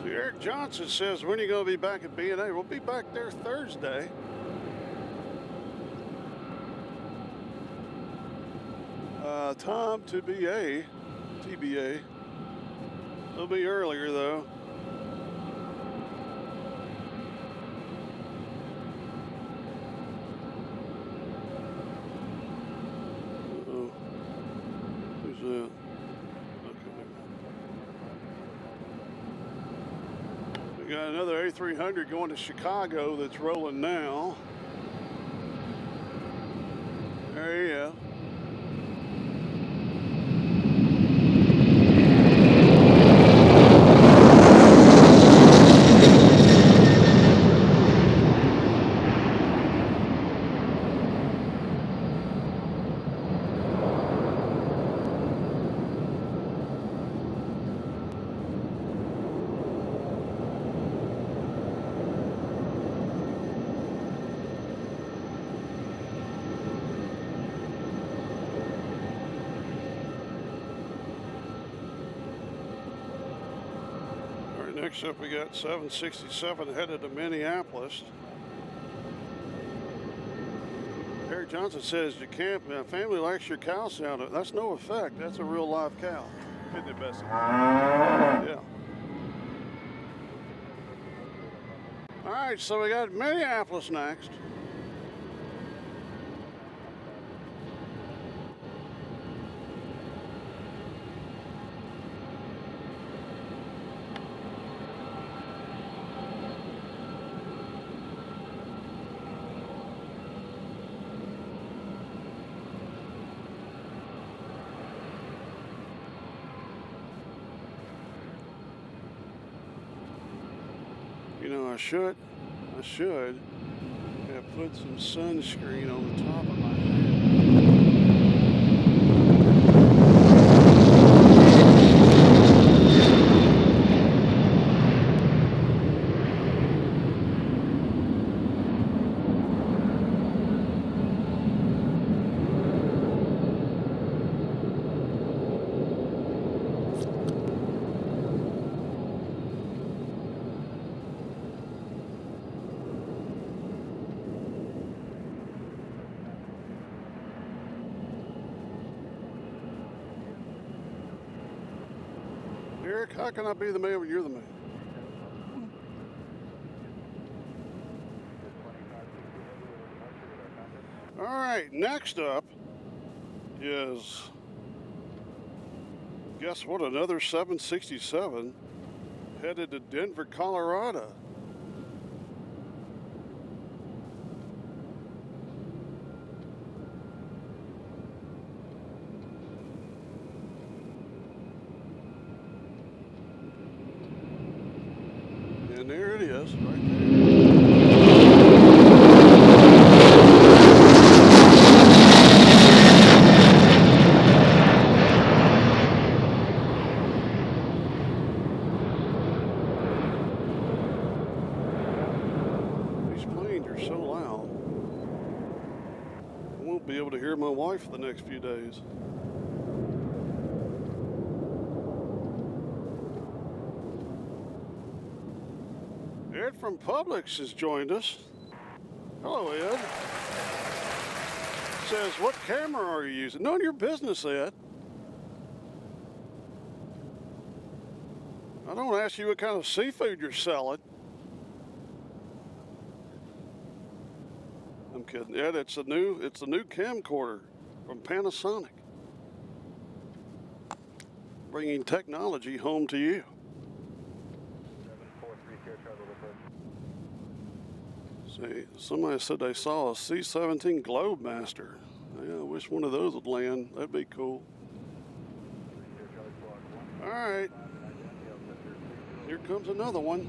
Eric Johnson says, when are you going to be back at B&A? We'll be back there Thursday. Time to be a TBA. It'll be earlier though. Uh-oh. Who's that? Okay. We got another A300 going to Chicago that's rolling now. There you go. Next up, we got 767 headed to Minneapolis. Eric Johnson says you can't. Family likes your cow sound. That's no effect. That's a real live cow. Isn't it, Bessie? Yeah. All right, so we got Minneapolis next. You know, I should have put some sunscreen on the top of my head. Eric, how can I be the man when you're the man? All right, next up is, guess what, another 767 headed to Denver, Colorado. And there it is, right there. These planes are so loud. I won't be able to hear my wife for the next few days. Ed from Publix has joined us. Hello, Ed. Says, what camera are you using? None of your business, Ed. I don't ask you what kind of seafood you're selling. I'm kidding. Ed, it's a new camcorder from Panasonic. Bringing technology home to you. See, somebody said they saw a C-17 Globemaster. Yeah, I wish one of those would land. That'd be cool. All right. Here comes another one.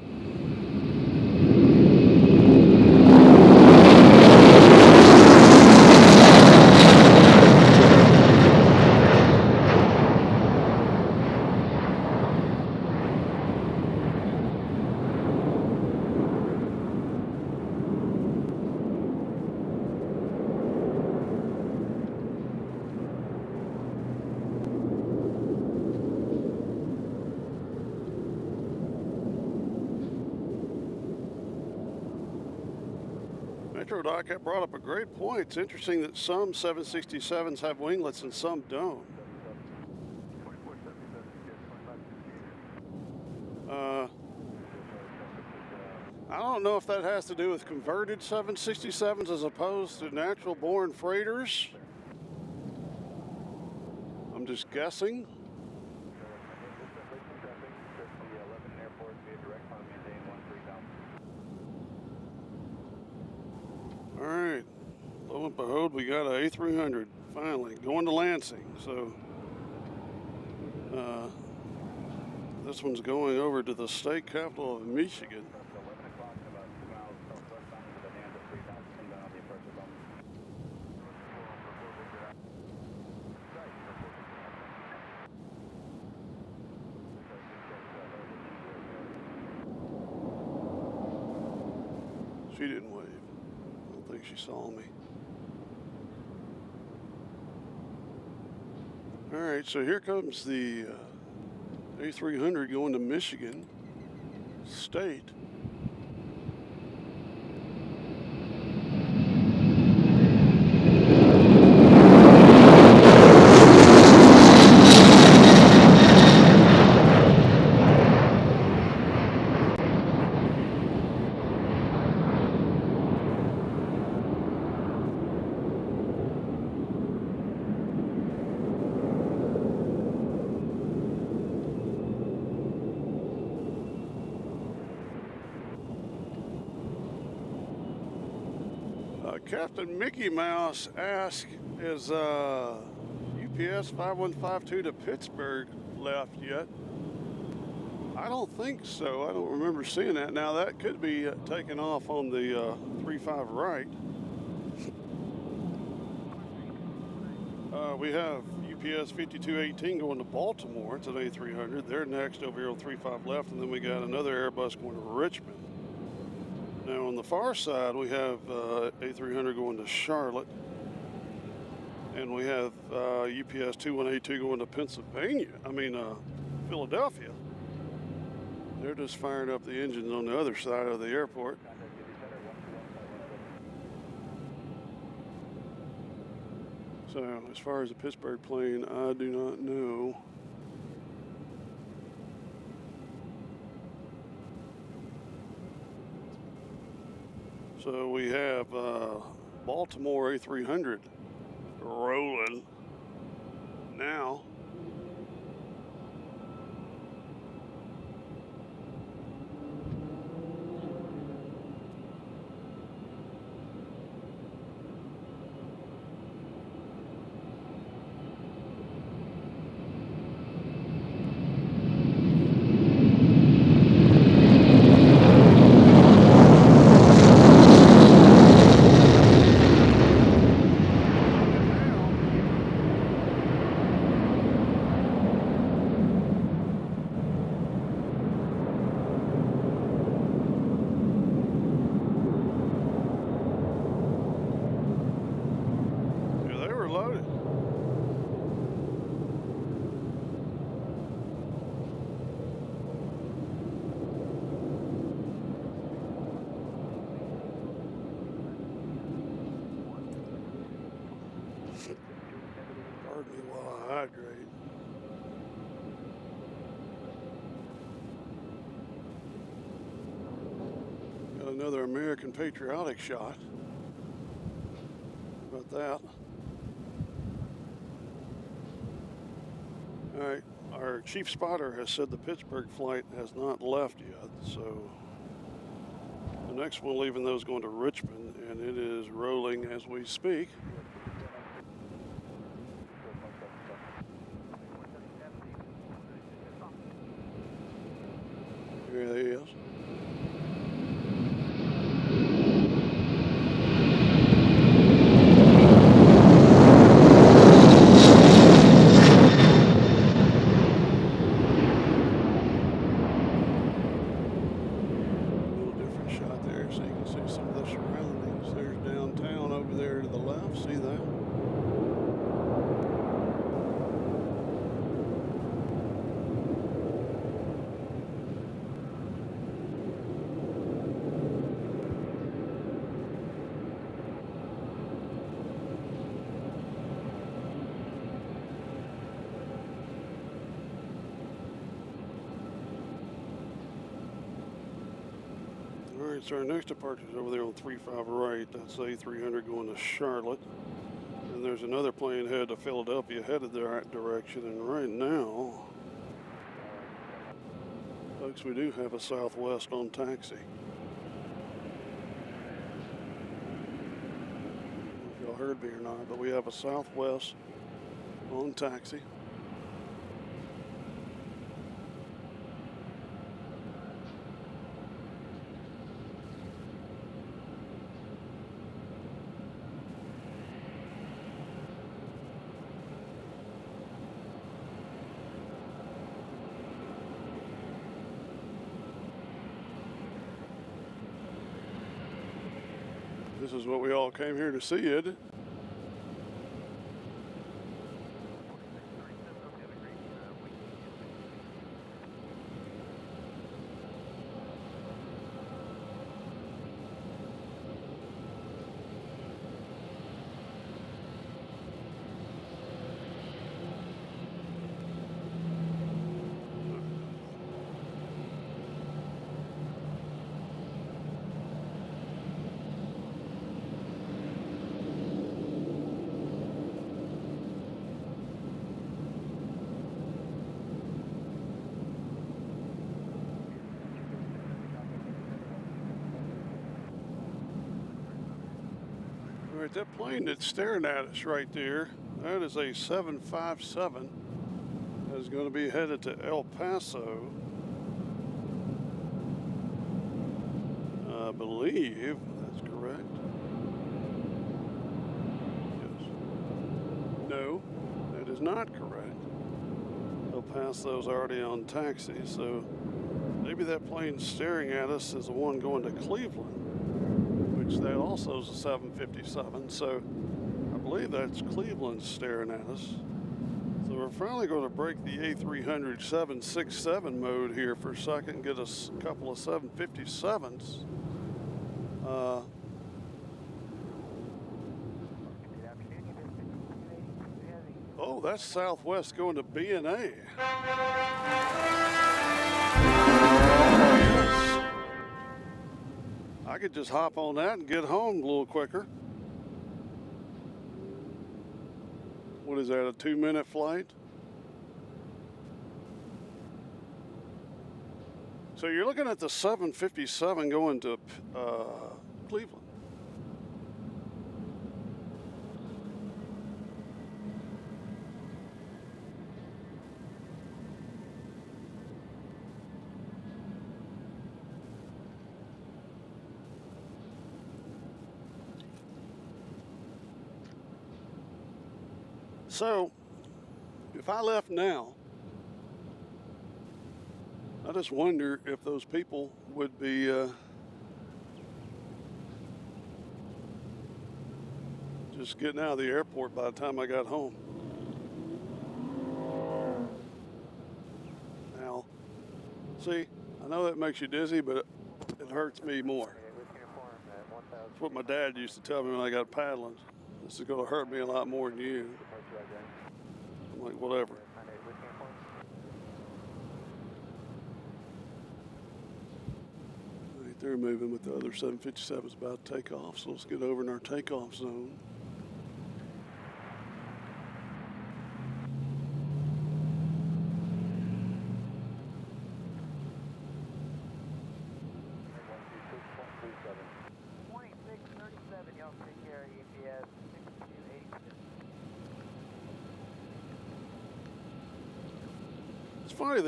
Doc, that brought up a great point. It's interesting that some 767s have winglets and some don't. don't know if that has to do with converted 767s as opposed to natural born freighters. I'm just guessing. All right, lo and behold, we got a A300 finally going to Lansing. So this one's going over to the state capital of Michigan. She didn't wave. I don't think she saw me. All right, so here comes the A300 going to Michigan State. Captain Mickey Mouse asked, is UPS 5152 to Pittsburgh left yet? I don't think so. I don't remember seeing that. Now that could be taken off on the 35 right. We have UPS 5218 going to Baltimore. It's an A300. They're next over here on 35 left, and then we got another Airbus going to Richmond. Now on the far side, we have A300 going to Charlotte, and we have UPS 2182 going to Philadelphia. They're just firing up the engines on the other side of the airport. So as far as the Pittsburgh plane, I do not know. So we have Baltimore A300 rolling now. Pardon me while I hydrate. Got another American patriotic shot. How about that? All right, our chief spotter has said the Pittsburgh flight has not left yet, so the next one leaving those going to Richmond, and it is rolling as we speak. Here he is. See Alright, so our next departure is over there on 35 right. That's A300 going to Charlotte. And there's another plane headed to Philadelphia headed the right direction. And right now, folks, we do have a Southwest on taxi. If y'all heard me or not, but we have a Southwest on taxi. This is what we all came here to see, isn't it? All right, that plane that's staring at us right there, that is a 757. That is going to be headed to El Paso. I believe that's correct. Yes. No, that is not correct. El Paso's already on taxi, so maybe that plane staring at us is the one going to Cleveland, which that also is a 757. So I believe that's Cleveland staring at us. So we're finally going to break the A300 767 mode here for a second and get us a couple of 757s. Oh, that's Southwest going to B&A. I could just hop on that and get home a little quicker. What is that, a 2-minute flight? So you're looking at the 757 going to Cleveland. So, if I left now, I just wonder if those people would be just getting out of the airport by the time I got home. Now, see, I know that makes you dizzy, but it hurts me more. That's what my dad used to tell me when I got paddling. This is going to hurt me a lot more than you. I'm like, whatever. Right, they're moving with the other 757s about to take off, so let's get over in our takeoff zone. It's funny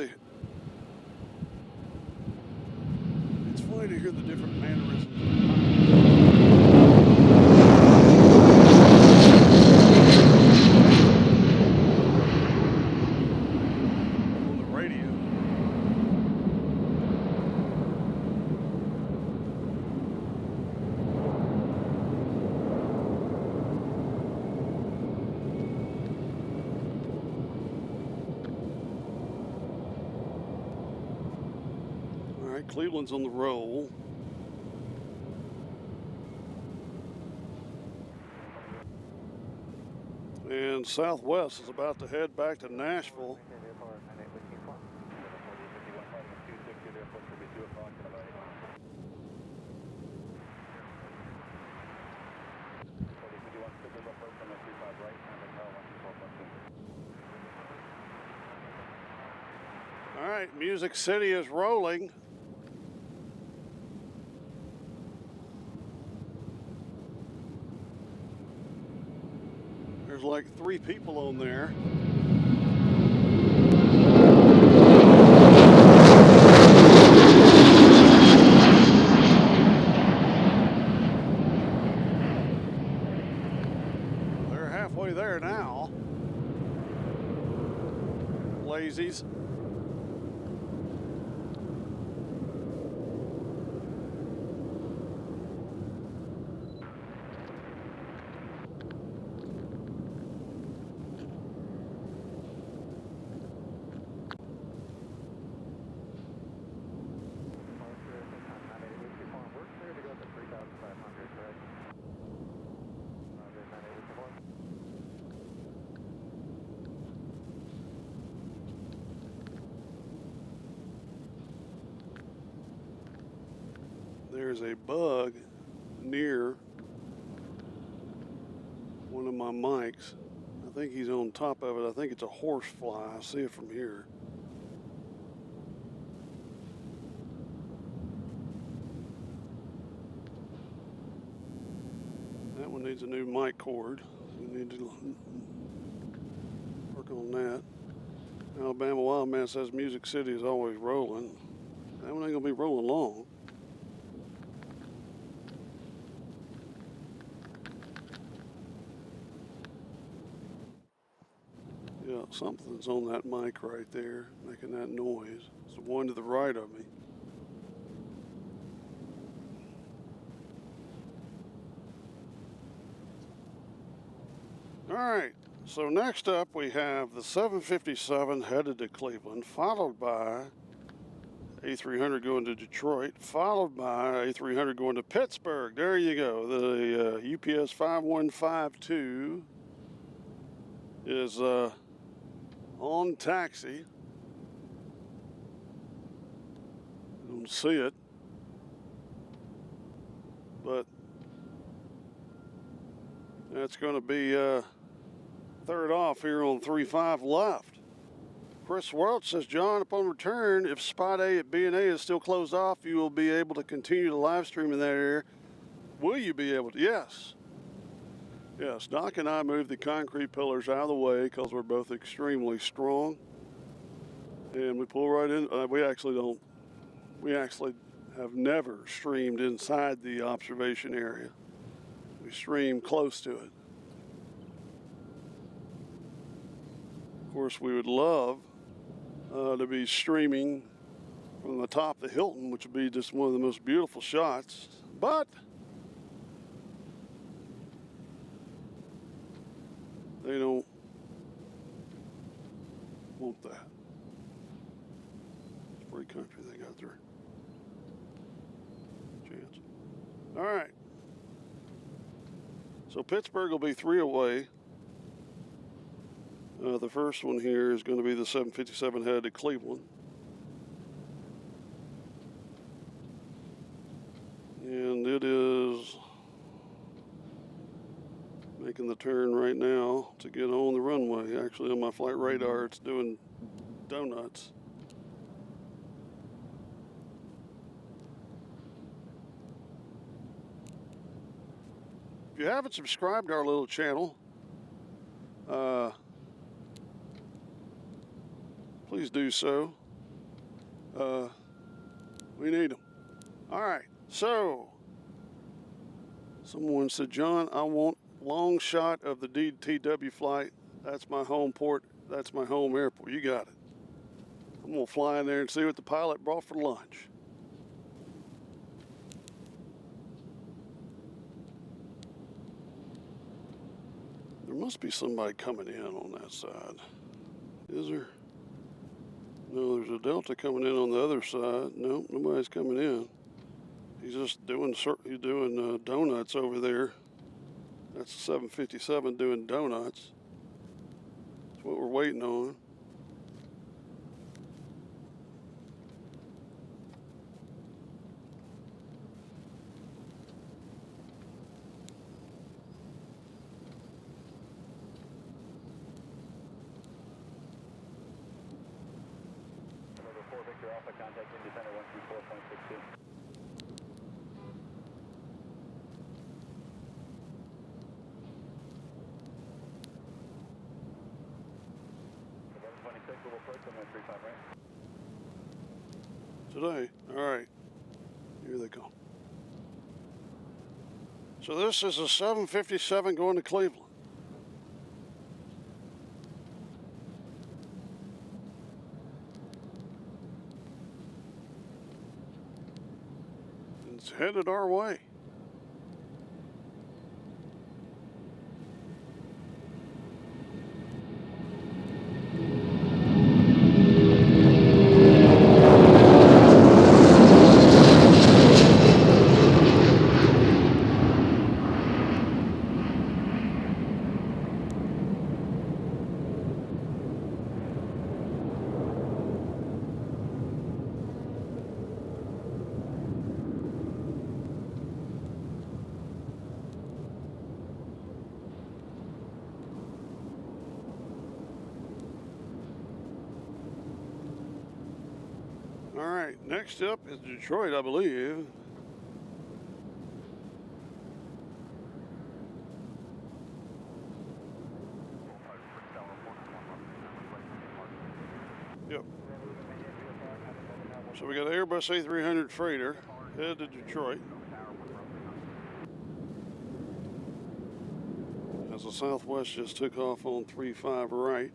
to hear the different mannerisms. On the radio. Cleveland's on the roll. And Southwest is about to head back to Nashville. All right, Music City is rolling. There's like 3 people on there. They're halfway there now. Lazies. There's a bug near one of my mics. I think he's on top of it. I think it's a horsefly. I see it from here. That one needs a new mic cord. We need to work on that. Alabama Wildman says Music City is always rolling. That one ain't gonna be rolling long. Yeah, something's on that mic right there, making that noise. It's the one to the right of me. All right, so next up we have the 757 headed to Cleveland, followed by A300 going to Detroit, followed by A300 going to Pittsburgh. There you go. The UPS 5152 is on taxi. I don't see it, but that's going to be third off here on 35 left. Chris Welch says, John, upon return, if spot A at B&A is still closed off, you will be able to continue the live stream in that area. Will you be able to? Yes. Yes, Doc and I moved the concrete pillars out of the way because we're both extremely strong. And we pull right in. We actually have never streamed inside the observation area. We stream close to it. Of course, we would love to be streaming from the top of the Hilton, which would be just one of the most beautiful shots. But they don't want that. It's free country, they got their chance. All right. So Pittsburgh will be 3 away. The first one here is going to be the 757 headed to Cleveland. And it is making the turn right now to get on the runway. Actually, on my flight radar, it's doing donuts. If you haven't subscribed to our little channel, please do so. We need them. All right, so someone said, John, I want long shot of the DTW flight. That's my home port. That's my home airport. You got it. I'm going to fly in there and see what the pilot brought for lunch. There must be somebody coming in on that side. Is there? No, there's a Delta coming in on the other side. No, nobody's coming in. He's just doing donuts over there. That's the 757 doing donuts. That's what we're waiting on. Victor Alpha, contact Indy Center 134.62. Today. All right. Here they come. So this is a 757 going to Cleveland. It's headed our way. All right, next up is Detroit, I believe. Yep. So we got Airbus A300 freighter headed to Detroit. As the Southwest just took off on 35 right.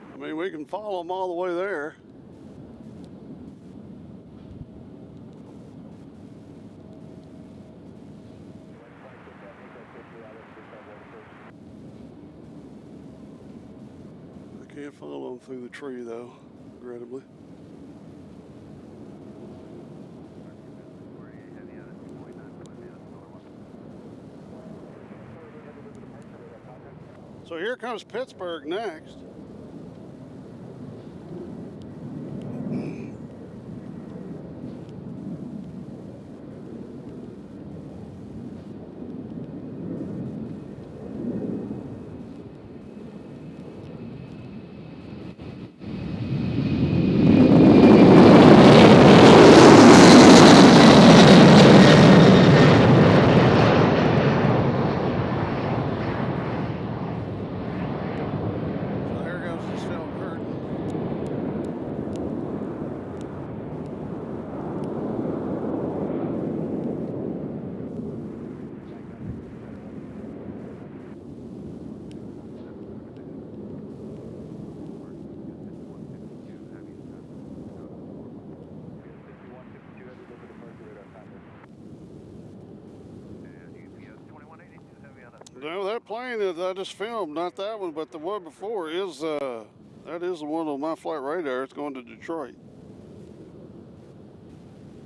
I mean, we can follow them all the way there. I can't follow them through the tree, though, regrettably. So here comes Pittsburgh next. No, that plane that I just filmed, not that one, but the one before is, that is the one on my flight radar. It's going to Detroit.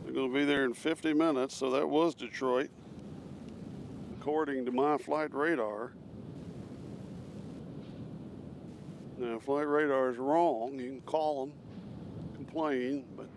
They're going to be there in 50 minutes, so that was Detroit, according to my flight radar. Now, if flight radar is wrong, you can call them, complain, but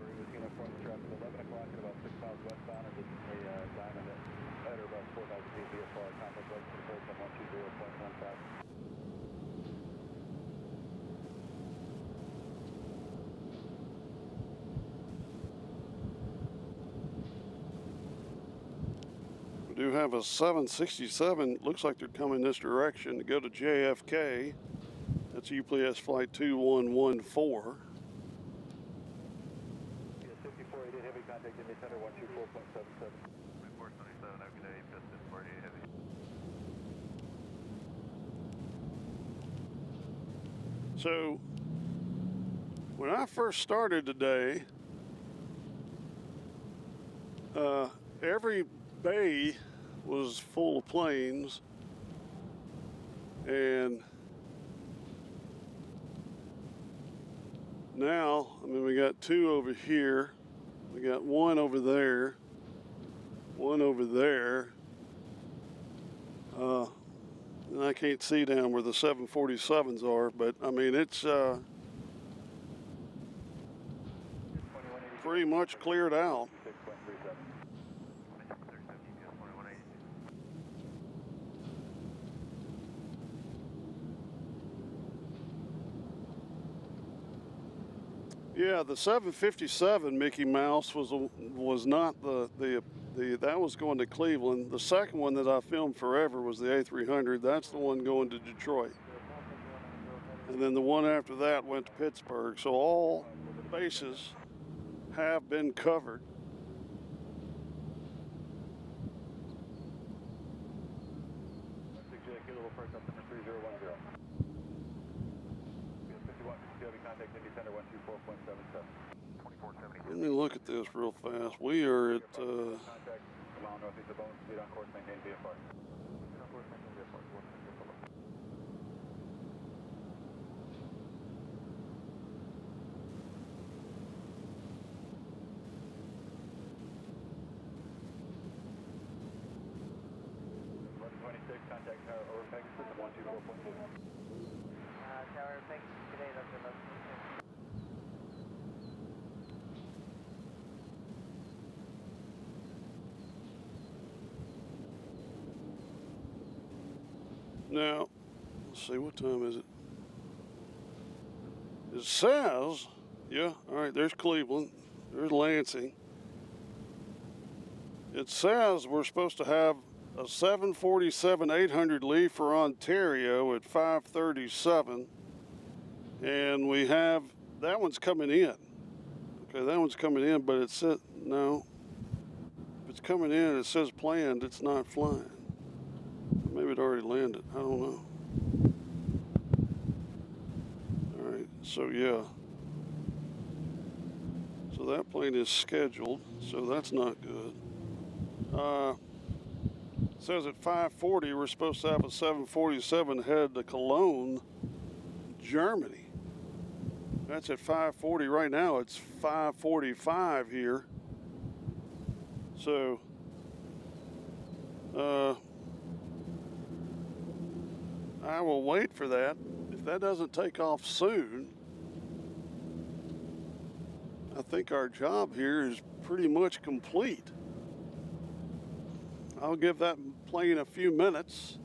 we do have a 767. Looks like they're coming this direction to go to JFK. That's UPS flight 2114. Yeah, 54, he did heavy contact Indy Center 124.77. 2427, okay, Piston 48 heavy. So when I first started today, every bay was full of planes, and now, I mean, we got two over here, we got one over there, one over there, and I can't see down where the 747s are, but I mean, it's pretty much cleared out. Yeah, the 757 Mickey Mouse was not the that was going to Cleveland. The second one that I filmed forever was the A300. That's the one going to Detroit. And then the one after that went to Pittsburgh. So all bases have been covered. Let me look at this real fast. We are at contact tower over Pegasus at 124.2. Tower Pegasus today, that's 11. now, let's see, what time is it? It says, yeah, all right, there's Cleveland, there's Lansing. It says we're supposed to have a 747-800 leave for Ontario at 5:37, and we have, that one's coming in. Okay, that one's coming in, but it said, no, if it's coming in, it says planned, it's not flying. Maybe it already landed, I don't know. All right, so yeah. So that plane is scheduled, so that's not good. It says at 5:40 we're supposed to have a 747 headed to Cologne, Germany. That's at 5:40 right now. It's 5:45 here. So I will wait for that. If that doesn't take off soon, I think our job here is pretty much complete. I'll give that plane a few minutes.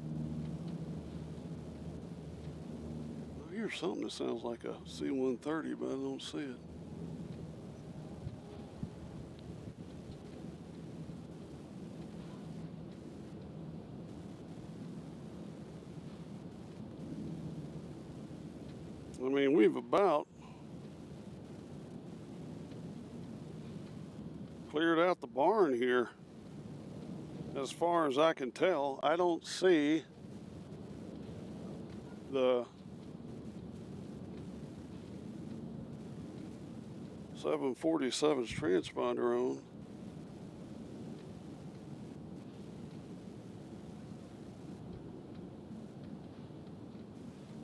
I hear something that sounds like a C-130, but I don't see it. I mean, we've about cleared out the barn here. As far as I can tell, I don't see the 747's transponder on.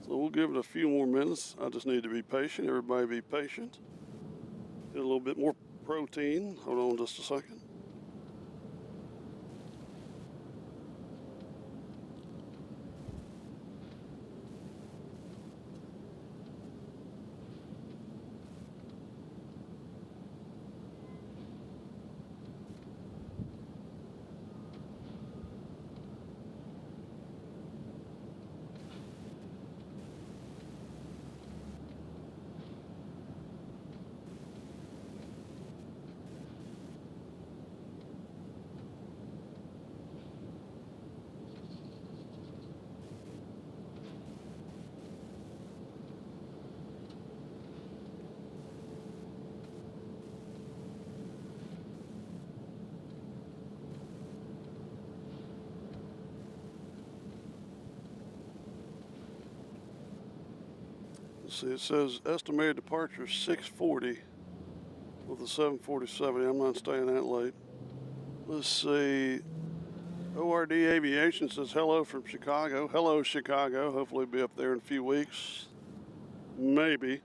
So we'll give it a few more minutes. I just need to be patient. Everybody be patient. Get a little bit more protein. Hold on just a second. Let's see, it says estimated departure 6:40 with the 747. I'm not staying that late. Let's see. ORD Aviation says hello from Chicago. Hello, Chicago. Hopefully be up there in a few weeks. Maybe.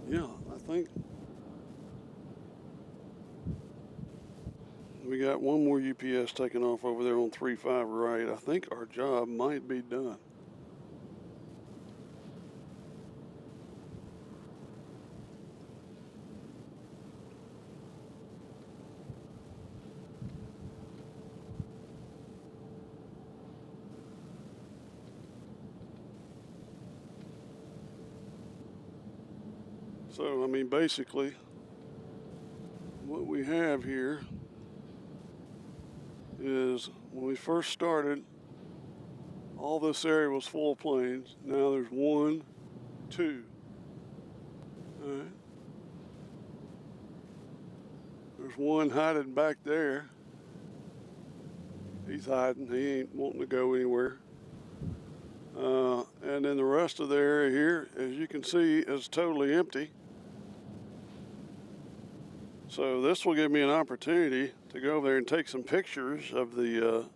Yeah, I think we got one more UPS taking off over there on 35 right. I think our job might be done. So, I mean, basically, what we have here is when we first started, all this area was full of planes. Now there's 1, 2. All right. There's one hiding back there. He's hiding. He ain't wanting to go anywhere. And then the rest of the area here, as you can see, is totally empty. So this will give me an opportunity to go over there and take some pictures of the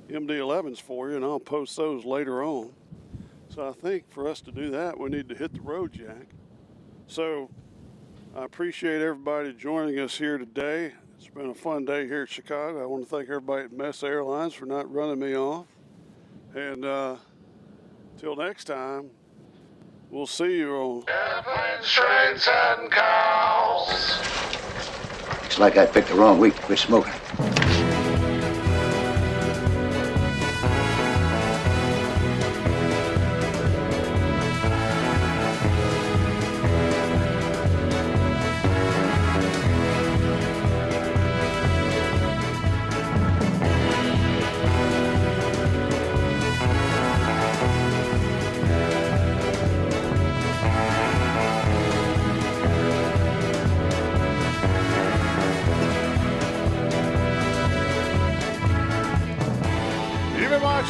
MD-11s for you, and I'll post those later on. So I think for us to do that, we need to hit the road, Jack. So I appreciate everybody joining us here today. It's been a fun day here at Chicago. I want to thank everybody at Mesa Airlines for not running me off. And till next time, we'll see you on Airplanes, Trains, and Cows. Looks like I picked the wrong week to quit smoking.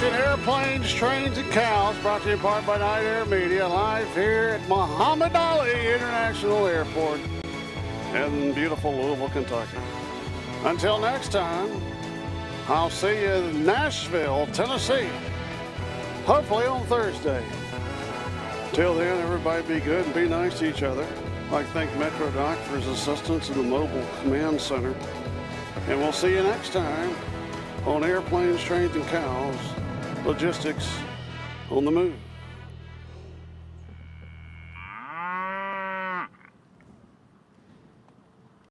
Airplanes, Trains, and Cows, brought to you in part by Night Air Media, live here at Muhammad Ali International Airport in beautiful Louisville, Kentucky. Until next time, I'll see you in Nashville, Tennessee, hopefully on Thursday. Till then, everybody be good and be nice to each other. I'd like to thank Metro Doc for his assistance in the mobile command center. And we'll see you next time on Airplanes, Trains, and Cows. Logistics on the move.